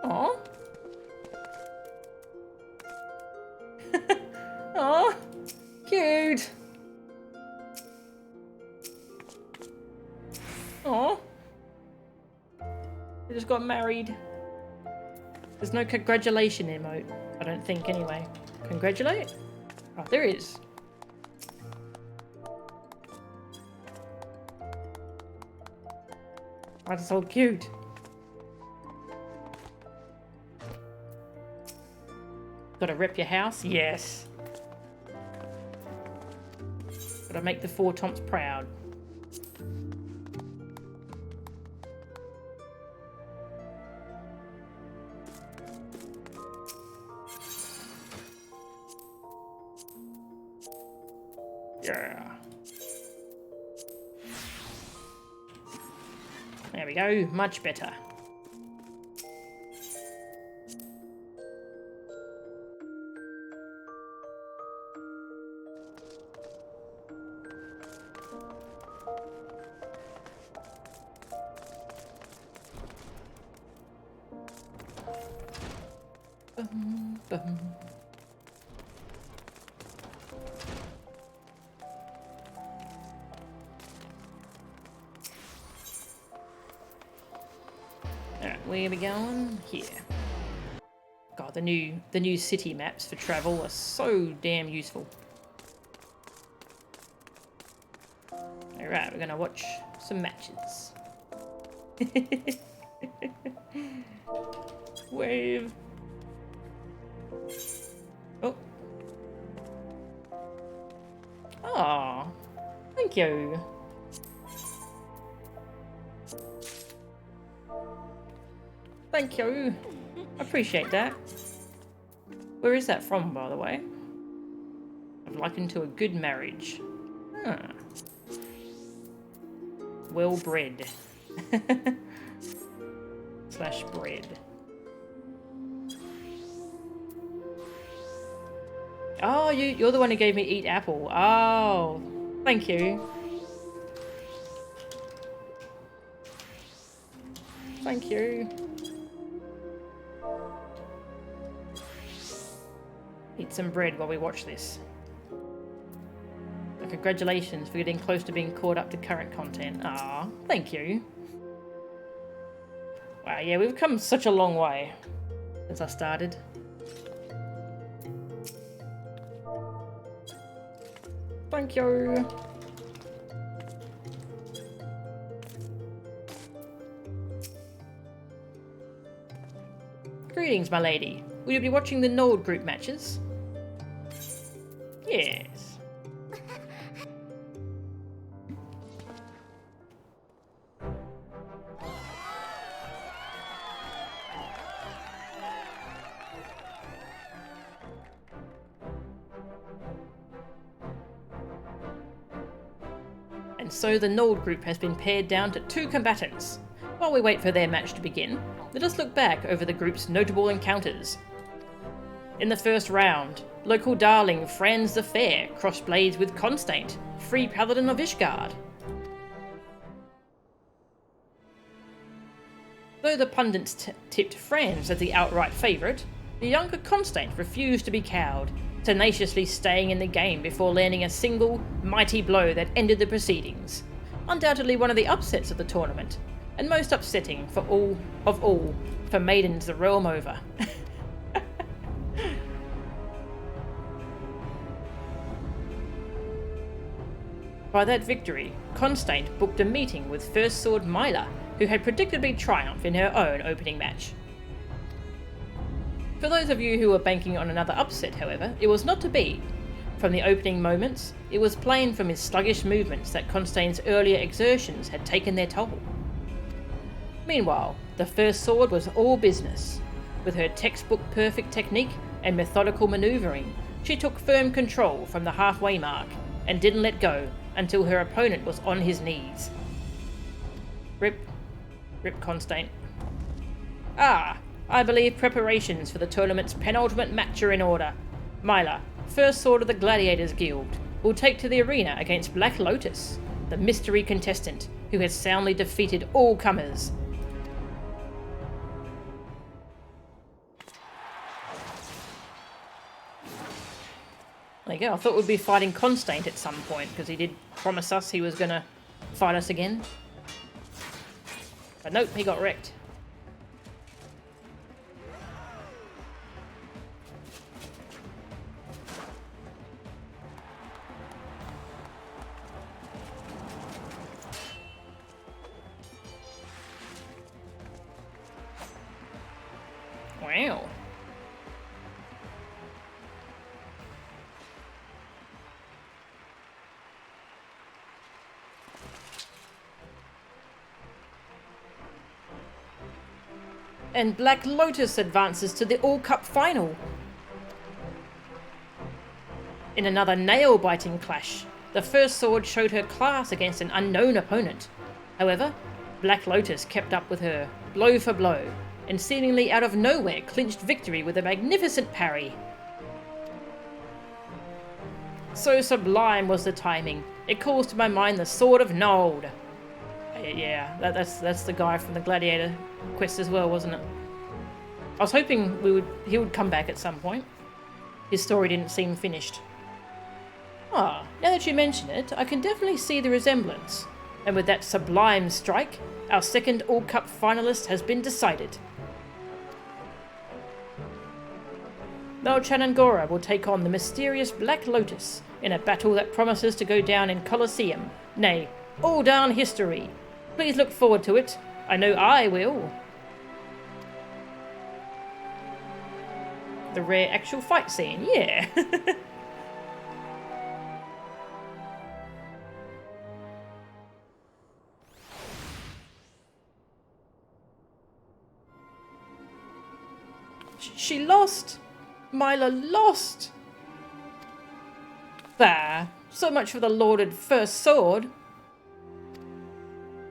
Aw. Aw. Cute. Aw. They just got married. There's no congratulation emote. I don't think anyway. Congratulate? Oh, there is. Oh, that's so cute. Gotta rep your house? Yes. Gotta make the 4-tops proud. Yeah. There we go. Much better. Bum, bum. Alright, where are we going? Here. God, the new city maps for travel are so damn useful. Alright, we're gonna watch some matches. Wave. Oh. Aw. Thank you. Thank you. I appreciate that. Where is that from, by the way? I've likened to a good marriage. Huh. Well bred. Slash bread. Oh, you're the one who gave me eat apple. Oh, thank you. Thank you. Eat some bread while we watch this. So congratulations for getting close to being caught up to current content. Ah, thank you. Wow, yeah, we've come such a long way since I started. Thank you. Greetings, my lady. Will you be watching the Nord group matches? Yes. And so the Nord group has been pared down to 2 combatants. While we wait for their match to begin, let us look back over the group's notable encounters. In the first round, local darling Franz the Fair crossed blades with Constante, free paladin of Ishgard. Though the pundits tipped Franz as the outright favourite, the younger Constante refused to be cowed, tenaciously staying in the game before landing a single, mighty blow that ended the proceedings. Undoubtedly one of the upsets of the tournament, and most upsetting for all for maidens the realm over. By that victory, Constante booked a meeting with First Sword Myla, who had predictably triumphed in her own opening match. For those of you who were banking on another upset, however, it was not to be. From the opening moments, it was plain from his sluggish movements that Constante's earlier exertions had taken their toll. Meanwhile, the First Sword was all business. With her textbook-perfect technique and methodical manoeuvring, she took firm control from the halfway mark and didn't let go until her opponent was on his knees. Rip Constante. Ah, I believe preparations for the tournament's penultimate match are in order. Myla, First Sword of the Gladiators Guild, will take to the arena against Black Lotus, the mystery contestant who has soundly defeated all comers. There you go, I thought we'd be fighting Constante at some point, because he did promise us he was going to fight us again. But nope, he got wrecked. Wow. And Black Lotus advances to the All-Cup final. In another nail-biting clash, the First Sword showed her class against an unknown opponent. However, Black Lotus kept up with her, blow for blow, and seemingly out of nowhere clinched victory with a magnificent parry. So sublime was the timing, it calls to my mind the Sword of Nod. Yeah, that's the guy from the Gladiator quest as well, wasn't it? I was hoping he would come back at some point. His story didn't seem finished. Ah, now that you mention it, I can definitely see the resemblance. And with that sublime strike, our second All-Cup finalist has been decided. Now Chanangora will take on the mysterious Black Lotus in a battle that promises to go down in Colosseum, nay, all down history. Please look forward to it. I know I will. The rare actual fight scene, yeah. She lost. Myla lost. There. So much for the lauded First Sword.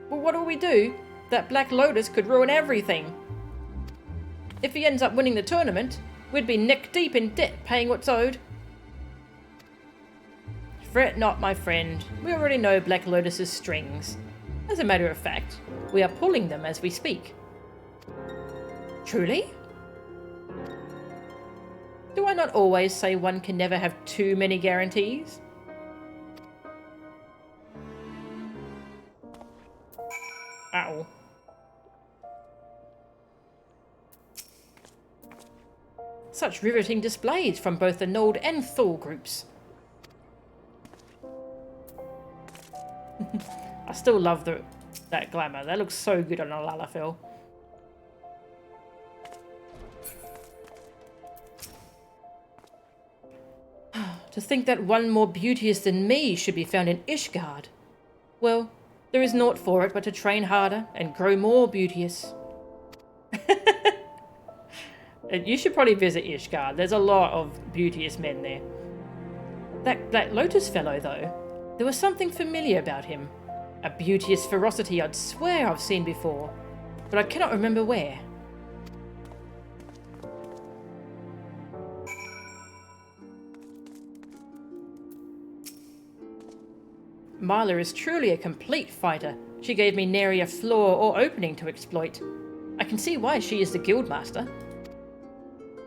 Well, what do we do? That Black Lotus could ruin everything. If he ends up winning the tournament, we'd be neck deep in debt paying what's owed. Fret not, my friend. We already know Black Lotus's strings. As a matter of fact, we are pulling them as we speak. Truly? Do I not always say one can never have too many guarantees? Ow. Such riveting displays from both the Nord and Thor groups. I still love that glamour. That looks so good on a Lalafell. To think that one more beauteous than me should be found in Ishgard. Well, there is naught for it but to train harder and grow more beauteous. You should probably visit Ishgard. There's a lot of beauteous men there. That Lotus fellow, though, there was something familiar about him. A beauteous ferocity I'd swear I've seen before, but I cannot remember where. Marla is truly a complete fighter. She gave me nary a flaw or opening to exploit. I can see why she is the guildmaster.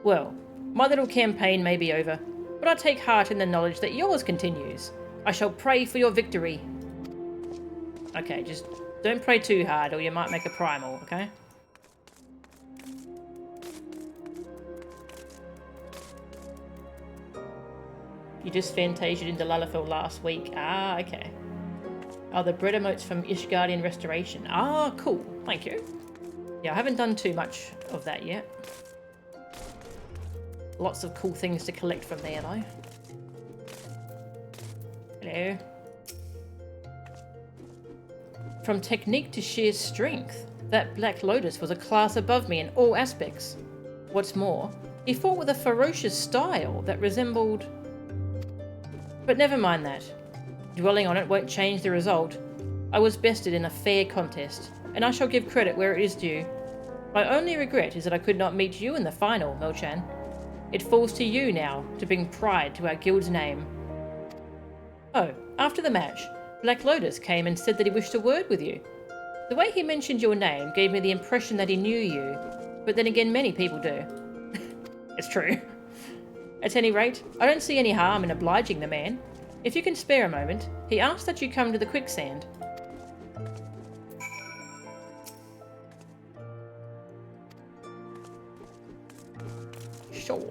Well, my little campaign may be over, but I take heart in the knowledge that yours continues. I shall pray for your victory. Okay, just don't pray too hard or you might make a primal, okay? You just fantasied into Lalafell last week. Ah, okay. Oh, the bread emotes from Ishgardian Restoration. Ah, cool. Thank you. Yeah, I haven't done too much of that yet. Lots of cool things to collect from there, though. Hello. From technique to sheer strength, that Black Lotus was a class above me in all aspects. What's more, he fought with a ferocious style that resembled... But never mind that. Dwelling on it won't change the result. I was bested in a fair contest, and I shall give credit where it is due. My only regret is that I could not meet you in the final, Melchan. It falls to you now to bring pride to our guild's name. Oh, after the match, Black Lotus came and said that he wished a word with you. The way he mentioned your name gave me the impression that he knew you, but then again many people do. It's true. At any rate, I don't see any harm in obliging the man. If you can spare a moment, he asked that you come to the quicksand. Sure.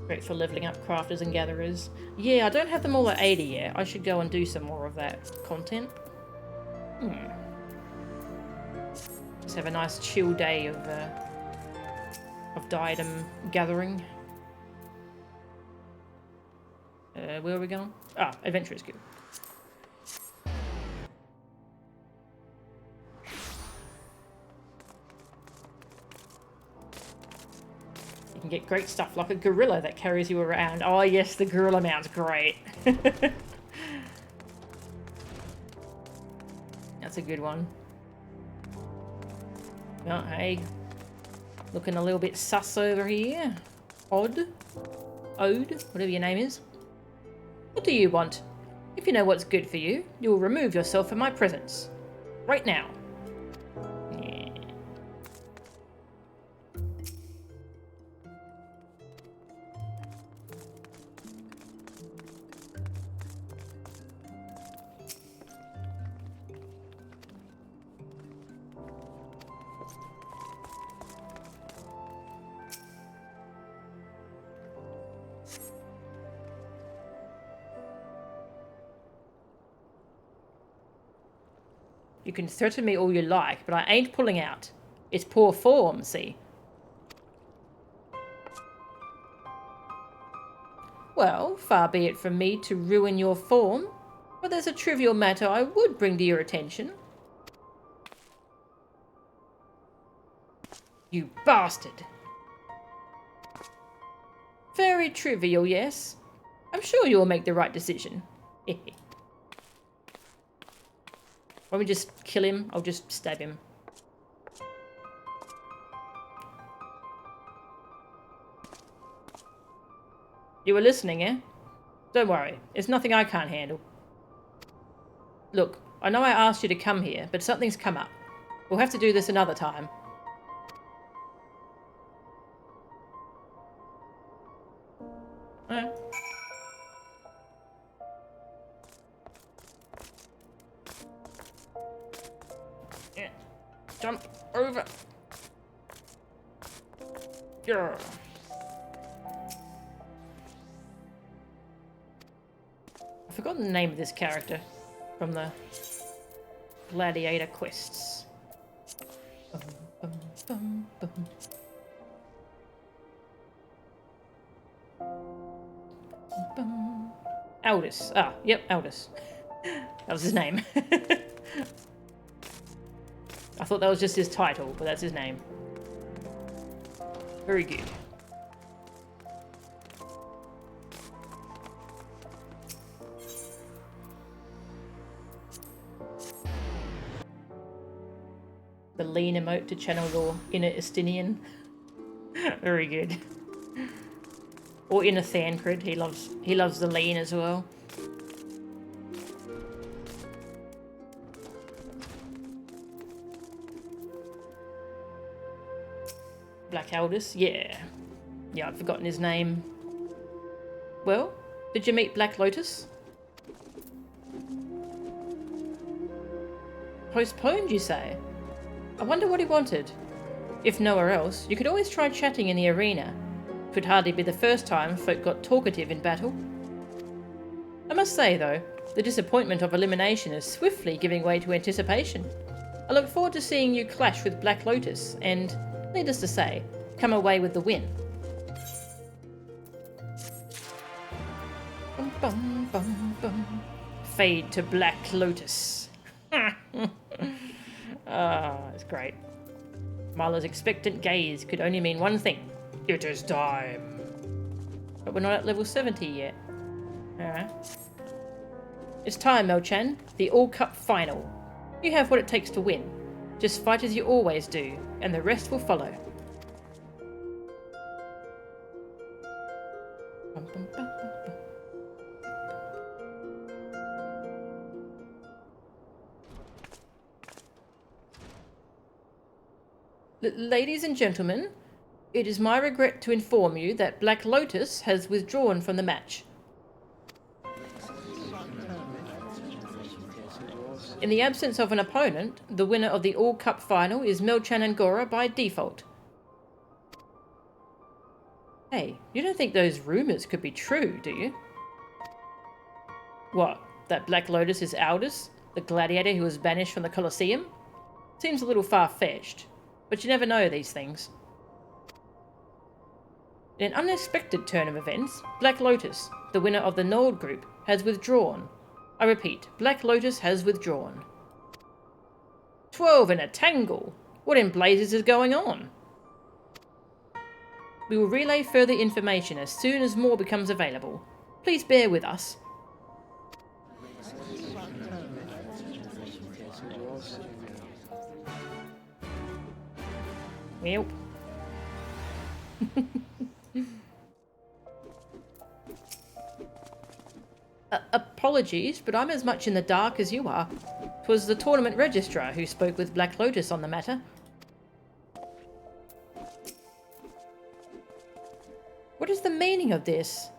Great for leveling up crafters and gatherers. Yeah, I don't have them all at 80 yet. I should go and do some more of that content. Just have a nice chill day of diadem gathering. Where are we going? Ah, Adventurers Guild. You can get great stuff like a gorilla that carries you around. Oh yes, the gorilla mount's great. That's a good one. Oh, hey. Looking a little bit sus over here. Ode, whatever your name is. What do you want? If you know what's good for you, you will remove yourself from my presence. Right now. Yeah. You can threaten me all you like, but I ain't pulling out. It's poor form, see? Well, far be it from me to ruin your form, but there's a trivial matter I would bring to your attention. You bastard! Very trivial, yes. I'm sure you'll make the right decision. Why don't we just kill him? I'll just stab him. You were listening, eh? Don't worry, it's nothing I can't handle. Look, I know I asked you to come here, but something's come up. We'll have to do this another time. Alright. Yeah. Jump over. Yeah. I've forgotten the name of this character from the Gladiator quests. Bum, bum, bum, bum. Bum. Aldous. Ah, yep, Aldous. That was his name. I thought that was just his title, but that's his name. Very good. The lean emote to channel your inner Estinian. Very good. Or inner Thancred. He loves the lean as well. Black Aldous, yeah. Yeah, I'd forgotten his name. Well, did you meet Black Lotus? Postponed, you say? I wonder what he wanted. If nowhere else, you could always try chatting in the arena. It would hardly be the first time folk got talkative in battle. I must say, though, the disappointment of elimination is swiftly giving way to anticipation. I look forward to seeing you clash with Black Lotus and, needless to say, come away with the win. Bum, bum, bum, bum. Fade to Black Lotus. Ah, it's great. Marla's expectant gaze could only mean one thing. It is time. But we're not at level 70 yet. Alright. It's time, Mel-chan. The All-Cup final. You have what it takes to win. Just fight as you always do, and the rest will follow. Bum, bum, bum, bum, bum. Ladies and gentlemen, it is my regret to inform you that Black Lotus has withdrawn from the match. In the absence of an opponent, the winner of the All-Cup final is Mel-chan Angora by default. Hey, you don't think those rumours could be true, do you? What, that Black Lotus is Aldous, the gladiator who was banished from the Colosseum? Seems a little far-fetched, but you never know these things. In an unexpected turn of events, Black Lotus, the winner of the Nord group, has withdrawn. I repeat, Black Lotus has withdrawn. 12 in a tangle! What in blazes is going on? We will relay further information as soon as more becomes available. Please bear with us. Yep. Apologies, but I'm as much in the dark as you are. 'Twas the tournament registrar who spoke with Black Lotus on the matter. What is the meaning of this?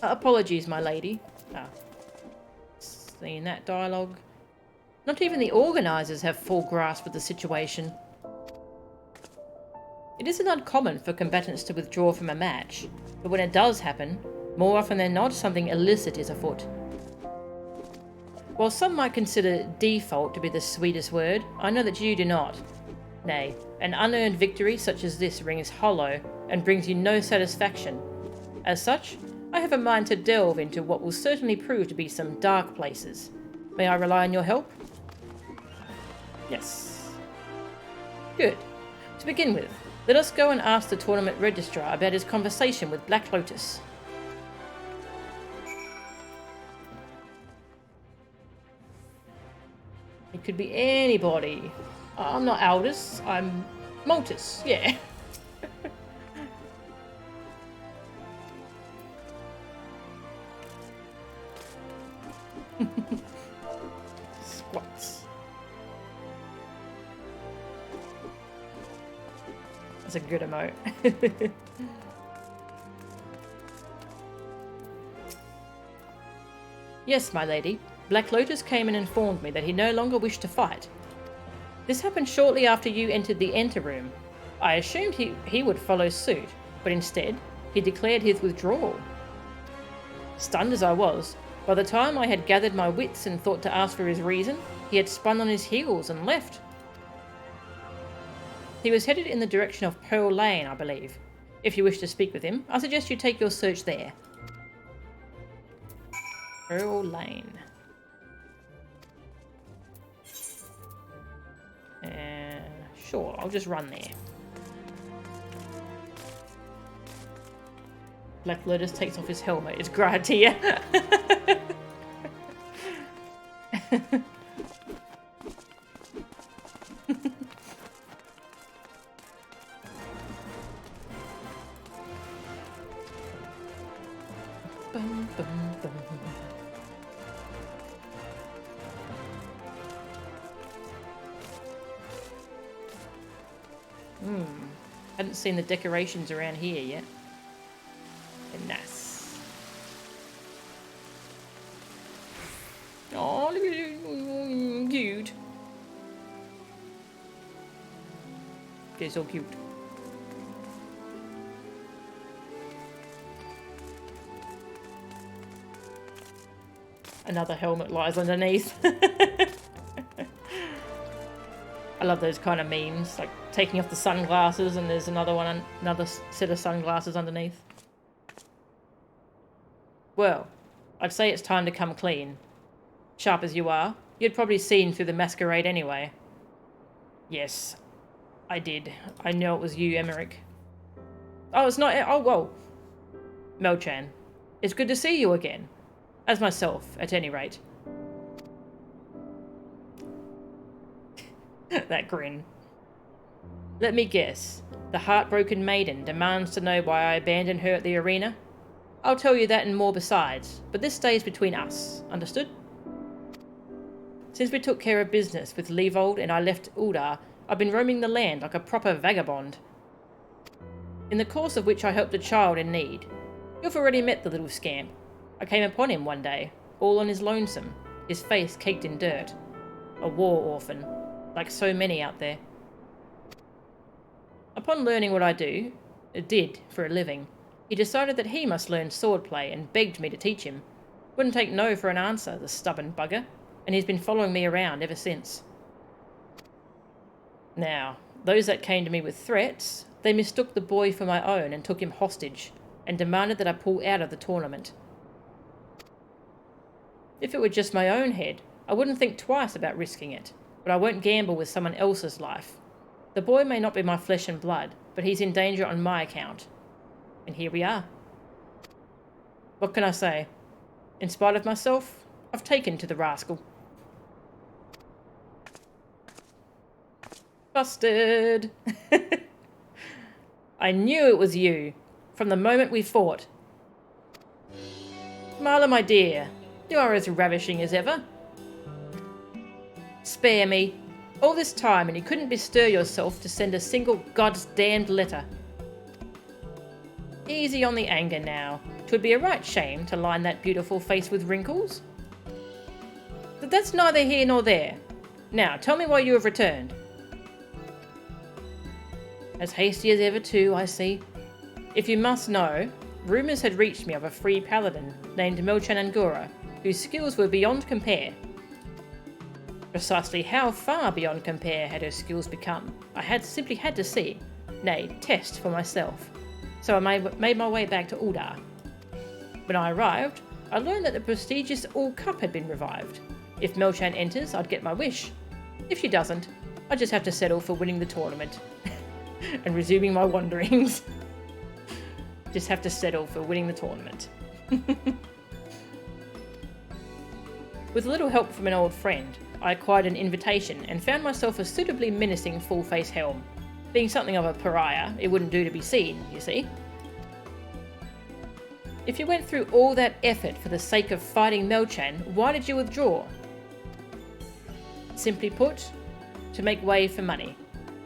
Apologies, my lady. Ah. Seeing that dialogue. Not even the organisers have full grasp of the situation. It isn't uncommon for combatants to withdraw from a match, but when it does happen, more often than not, something illicit is afoot. While some might consider default to be the sweetest word, I know that you do not. Nay, an unearned victory such as this rings hollow and brings you no satisfaction. As such, I have a mind to delve into what will certainly prove to be some dark places. May I rely on your help? Yes. Good. To begin with, let us go and ask the tournament registrar about his conversation with Black Lotus. It could be anybody. I'm not Aldous, I'm Maltus, yeah. Squats. That's a good emote. Yes, my lady. Black Lotus came and informed me that he no longer wished to fight. This happened shortly after you entered the enter room. I assumed he would follow suit, but instead, he declared his withdrawal. Stunned as I was, by the time I had gathered my wits and thought to ask for his reason, he had spun on his heels and left. He was headed in the direction of Pearl Lane, I believe. If you wish to speak with him, I suggest you take your search there. Pearl Lane. Sure, I'll just run there. Black Lotus takes off his helmet. It's Gladiator. Bum, bum, bum. Hadn't seen the decorations around here yet. Nice. Oh, look at you. Cute. They're so cute. Another helmet lies underneath. I love those kind of memes, like taking off the sunglasses and there's another set of sunglasses underneath. Well, I'd say it's time to come clean. Sharp as you are, you'd probably seen through the masquerade anyway. Yes, I did. I knew it was you, Emmerich. Oh, it's not... Oh, whoa. Mel-chan, it's good to see you again. As myself, at any rate. That grin. Let me guess. The heartbroken maiden demands to know why I abandoned her at the arena? I'll tell you that and more besides, but this stays between us. Understood? Since we took care of business with Leovold and I left Uldar, I've been roaming the land like a proper vagabond. In the course of which I helped a child in need. You've already met the little scamp. I came upon him one day, all on his lonesome, his face caked in dirt. A war orphan, like so many out there. Upon learning what I did for a living, he decided that he must learn swordplay and begged me to teach him. Wouldn't take no for an answer, the stubborn bugger, and he's been following me around ever since. Now, those that came to me with threats, they mistook the boy for my own and took him hostage, and demanded that I pull out of the tournament. If it were just my own head, I wouldn't think twice about risking it, but I won't gamble with someone else's life. The boy may not be my flesh and blood, but he's in danger on my account. And here we are. What can I say? In spite of myself, I've taken to the rascal. Busted! I knew it was you, from the moment we fought. Marla, my dear, you are as ravishing as ever. Spare me. All this time and you couldn't bestir yourself to send a single goddamned letter. Easy on the anger now. 'Twould be a right shame to line that beautiful face with wrinkles. But that's neither here nor there. Now, tell me why you have returned. As hasty as ever too, I see. If you must know, rumours had reached me of a free paladin named Mel-chan Angora, whose skills were beyond compare. Precisely how far beyond compare had her skills become, I simply had to see, nay, test for myself. So I made my way back to Uldar. When I arrived, I learned that the prestigious All Cup had been revived. If Mel-chan enters, I'd get my wish. If she doesn't, I just have to settle for winning the tournament and resuming my wanderings. Just have to settle for winning the tournament. With a little help from an old friend, I acquired an invitation and found myself a suitably menacing full-face helm. Being something of a pariah, it wouldn't do to be seen, you see. If you went through all that effort for the sake of fighting Melchan, why did you withdraw? Simply put, to make way for money.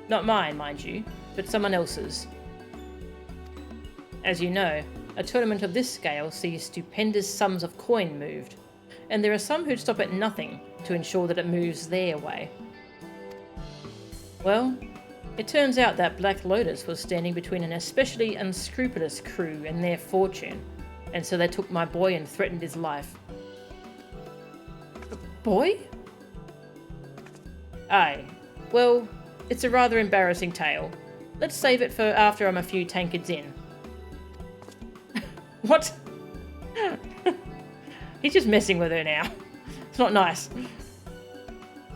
Not mine, mind you, but someone else's. As you know, a tournament of this scale sees stupendous sums of coin moved, and there are some who'd stop at nothing to ensure that it moves their way. Well, it turns out that Black Lotus was standing between an especially unscrupulous crew and their fortune, and so they took my boy and threatened his life. Boy? Aye. Well, it's a rather embarrassing tale. Let's save it for after I'm a few tankards in. What? He's just messing with her now. It's not nice.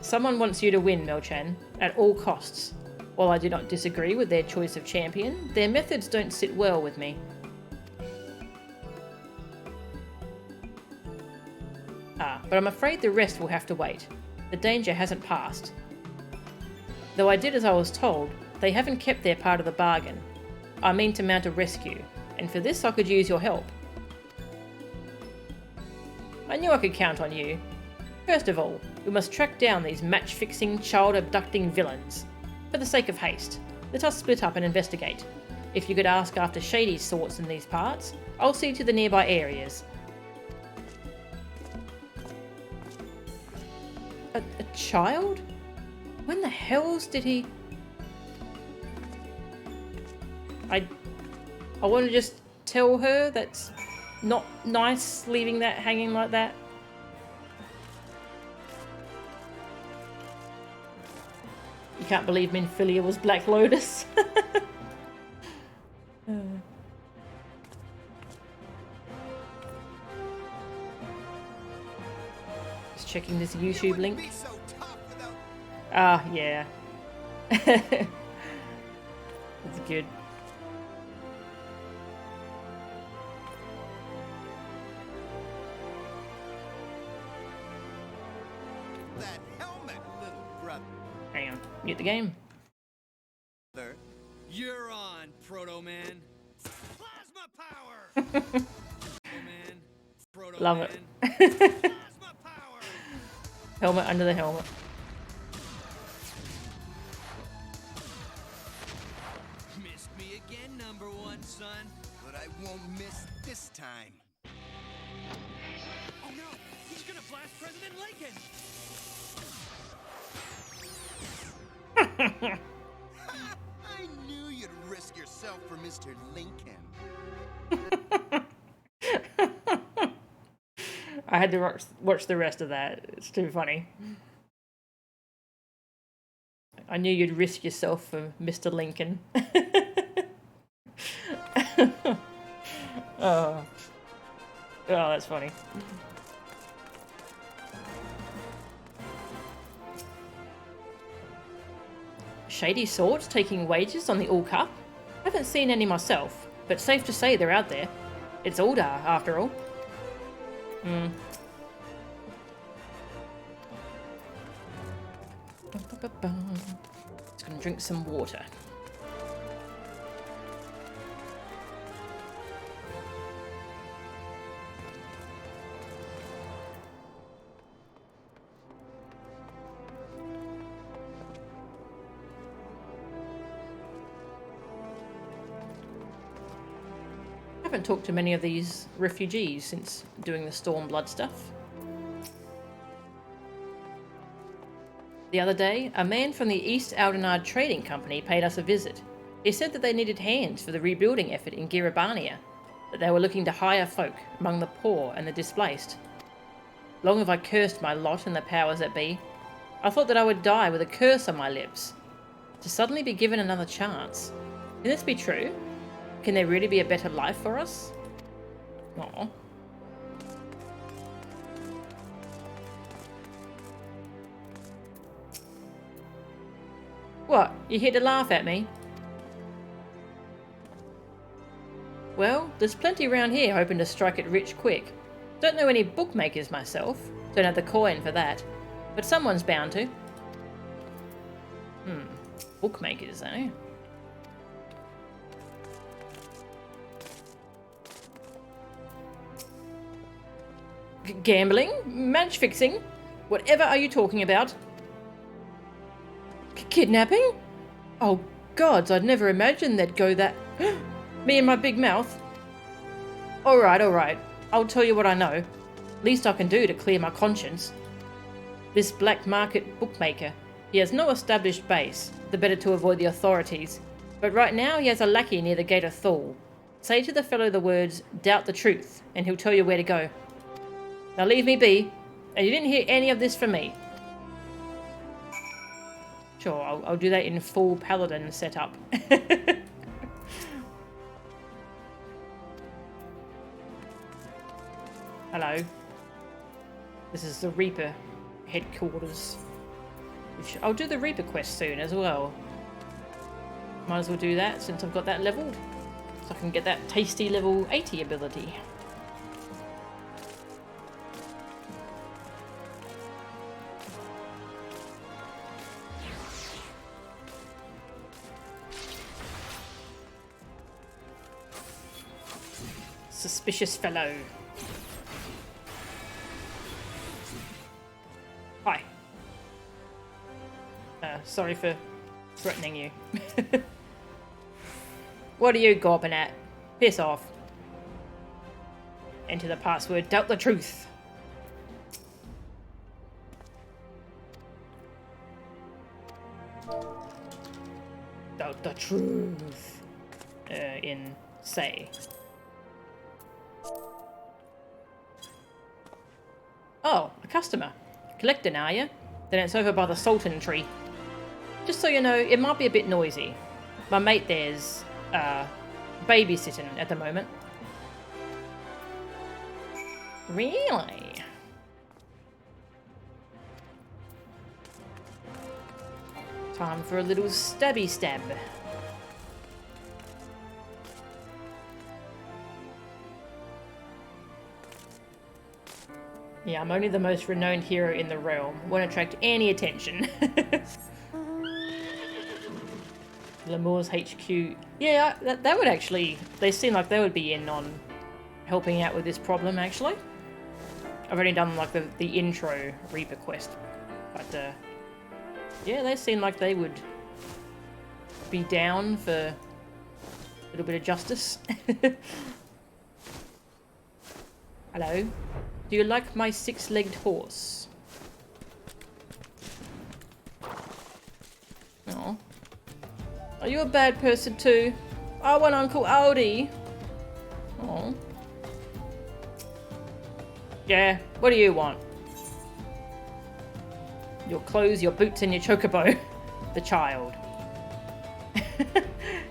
Someone wants you to win, Melchan, at all costs. While I do not disagree with their choice of champion, their methods don't sit well with me. But I'm afraid the rest will have to wait. The danger hasn't passed. Though I did as I was told, they haven't kept their part of the bargain. I mean to mount a rescue, and for this I could use your help. I knew I could count on you. First of all, we must track down these match-fixing, child-abducting villains. For the sake of haste, let us split up and investigate. If you could ask after shady sorts in these parts, I'll see to the nearby areas. A child? When the hells did he... I want to just tell her that's not nice leaving that hanging like that. You can't believe Minfilia was Black Lotus. Just checking this YouTube link. Ah, yeah. That's good. That helmet, little brother. Hang on, get the game. You're on, Proto Man. Plasma power. Man. Proto Love Man. it. Plasma power. Helmet under the helmet. Missed me again, number one, son. But I won't miss this time. Oh no, he's gonna blast President Lincoln. I knew you'd risk yourself for Mr. Lincoln. I had to watch the rest of that. It's too funny. I knew you'd risk yourself for Mr. Lincoln. Oh, that's funny. Shady swords taking wages on the All Cup? Haven't seen any myself, but safe to say they're out there. It's Uldar, after all. Just gonna drink some water. I haven't talked to many of these refugees since doing the Stormblood stuff. The other day, a man from the East Aldenard Trading Company paid us a visit. He said that they needed hands for the rebuilding effort in Giribania, that they were looking to hire folk among the poor and the displaced. Long have I cursed my lot and the powers that be. I thought that I would die with a curse on my lips. To suddenly be given another chance. Can this be true? Can there really be a better life for us? Aw. What, you here to laugh at me? Well, there's plenty around here hoping to strike it rich quick. Don't know any bookmakers myself. Don't have the coin for that. But someone's bound to. Bookmakers, eh? Gambling? Match fixing? Whatever are you talking about? Kidnapping? Oh, gods, I'd never imagined they'd go that... Me and my big mouth? Alright. I'll tell you what I know. Least I can do to clear my conscience. This black market bookmaker. He has no established base, the better to avoid the authorities. But right now he has a lackey near the gate of Thule. Say to the fellow the words, doubt the truth, and he'll tell you where to go. Now leave me be, and you didn't hear any of this from me. Sure, I'll do that in full paladin setup. Hello. This is the Reaper headquarters. I'll do the Reaper quest soon as well. Might as well do that since I've got that leveled. So I can get that tasty level 80 ability. Suspicious fellow. Hi. Sorry for threatening you. What are you gawping at? Piss off. Enter the password, doubt the truth. Doubt the truth. In say. Oh, a customer. Collecting, are you? Then it's over by the Sultan tree. Just so you know, it might be a bit noisy. My mate there's babysitting at the moment. Really? Time for a little stabby stab. Yeah, I'm only the most renowned hero in the realm. Won't attract any attention. Lemur's HQ. Yeah, that would actually... They seem like they would be in on helping out with this problem, actually. I've only done, like, the intro Reaper quest. But, yeah, they seem like they would be down for a little bit of justice. Hello. Do you like my six-legged horse? Oh. Are you a bad person too? I want Uncle Aldi. Oh. Yeah, what do you want? Your clothes, your boots, and your chocobo. The child.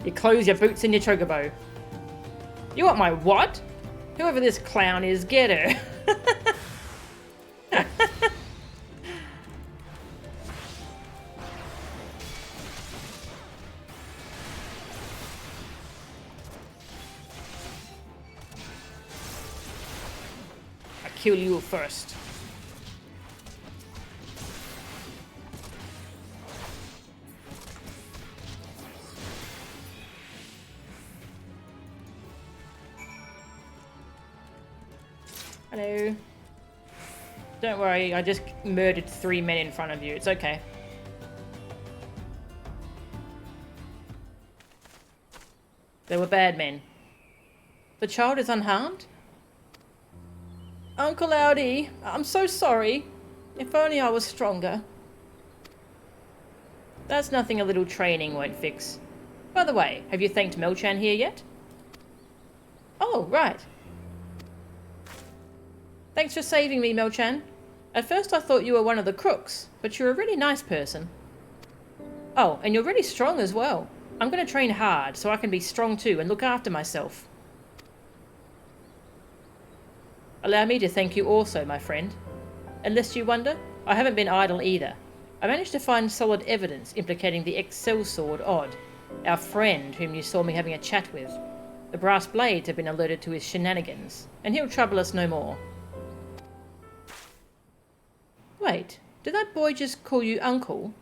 Your clothes, your boots, and your chocobo. You want my what? Whoever this clown is, get her. I'll kill you first. Hello. Don't worry, I just murdered 3 men in front of you. It's okay. They were bad men. The child is unharmed? Uncle Audi, I'm so sorry. If only I was stronger. That's nothing a little training won't fix. By the way, have you thanked Melchan here yet? Oh, right. Thanks for saving me, Melchan. At first I thought you were one of the crooks, but you're a really nice person. Oh, and you're really strong as well. I'm going to train hard so I can be strong too and look after myself. Allow me to thank you also, my friend. And lest you wonder, I haven't been idle either. I managed to find solid evidence implicating the ex-sellsword Odd, our friend whom you saw me having a chat with. The brass blades have been alerted to his shenanigans, and he'll trouble us no more. Wait, did that boy just call you uncle?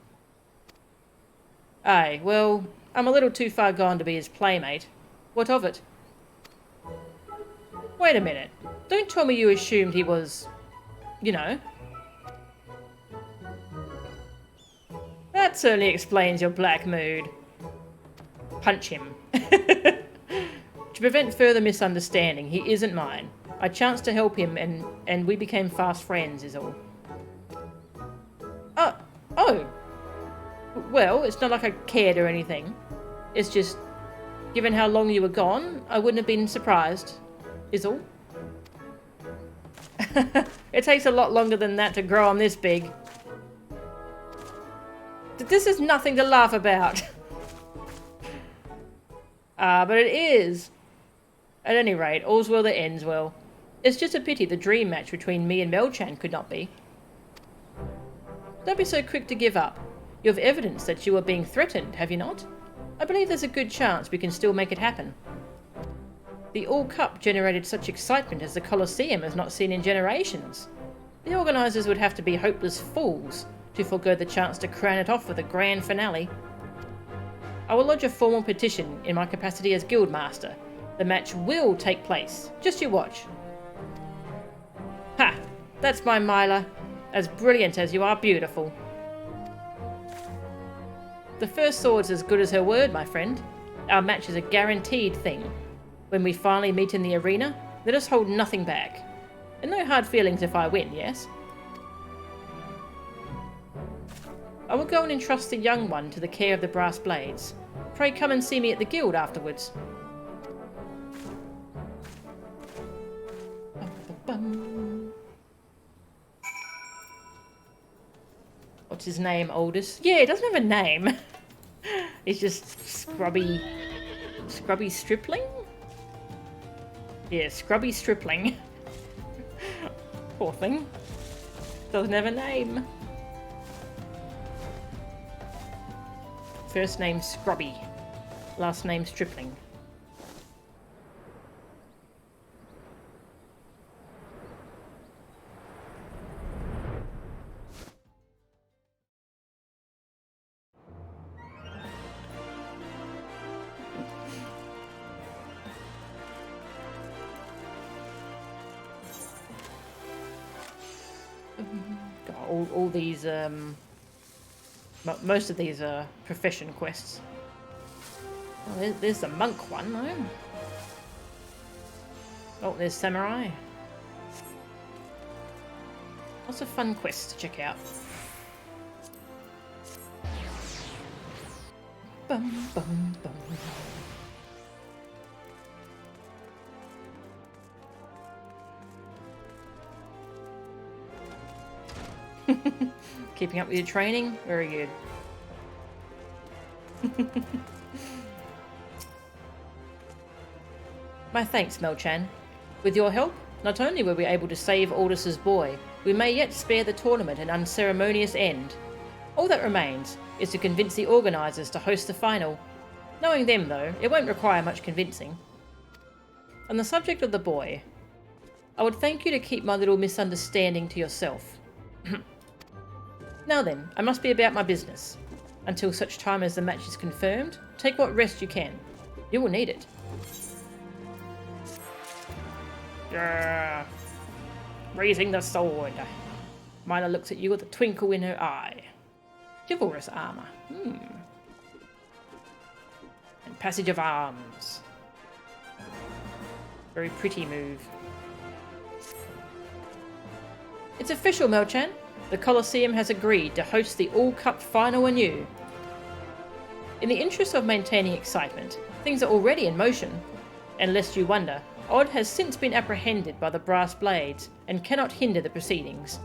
Aye, well, I'm a little too far gone to be his playmate. What of it? Wait a minute. Don't tell me you assumed he was you know. That certainly explains your black mood. Punch him. To prevent further misunderstanding, he isn't mine. I chanced to help him and we became fast friends is all. Oh. Well, it's not like I cared or anything. It's just, given how long you were gone, I wouldn't have been surprised, is all. It takes a lot longer than that to grow on this big. This is nothing to laugh about. But it is. At any rate, all's well that ends well. It's just a pity the dream match between me and Melchan could not be. Don't be so quick to give up. You have evidence that you are being threatened, have you not? I believe there's a good chance we can still make it happen. The All Cup generated such excitement as the Colosseum has not seen in generations. The organisers would have to be hopeless fools to forego the chance to crown it off with a grand finale. I will lodge a formal petition in my capacity as Guildmaster. The match will take place. Just you watch. Ha! That's my Myla. As brilliant as you are beautiful. The first sword's as good as her word, my friend. Our match is a guaranteed thing. When we finally meet in the arena, let us hold nothing back. And no hard feelings if I win, yes? I will go and entrust the young one to the care of the brass blades. Pray come and see me at the guild afterwards. What's his name, Aldous? Yeah, he doesn't have a name. He's just Scrubby Stripling? Yeah, Scrubby Stripling. Poor thing. Doesn't have a name. First name Scrubby. Last name Stripling. All these, most of these are profession quests. Oh, there's the monk one, though. Oh, there's samurai. Lots of fun quests to check out. Bum, bum, bum. Keeping up with your training? Very good. My thanks, Melchan. With your help, not only were we able to save Aldous' boy, we may yet spare the tournament an unceremonious end. All that remains is to convince the organisers to host the final. Knowing them, though, it won't require much convincing. On the subject of the boy, I would thank you to keep my little misunderstanding to yourself. Now then, I must be about my business. Until such time as the match is confirmed, take what rest you can. You will need it. Raising the sword. Myla looks at you with a twinkle in her eye. Chivalrous armour. And passage of arms. Very pretty move. It's official, Melchan. The Colosseum has agreed to host the All Cup final anew. In the interest of maintaining excitement, things are already in motion. And lest you wonder, Odd has since been apprehended by the brass blades and cannot hinder the proceedings.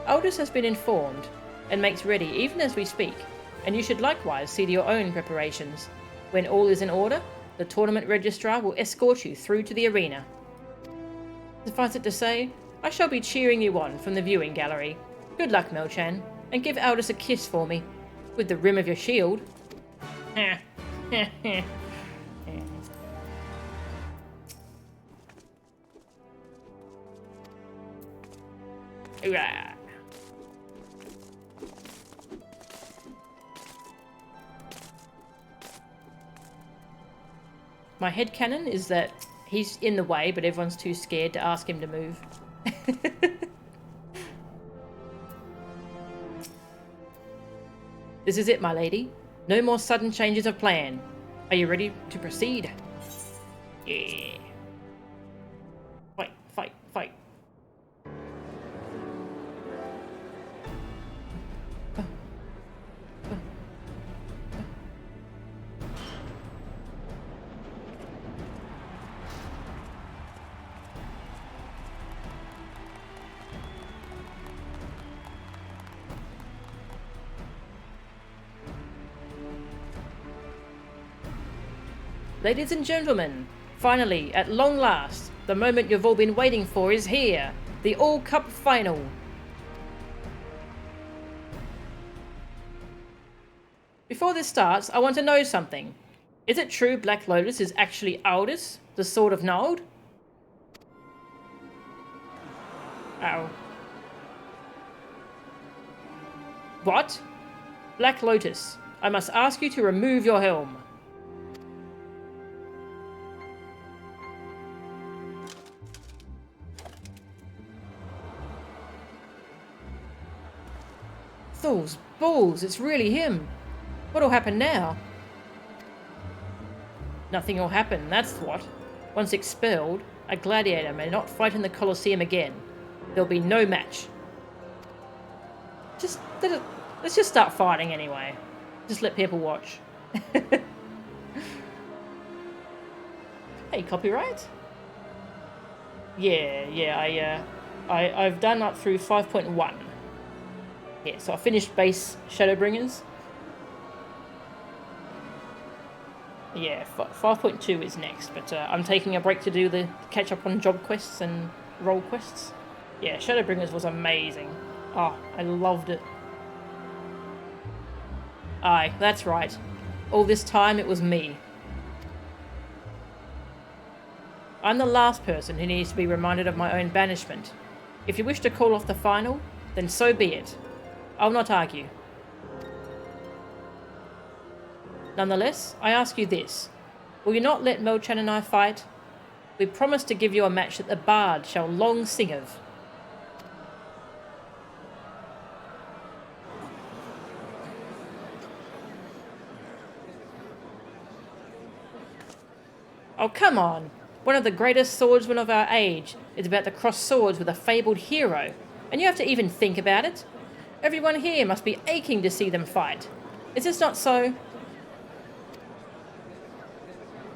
Aldous has been informed and makes ready even as we speak, and you should likewise see to your own preparations. When all is in order, the tournament registrar will escort you through to the arena. Suffice it to say, I shall be cheering you on from the viewing gallery. Good luck, Melchan, and give Aldous a kiss for me, with the rim of your shield. Hoorah! My headcanon is that he's in the way, but everyone's too scared to ask him to move. This is it, my lady. No more sudden changes of plan. Are you ready to proceed? Yeah. Fight, fight, fight. Ladies and gentlemen, finally, at long last, the moment you've all been waiting for is here. The All-Cup Final. Before this starts, I want to know something. Is it true Black Lotus is actually Aldous, the Sword of Nald? Oh. What? Black Lotus, I must ask you to remove your helm. Those balls, it's really him. What'll happen now? Nothing will happen, that's what. Once expelled, a gladiator may not fight in the Colosseum again. There'll be no match. Let's just start fighting anyway. Just let people watch. Hey, copyright? Yeah, I've done up through 5.1. Yeah, so I finished base Shadowbringers. Yeah, 5.2 is next, but I'm taking a break to do the catch up on job quests and role quests. Yeah, Shadowbringers was amazing. Oh, I loved it. Aye, that's right. All this time it was me. I'm the last person who needs to be reminded of my own banishment. If you wish to call off the final, then so be it. I'll not argue. Nonetheless, I ask you this. Will you not let Melchan and I fight? We promise to give you a match that the bard shall long sing of. Oh, come on. One of the greatest swordsmen of our age is about to cross swords with a fabled hero, and you have to even think about it? Everyone here must be aching to see them fight. Is this not so?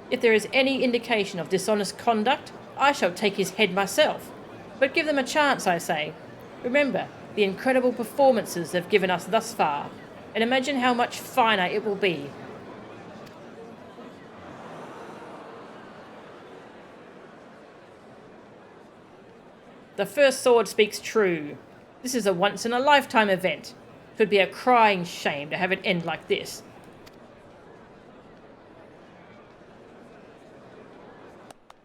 If there is any indication of dishonest conduct, I shall take his head myself. But give them a chance, I say. Remember the incredible performances they've given us thus far, and imagine how much finer it will be. The first sword speaks true. This is a once-in-a-lifetime event. Could be a crying shame to have it end like this.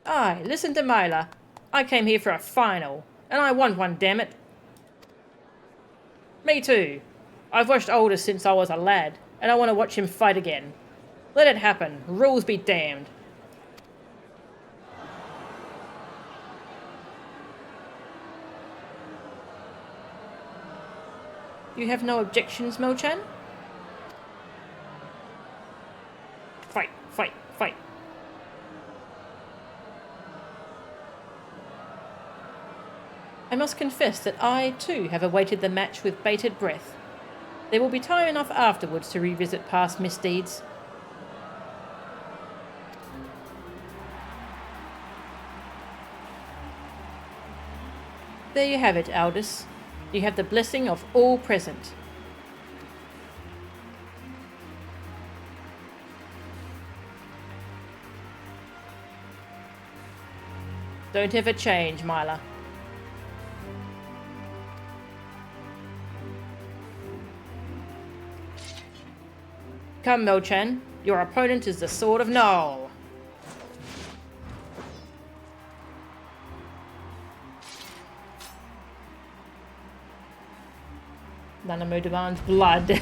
Aye, listen to Myla. I came here for a final, and I won one, damn it. Me too. I've watched Aldous since I was a lad, and I want to watch him fight again. Let it happen. Rules be damned. You have no objections, Melchan? Fight, fight, fight. I must confess that I, too, have awaited the match with bated breath. There will be time enough afterwards to revisit past misdeeds. There you have it, Aldous. You have the blessing of all present. Don't ever change, Myla. Come, Melchan. Your opponent is the Sword of Null. Nanamu demands blood.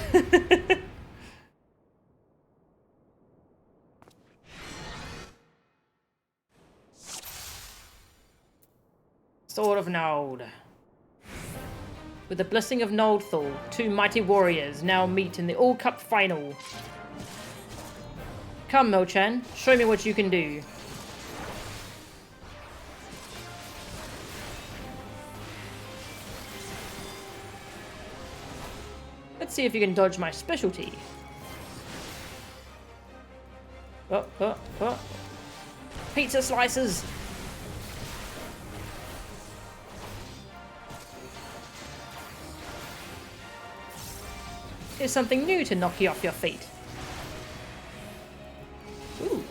Sword of Nald. With the blessing of Noldthal, two mighty warriors now meet in the All Cup final. Come, Mo-chan, show me what you can do. Let's see if you can dodge my specialty. Oh. Pizza slices! Here's something new to knock you off your feet. Ooh.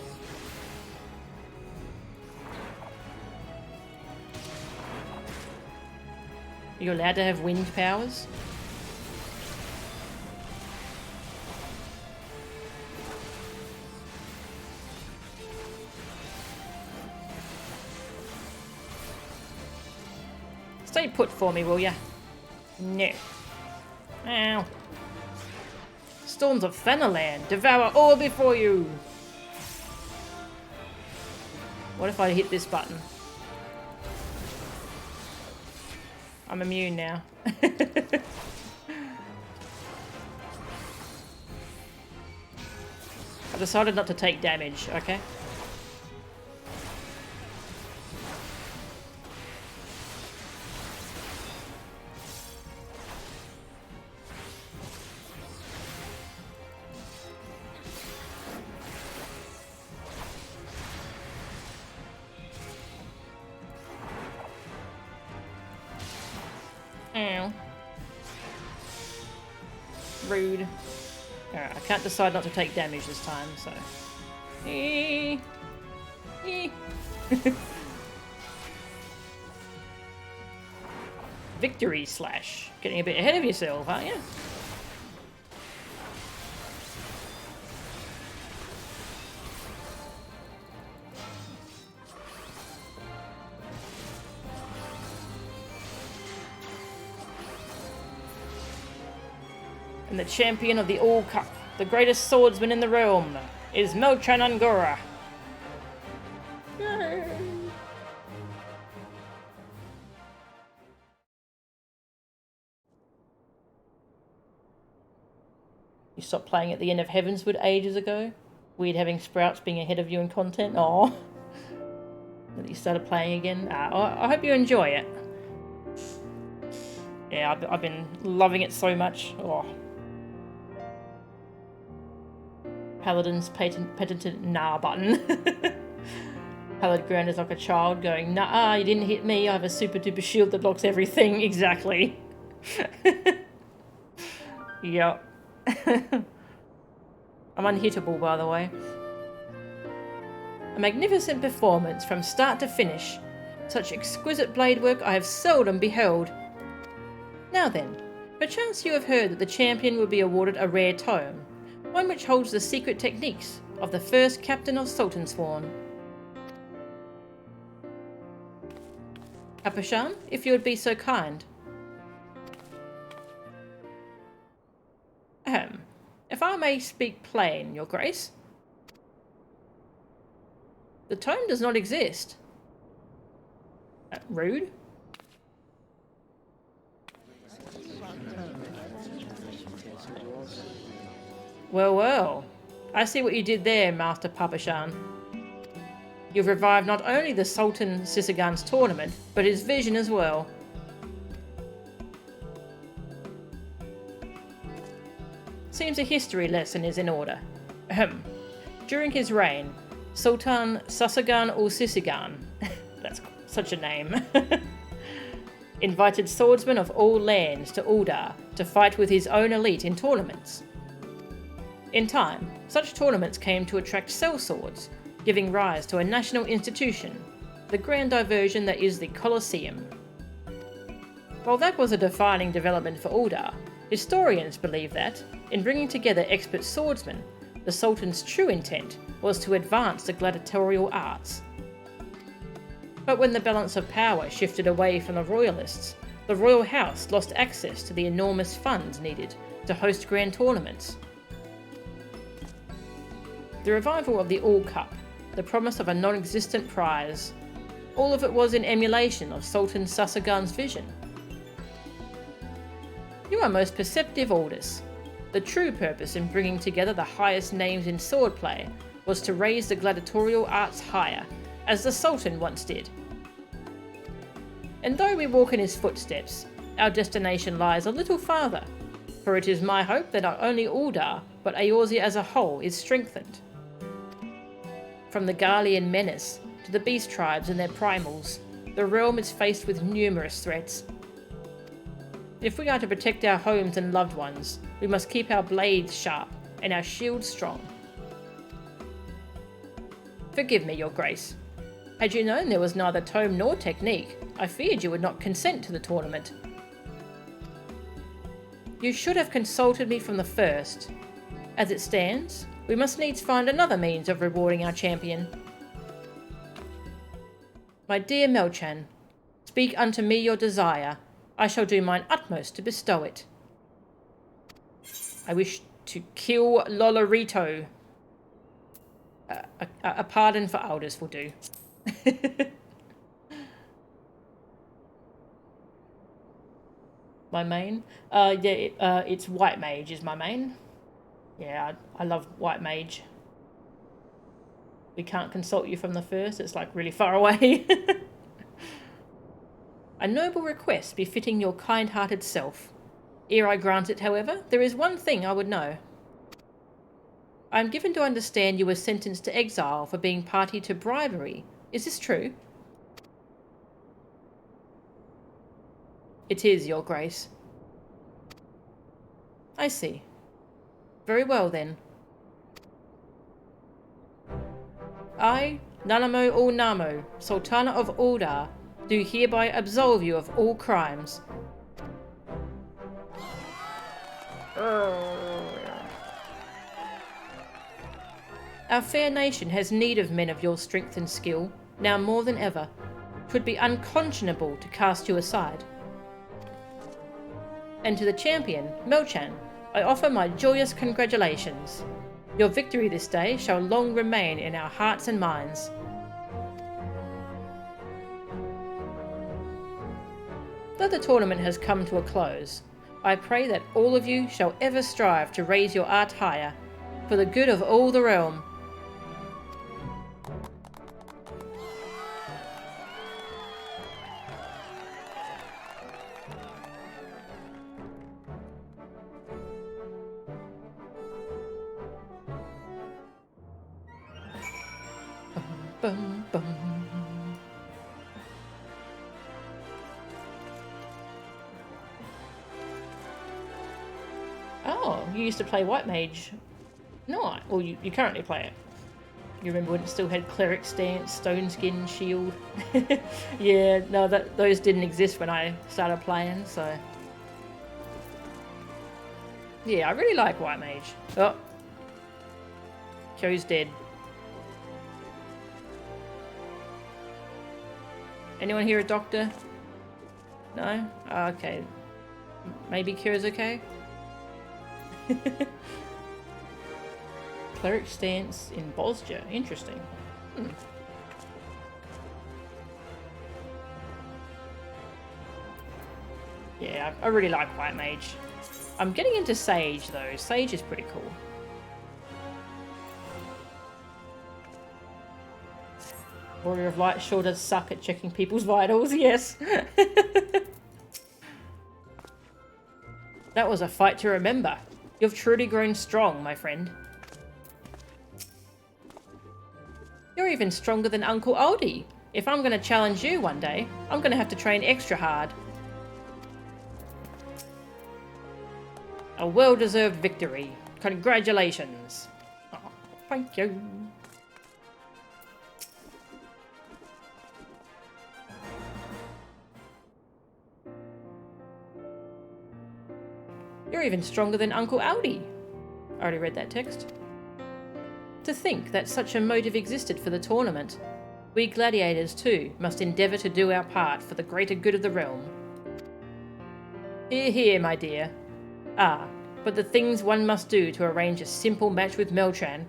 You're allowed to have wind powers? Stay put for me, will ya? No. Ow. Storms of Fennerland, devour all before you! What if I hit this button? I'm immune now. I decided not to take damage, okay? Ow. Rude. Alright, I can't decide not to take damage this time, so... Victory slash. Getting a bit ahead of yourself, aren't you? And the champion of the All Cup, the greatest swordsman in the realm, is Mo-chan Angora. You stopped playing at the end of Heavenswood ages ago? Weird having Sprouts being ahead of you in content? Aww. That you started playing again? I hope you enjoy it. Yeah, I've been loving it so much. Oh. Paladin's patented nah button. Paladin ground is like a child going, nah, you didn't hit me, I have a super duper shield that blocks everything. Exactly. Yep. I'm unhittable, by the way. A magnificent performance from start to finish. Such exquisite blade work I have seldom beheld. Now then, perchance you have heard that the champion will be awarded a rare tome, one which holds the secret techniques of the first captain of Sultansworn. Kapashan, if you would be so kind. Ahem. If I may speak plain, Your Grace. The tome does not exist. Rude. Well. I see what you did there, Master Papashan. You've revived not only the Sultan Sissagan's tournament, but his vision as well. Seems a history lesson is in order. Ahem. During his reign, Sultan Sassagan ul Sissagan, that's such a name, invited swordsmen of all lands to Uldar to fight with his own elite in tournaments. In time, such tournaments came to attract sellswords, giving rise to a national institution, the grand diversion that is the Colosseum. While that was a defining development for Uldar, historians believe that, in bringing together expert swordsmen, the Sultan's true intent was to advance the gladiatorial arts. But when the balance of power shifted away from the royalists, the royal house lost access to the enormous funds needed to host grand tournaments. The revival of the All Cup, the promise of a non-existent prize, all of it was in emulation of Sultan Sassagan's vision. You are most perceptive, Aldous. The true purpose in bringing together the highest names in swordplay was to raise the gladiatorial arts higher, as the Sultan once did. And though we walk in his footsteps, our destination lies a little farther, for it is my hope that not only Uldar, but Eorzea as a whole is strengthened. From the Garlean menace to the beast tribes and their primals, the realm is faced with numerous threats. If we are to protect our homes and loved ones, we must keep our blades sharp and our shields strong. Forgive me, Your Grace. Had you known there was neither tome nor technique, I feared you would not consent to the tournament. You should have consulted me from the first. As it stands, we must needs find another means of rewarding our champion. My dear Melchan, speak unto me your desire. I shall do mine utmost to bestow it. I wish to kill Lolorito. A pardon for Aldous will do. My main? It's White Mage is my main. Yeah, I love White Mage. We can't consult you from the first, it's like really far away. A noble request befitting your kind-hearted self. Ere I grant it, however, there is one thing I would know. I am given to understand you were sentenced to exile for being party to bribery. Is this true? It is, Your Grace. I see. Very well, then. I, Nanamo ul Namo, Sultana of Uldar, do hereby absolve you of all crimes. Our fair nation has need of men of your strength and skill, now more than ever. 'Twould be unconscionable to cast you aside. And to the champion, Melchan, I offer my joyous congratulations. Your victory this day shall long remain in our hearts and minds. Though the tournament has come to a close, I pray that all of you shall ever strive to raise your art higher, for the good of all the realm. Bum, bum. Oh, you used to play White Mage. No, well, you currently play it. You remember when it still had Cleric Stance, Stone Skin, Shield? Yeah, no, those didn't exist when I started playing, so... Yeah, I really like White Mage. Oh. Kyo's dead. Anyone here a doctor? No? Oh, okay. Maybe Kyo's okay? Cleric Stance in Bosja. Interesting. Yeah, I really like White Mage. I'm getting into Sage though. Sage is pretty cool. Warrior of Light sure does suck at checking people's vitals, yes. That was a fight to remember. You've truly grown strong, my friend. You're even stronger than Uncle Aldi. If I'm going to challenge you one day, I'm going to have to train extra hard. A well-deserved victory. Congratulations. Oh, thank you. You're even stronger than Uncle Aldi. I already read that text. To think that such a motive existed for the tournament. We gladiators, too, must endeavour to do our part for the greater good of the realm. Hear, hear, my dear. Ah, but the things one must do to arrange a simple match with Melchan.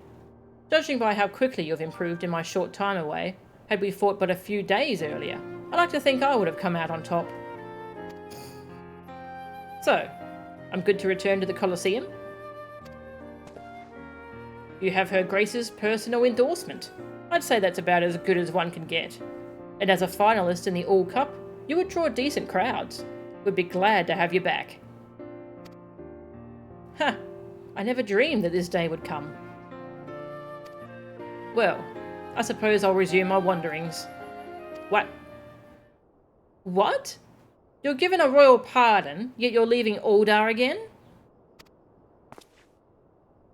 Judging by how quickly you've improved in my short time away, had we fought but a few days earlier, I like to think I would have come out on top. So, I'm good to return to the Colosseum? You have Her Grace's personal endorsement. I'd say that's about as good as one can get. And as a finalist in the All Cup, you would draw decent crowds. We'd be glad to have you back. Huh. I never dreamed that this day would come. Well, I suppose I'll resume my wanderings. What? What? You're given a royal pardon, yet you're leaving Aldar again?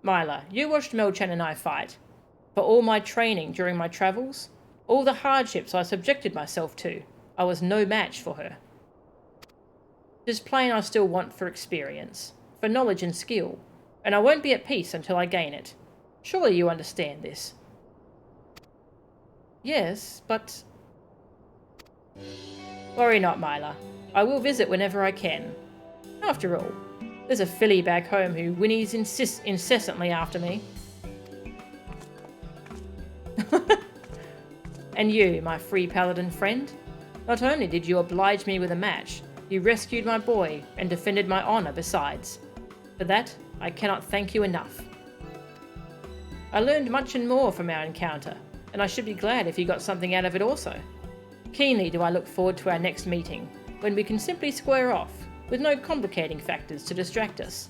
Myla, you watched Melchan and I fight. For all my training during my travels, all the hardships I subjected myself to, I was no match for her. It is plain I still want for experience, for knowledge and skill, and I won't be at peace until I gain it. Surely you understand this. Yes, but... Worry not, Myla. I will visit whenever I can. After all, there's a filly back home who whinnies incessantly after me. And you, my free paladin friend, not only did you oblige me with a match, you rescued my boy and defended my honour besides. For that, I cannot thank you enough. I learned much and more from our encounter, and I should be glad if you got something out of it also. Keenly do I look forward to our next meeting, when we can simply square off, with no complicating factors to distract us.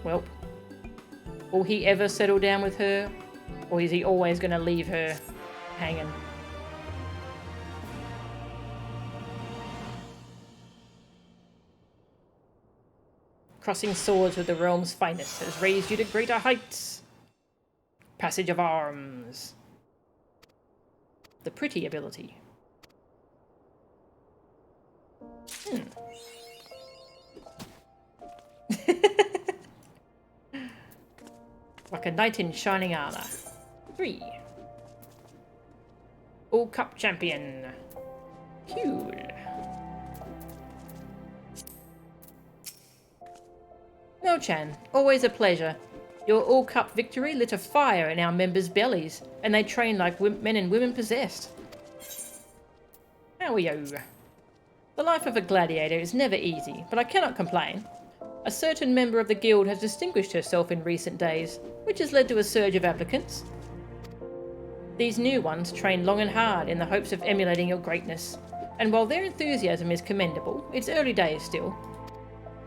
Well, will he ever settle down with her, or is he always going to leave her hanging? Crossing swords with the realm's finest has raised you to greater heights. Passage of arms. The pretty ability. Like a knight in shining armor. 3. All Cup champion. Cool. Melchan, always a pleasure. Your All Cup victory lit a fire in our members' bellies, and they trained like men and women possessed. How are you? The life of a gladiator is never easy, but I cannot complain. A certain member of the guild has distinguished herself in recent days, which has led to a surge of applicants. These new ones train long and hard in the hopes of emulating your greatness, and while their enthusiasm is commendable, it's early days still.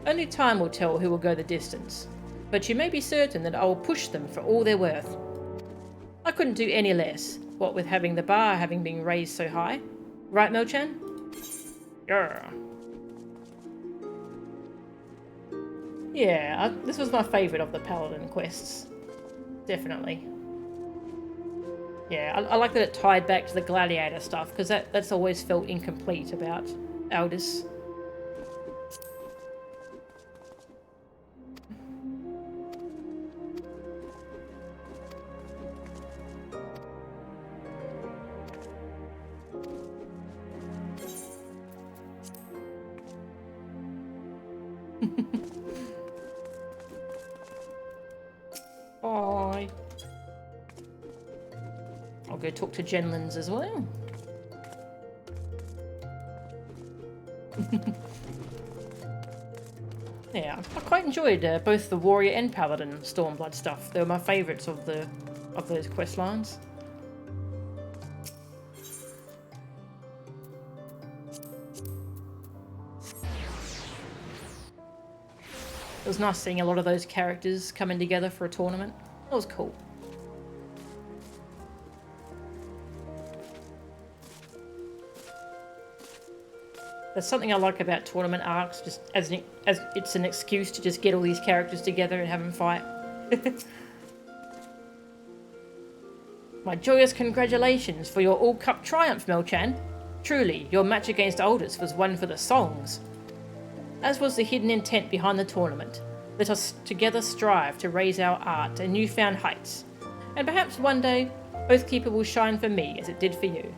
Only time will tell who will go the distance, but you may be certain that I will push them for all they're worth. I couldn't do any less, what with having the bar having been raised so high. Right, Melchan? Yeah, this was my favourite of the Paladin quests. Definitely. Yeah, I like that it tied back to the Gladiator stuff, because that's always felt incomplete about Aldous. Bye. I'll go talk to Jenlins as well. Yeah, I quite enjoyed both the Warrior and Paladin Stormblood stuff. They were my favourites of those quest lines. It was nice seeing a lot of those characters coming together for a tournament. That was cool. There's something I like about tournament arcs, just as it's an excuse to just get all these characters together and have them fight. My joyous congratulations for your All Cup triumph, Melchan. Truly, your match against Aldous was one for the songs. As was the hidden intent behind the tournament. Let us together strive to raise our art to newfound heights. And perhaps one day, Oathkeeper will shine for me as it did for you.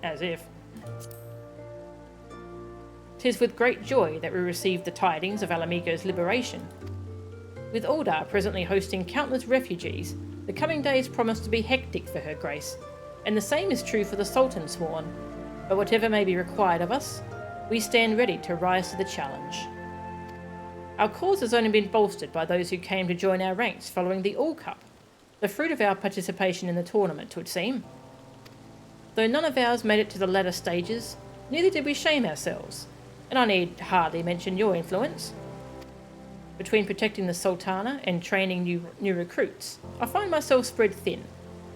As if. 'Tis with great joy that we received the tidings of Alamigo's liberation. With Aldar presently hosting countless refugees, the coming days promise to be hectic for Her Grace, and the same is true for the Sultan Sworn. But whatever may be required of us, we stand ready to rise to the challenge. Our cause has only been bolstered by those who came to join our ranks following the All Cup, the fruit of our participation in the tournament, 'twould seem. Though none of ours made it to the latter stages, neither did we shame ourselves, and I need hardly mention your influence. Between protecting the Sultana and training new recruits, I find myself spread thin,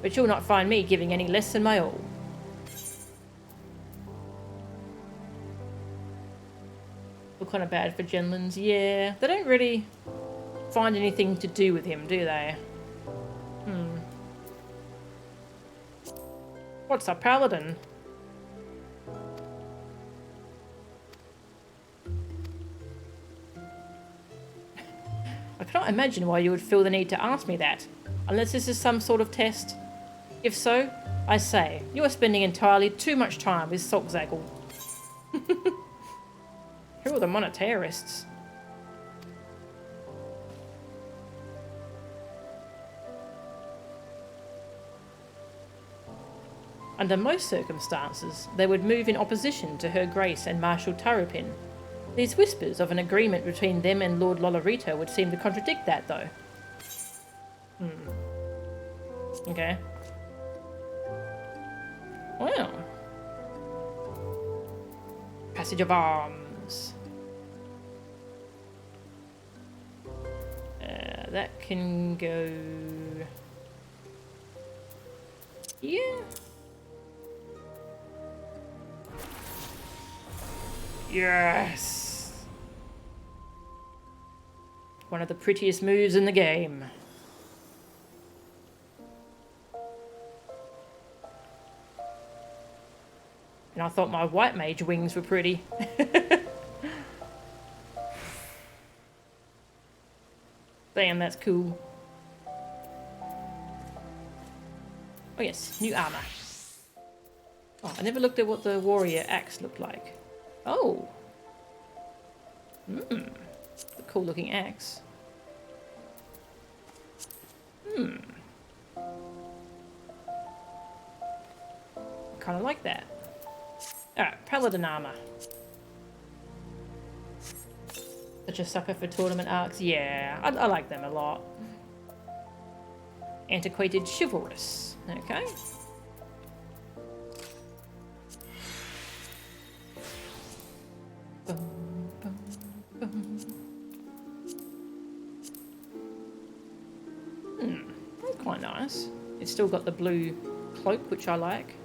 but you'll not find me giving any less than my all. Feel kind of bad for Genlins. Yeah, they don't really find anything to do with him, do they? What's a paladin? I cannot imagine why you would feel the need to ask me that, unless this is some sort of test. If so, I say, you are spending entirely too much time with Saltzagel. Who are the monetarists? Under most circumstances, they would move in opposition to Her Grace and Marshal Tarupin. These whispers of an agreement between them and Lord Lolorito would seem to contradict that, though. Okay. Well. Passage of Arms. That can go... Yeah. Yes! One of the prettiest moves in the game. And I thought my white mage wings were pretty. Damn, that's cool. Oh yes, new armor. Oh, I never looked at what the warrior axe looked like. Oh. A cool looking axe. Kind of like that. Alright, paladin armor. Such a sucker for tournament arcs. Yeah, I like them a lot. Antiquated chivalrous. Okay. That's quite nice. It's still got the blue cloak, which I like.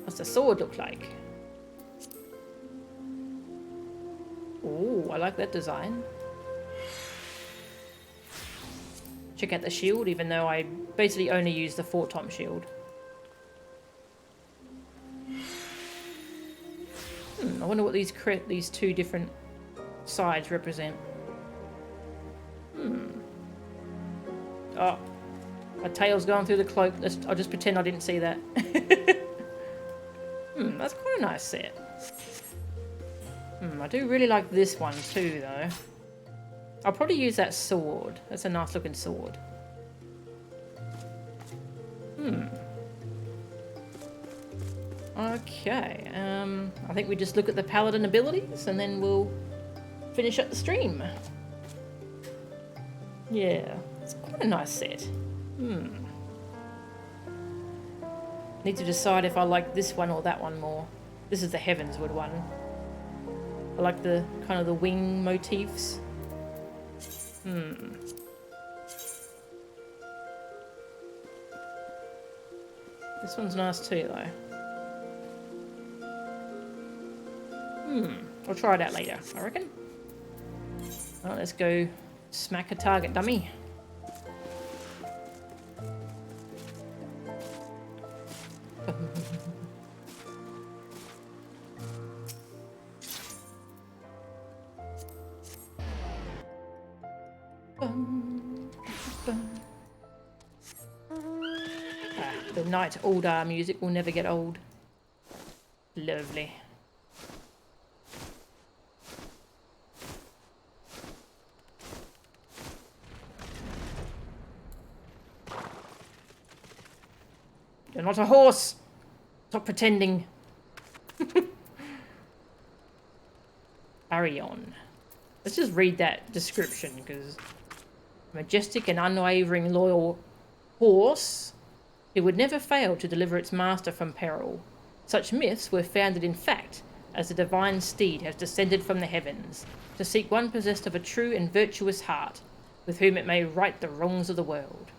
What's the sword look like? Oh, I like that design. Check out the shield, even though I basically only use the Fort-Tom shield. I wonder what these two different sides represent. Oh, my tail's going through the cloak. I'll just pretend I didn't see that. That's quite a nice set. I do really like this one too, though. I'll probably use that sword. That's a nice looking sword. Okay, I think we just look at the paladin abilities and then we'll finish up the stream. Yeah, it's quite a nice set. Need to decide if I like this one or that one more. This is the Heavenswood one. I like the kind of the wing motifs. This one's nice too, though. I'll try it out later, I reckon. Alright, let's go smack a target dummy. The Night Aldar music will never get old. Lovely. You're not a horse. Stop pretending. Arion. Let's just read that description, because majestic and unwavering loyal horse, it would never fail to deliver its master from peril. Such myths were founded in fact, as the divine steed has descended from the heavens, to seek one possessed of a true and virtuous heart, with whom it may right the wrongs of the world.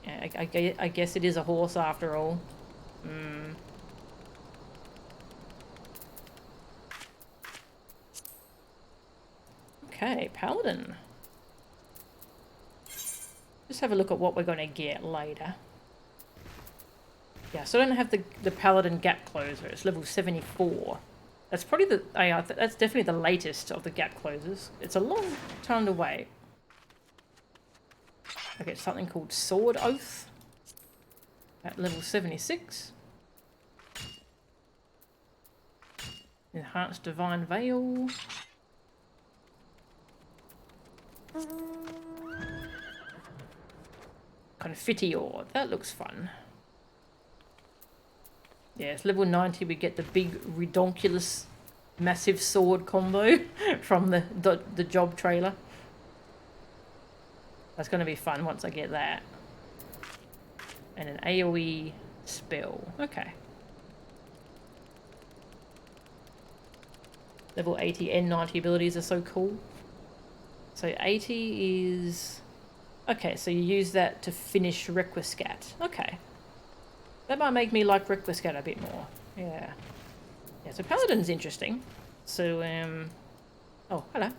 Yeah, I guess it is a horse after all. Okay, Paladin. Just have a look at what we're going to get later. Yeah, so I don't have the Paladin Gap Closer. It's level 74. That's probably the... that's definitely the latest of the Gap Closers. It's a long time to wait. I get something called Sword Oath at level 76. Enhanced Divine Veil. Confiteor. That looks fun. Yes, level 90 we get the big, redonkulous, massive sword combo from the job trailer. That's going to be fun once I get that. And an AoE spell. Okay. Level 80 and 90 abilities are so cool. So 80 is... Okay, so you use that to finish Requiescat. Okay. That might make me like Requiescat a bit more. Yeah. Yeah, so Paladin's interesting. So, oh, hello.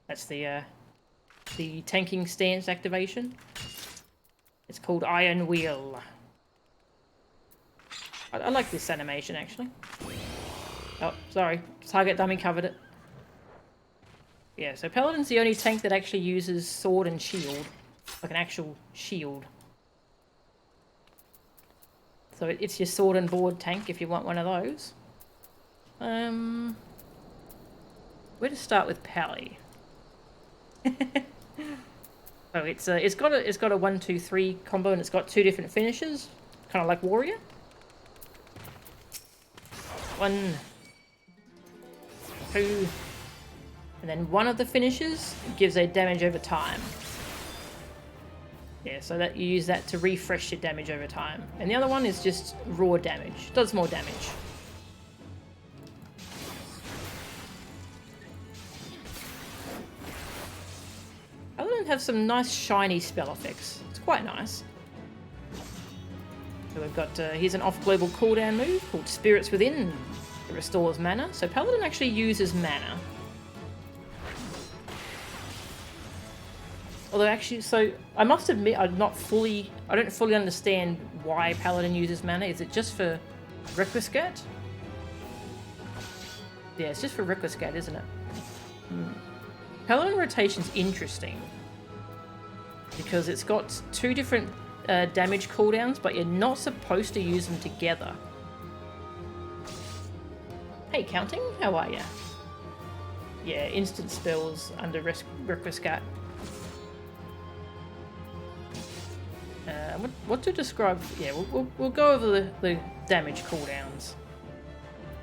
That's the tanking stance activation. It's called Iron Wheel. I like this animation, actually. Oh, sorry. Target dummy covered it. Yeah, so Paladin's the only tank that actually uses sword and shield. Like an actual shield. So it's your sword and board tank if you want one of those. Where to start with Pally? So it's got a 1-2-3 combo, and it's got 2 different finishes, kind of like Warrior. 1, 2, and then one of the finishes gives a damage over time. Yeah, so that you use that to refresh your damage over time. And the other one is just raw damage. Does more damage. Paladin have some nice shiny spell effects. It's quite nice. So we've got, here's an off-global cooldown move called Spirits Within. It restores mana. So Paladin actually uses mana. Although actually, so I must admit I don't fully understand why Paladin uses mana. Is it just for Requiescat? Yeah, it's just for Requiescat, isn't it? Paladin rotation's interesting because it's got 2 different damage cooldowns, but you're not supposed to use them together. Hey, Counting, how are ya? Yeah, instant spells under Requiescat. What to describe? Yeah, we'll go over the damage cooldowns.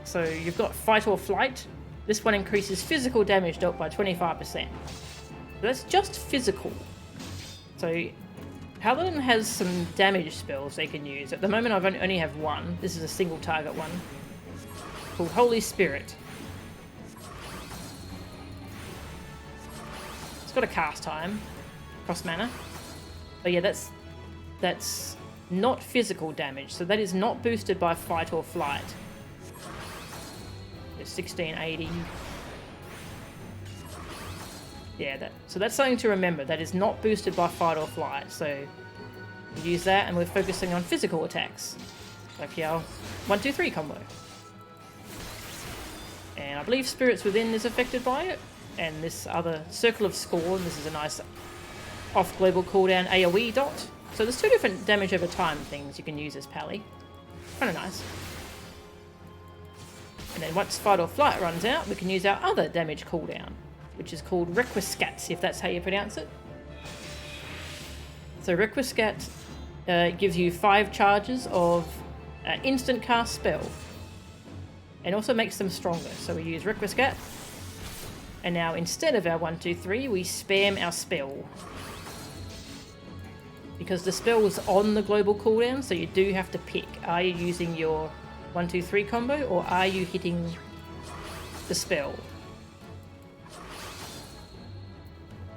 So you've got Fight or Flight. This one increases physical damage dealt by 25%. That's just physical. So Paladin has some damage spells they can use. At the moment I only have one. This is a single target one. Called Holy Spirit. It's got a cast time. Cost mana. But yeah, that's not physical damage. So that is not boosted by Fight or Flight. It's 1680. Yeah, so that's something to remember. That is not boosted by Fight or Flight. So we use that and we're focusing on physical attacks. Like our 1-2-3 combo. And I believe Spirits Within is affected by it. And this other Circle of Scorn, this is a nice off-global cooldown AoE dot. So there's 2 different damage over time things you can use as Pally. Kind of nice. And then once Fight or Flight runs out, we can use our other damage cooldown, which is called Requiescat, if that's how you pronounce it. So Requiescat gives you 5 charges of instant cast spell, and also makes them stronger. So we use Requiescat, and now instead of our 1, 2, 3, we spam our spell. Because the spell was on the global cooldown, so you do have to pick. Are you using your 1, 2, 3 combo, or are you hitting the spell?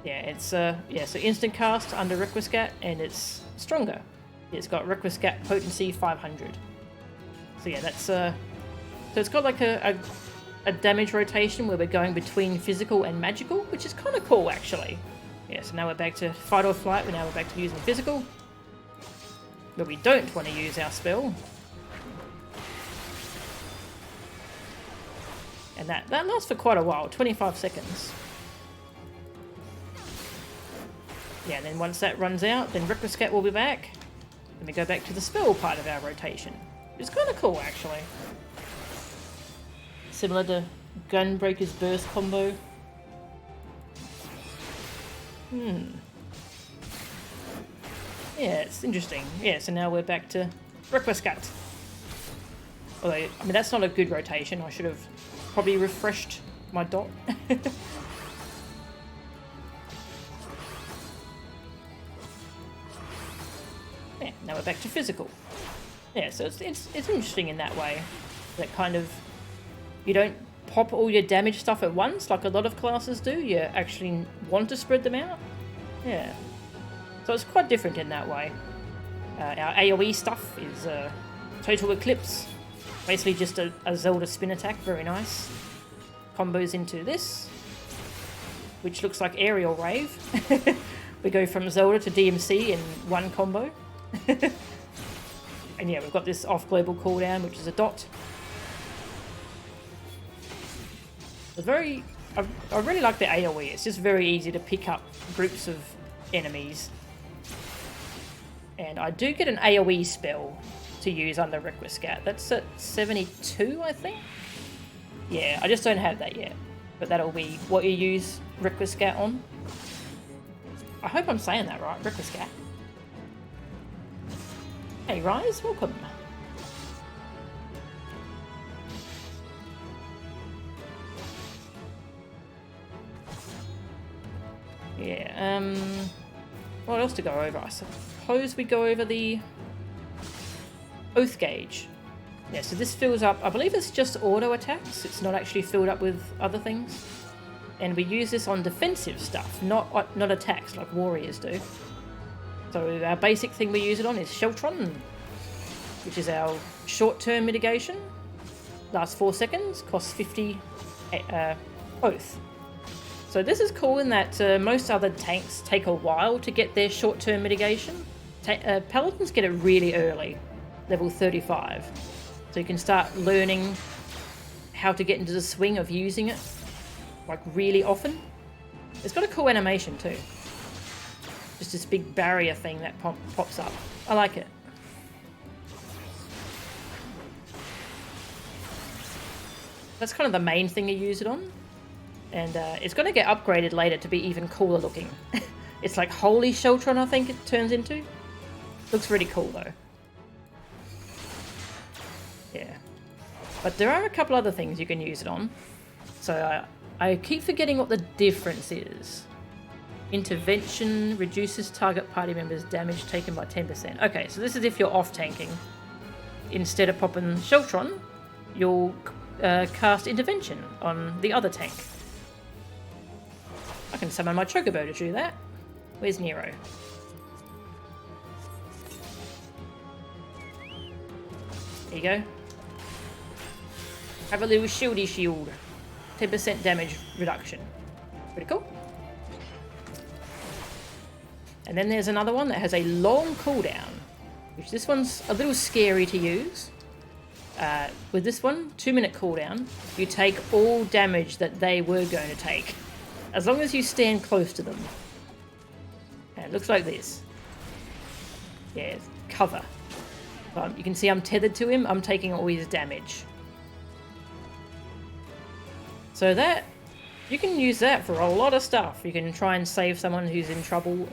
Yeah, it's so instant cast under Requiescat, and it's stronger. It's got Requiescat potency 500. So yeah, that's so it's got like a damage rotation where we're going between physical and magical, which is kind of cool actually. Yeah, so now we're back to Fight or Flight. Now we're back to using physical, but we don't want to use our spell. And that lasts for quite a while, 25 seconds. Yeah, and then once that runs out, then Requiescat will be back. Then we go back to the spell part of our rotation. It's kind of cool, actually. Similar to Gunbreaker's Burst combo. Yeah, it's interesting. Yeah, so now we're back to Requiescat. Although, I mean, that's not a good rotation. I should have probably refreshed my dot. Yeah, now we're back to physical. Yeah, so it's interesting in that way. That kind of, you don't pop all your damage stuff at once like a lot of classes do. You actually want to spread them out. Yeah. So it's quite different in that way. Our AoE stuff is Total Eclipse. Basically just a Zelda spin attack, very nice. Combos into this, which looks like Aerial Rave. We go from Zelda to DMC in one combo. And yeah, we've got this off global cooldown, which is a dot. I really like the AoE. It's just very easy to pick up groups of enemies. And I do get an AoE spell to use under Requiescat. That's at 72, I think? Yeah, I just don't have that yet. But that'll be what you use Requiescat on. I hope I'm saying that right, Requiescat. Hey Rise, welcome. Yeah, what else to go over? I suppose we go over the Oath Gauge. Yeah, so this fills up, I believe it's just auto attacks, it's not actually filled up with other things. And we use this on defensive stuff, not attacks like warriors do. So our basic thing we use it on is Sheltron, which is our short-term mitigation. Lasts 4 seconds, costs 50 Oath. So this is cool in that most other tanks take a while to get their short-term mitigation. Paladins get it really early, level 35. So you can start learning how to get into the swing of using it, like really often. It's got a cool animation too. Just this big barrier thing that pops up. I like it. That's kind of the main thing you use it on. And it's going to get upgraded later to be even cooler looking. It's like Holy Sheltron, I think it turns into. Looks really cool though. Yeah. But there are a couple other things you can use it on. So I keep forgetting what the difference is. Intervention reduces target party members' damage taken by 10%. Okay, so this is if you're off tanking. Instead of popping Sheltron, you'll cast Intervention on the other tank. I can summon my Chocobo to do that. Where's Nero? There you go. Have a little shieldy shield. 10% damage reduction. Pretty cool. And then there's another one that has a long cooldown, which this one's a little scary to use. With this one, 2-minute cooldown, you take all damage that they were going to take, as long as you stand close to them. And it looks like this. Yeah, cover. You can see I'm tethered to him, I'm taking all his damage. So that, you can use that for a lot of stuff. You can try and save someone who's in trouble.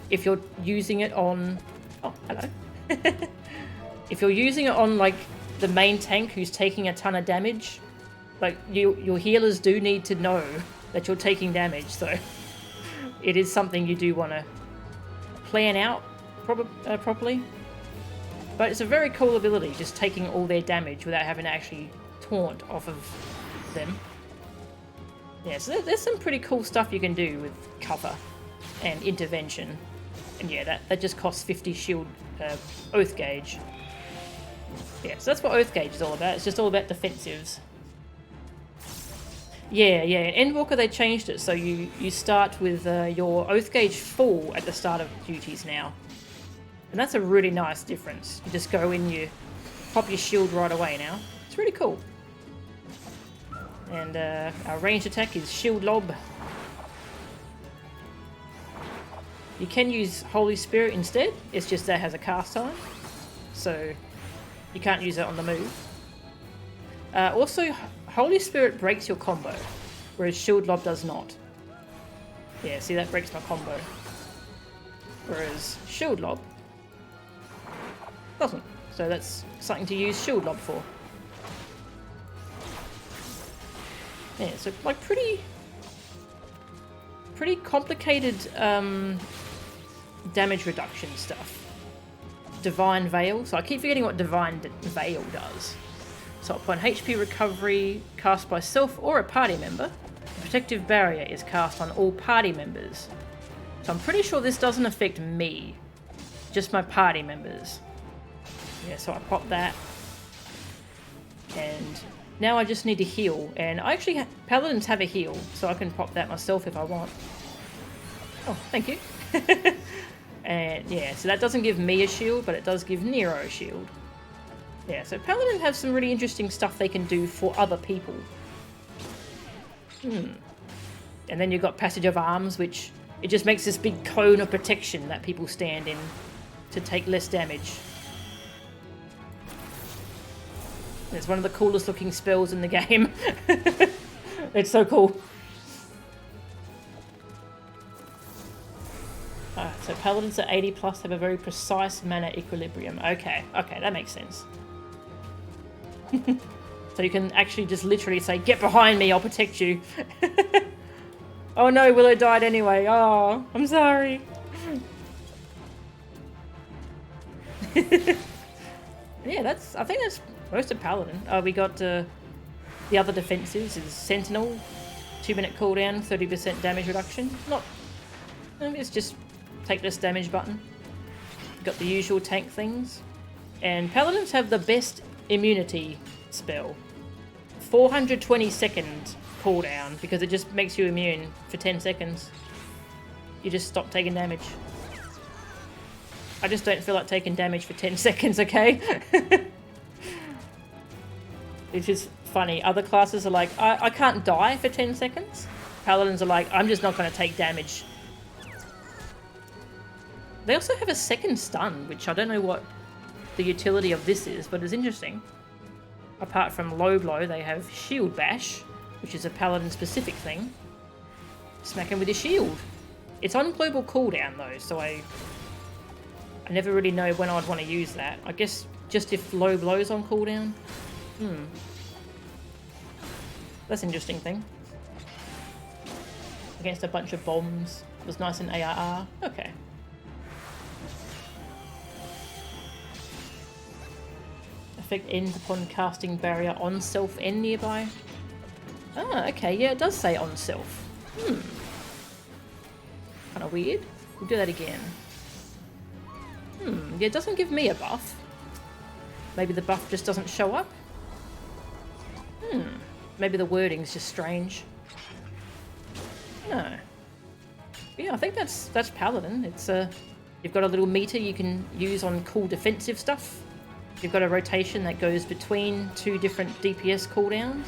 If you're using it on... Oh, hello. If you're using it on, like, the main tank who's taking a ton of damage, like, your healers do need to know that you're taking damage, so it is something you do want to plan out properly. But it's a very cool ability, just taking all their damage without having to actually taunt off of them. Yeah, so there's some pretty cool stuff you can do with cover and intervention. And yeah, that just costs 50 shield oath gauge. Yeah, so that's what oath gauge is all about. It's just all about defensives. Yeah, in Endwalker they changed it so you start with your oath gauge full at the start of duties now. And that's a really nice difference. You just go in, you pop your shield right away now. It's really cool. And our ranged attack is Shield Lob. You can use Holy Spirit instead. It's just that has a cast time. So you can't use it on the move. Also, Holy Spirit breaks your combo, whereas Shield Lob does not. Yeah, see, that breaks my combo. Whereas Shield Lob doesn't. So that's something to use Shield Lob for. Yeah, so like pretty complicated damage reduction stuff. Divine Veil. So I keep forgetting what Divine Veil does. So upon HP recovery cast by self or a party member, the protective barrier is cast on all party members. So I'm pretty sure this doesn't affect me, just my party members. Yeah, so I pop that. And now I just need to heal. And I actually, Paladins have a heal, so I can pop that myself if I want. Oh, thank you. And yeah, so that doesn't give me a shield, but it does give Nero a shield. Yeah, so Paladin have some really interesting stuff they can do for other people. And then you've got Passage of Arms, which it just makes this big cone of protection that people stand in to take less damage. It's one of the coolest looking spells in the game. It's so cool. So Paladins at 80 plus have a very precise mana equilibrium. Okay, that makes sense. So you can actually just literally say, get behind me, I'll protect you. Oh no, Willow died anyway. Oh, I'm sorry. Yeah, I think that's most of Paladin. We got the other defensives is Sentinel, 2-minute cooldown, 30% damage reduction. It's just take less damage button. Got the usual tank things. And Paladins have the best immunity spell. 420-second cooldown, because it just makes you immune for 10 seconds. You just stop taking damage. I just don't feel like taking damage for 10 seconds, okay? It's just funny. Other classes are like, I can't die for 10 seconds. Paladins are like, I'm just not going to take damage. They also have a second stun, which I don't know what the utility of this is, but it's interesting. Apart from low blow, they have shield bash, which is a paladin specific thing. Smack him with your shield. It's on global cooldown though, so I never really know when I'd want to use that. I guess just if low blow's on cooldown. That's an interesting thing. Against a bunch of bombs. It was nice in ARR. Okay. Effect ends upon casting barrier on self and nearby. Ah, okay, yeah, it does say on self. Kind of weird. We'll do that again. Yeah, it doesn't give me a buff. Maybe the buff just doesn't show up? Maybe the wording's just strange. No. Yeah, I think that's Paladin. It's you've got a little meter you can use on cool defensive stuff. You've got a rotation that goes between 2 different DPS cooldowns.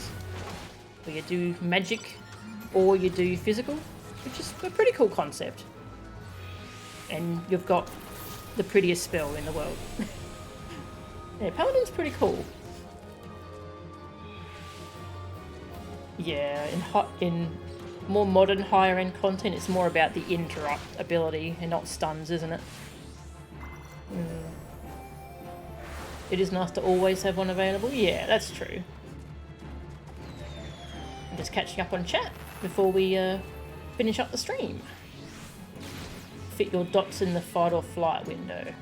Where you do magic or you do physical, which is a pretty cool concept. And you've got the prettiest spell in the world. Yeah, Paladin's pretty cool. Yeah, in more modern, higher end content, it's more about the interrupt ability and not stuns, isn't it? It is nice to always have one available. Yeah, that's true. I'm just catching up on chat before we finish up the stream. Fit your dots in the fight or flight window.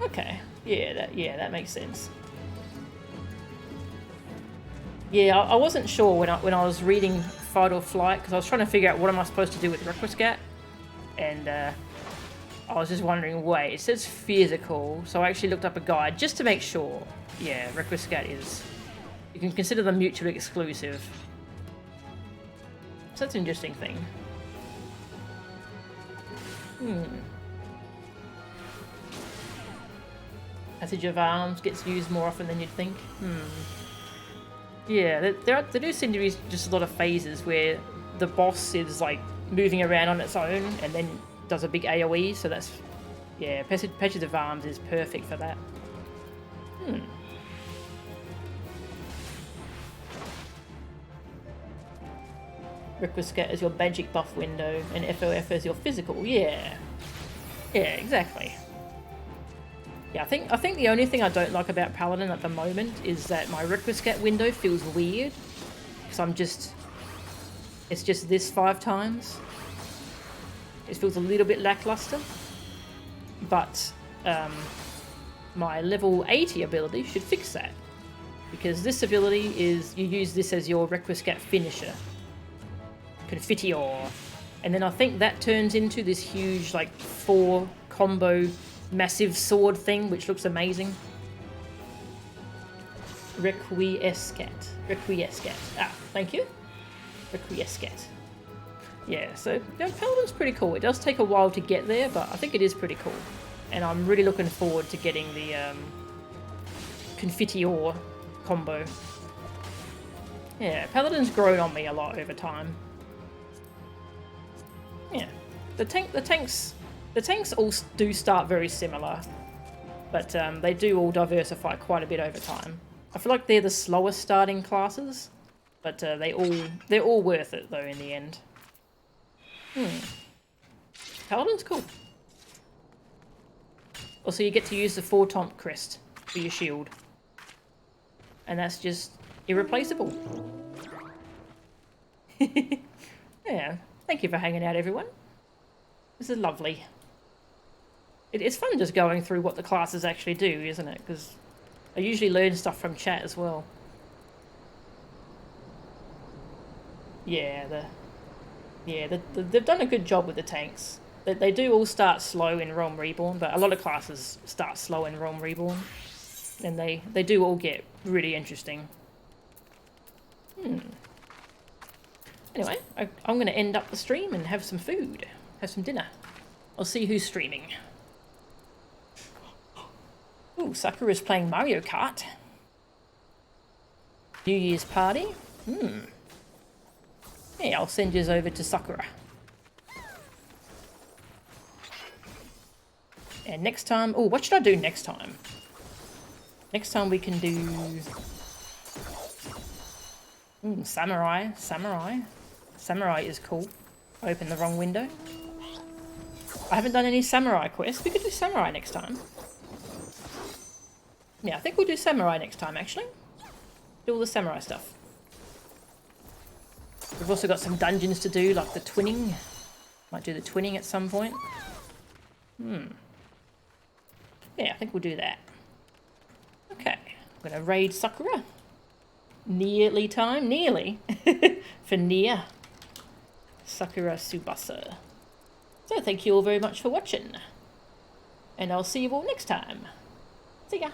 Okay, yeah, that makes sense. Yeah, I wasn't sure when I was reading fight or flight because I was trying to figure out what am I supposed to do with Requiscat, and I was just wondering. Wait, it says physical, so I actually looked up a guide just to make sure. Yeah, Requiscat is. You can consider them mutually exclusive. So that's an interesting thing. Passage of Arms gets used more often than you'd think. Yeah, there do seem to be just a lot of phases where the boss is like moving around on its own and then does a big AoE, so that's... Yeah, Passage of Arms is perfect for that. Requiscat as your magic buff window and FOF as your physical. Yeah. Yeah, exactly. Yeah, I think the only thing I don't like about Paladin at the moment is that my Requiscat window feels weird. Because it's just this 5 times. It feels a little bit lackluster. But my level 80 ability should fix that. Because this ability is, you use this as your Requiscat finisher. Confiteor. And then I think that turns into this huge, like, 4 combo massive sword thing, which looks amazing. Requiescat. Ah, thank you. Requiescat. Yeah, so Paladin's pretty cool. It does take a while to get there, but I think it is pretty cool. And I'm really looking forward to getting the Confiteor combo. Yeah, Paladin's grown on me a lot over time. Yeah, the tanks all do start very similar, but they do all diversify quite a bit over time. I feel like they're the slowest starting classes, but they're all worth it though in the end. Paladin's cool. Also, you get to use the 4-tomp crest for your shield, and that's just irreplaceable. Yeah. Thank you for hanging out, everyone. This is lovely. It's fun just going through what the classes actually do, isn't it? Because I usually learn stuff from chat as well. Yeah, they've done a good job with the tanks. They do all start slow in Realm Reborn, but a lot of classes start slow in Realm Reborn. And they do all get really interesting. Anyway, I'm going to end up the stream and have some food. Have some dinner. I'll see who's streaming. Ooh, Sakura's playing Mario Kart. New Year's party? Yeah, I'll send yours over to Sakura. And next time... Oh, what should I do next time? Next time we can do... Samurai. Samurai is cool. Open the wrong window. I haven't done any samurai quests. We could do samurai next time. Yeah, I think we'll do samurai next time, actually. Do all the samurai stuff. We've also got some dungeons to do, like the twinning. Might do the twinning at some point. Yeah, I think we'll do that. Okay, I'm going to raid Sakura. Nearly time. Nearly. For Nia. Sakura Tsubasa. So thank you all very much for watching. And I'll see you all next time. See ya.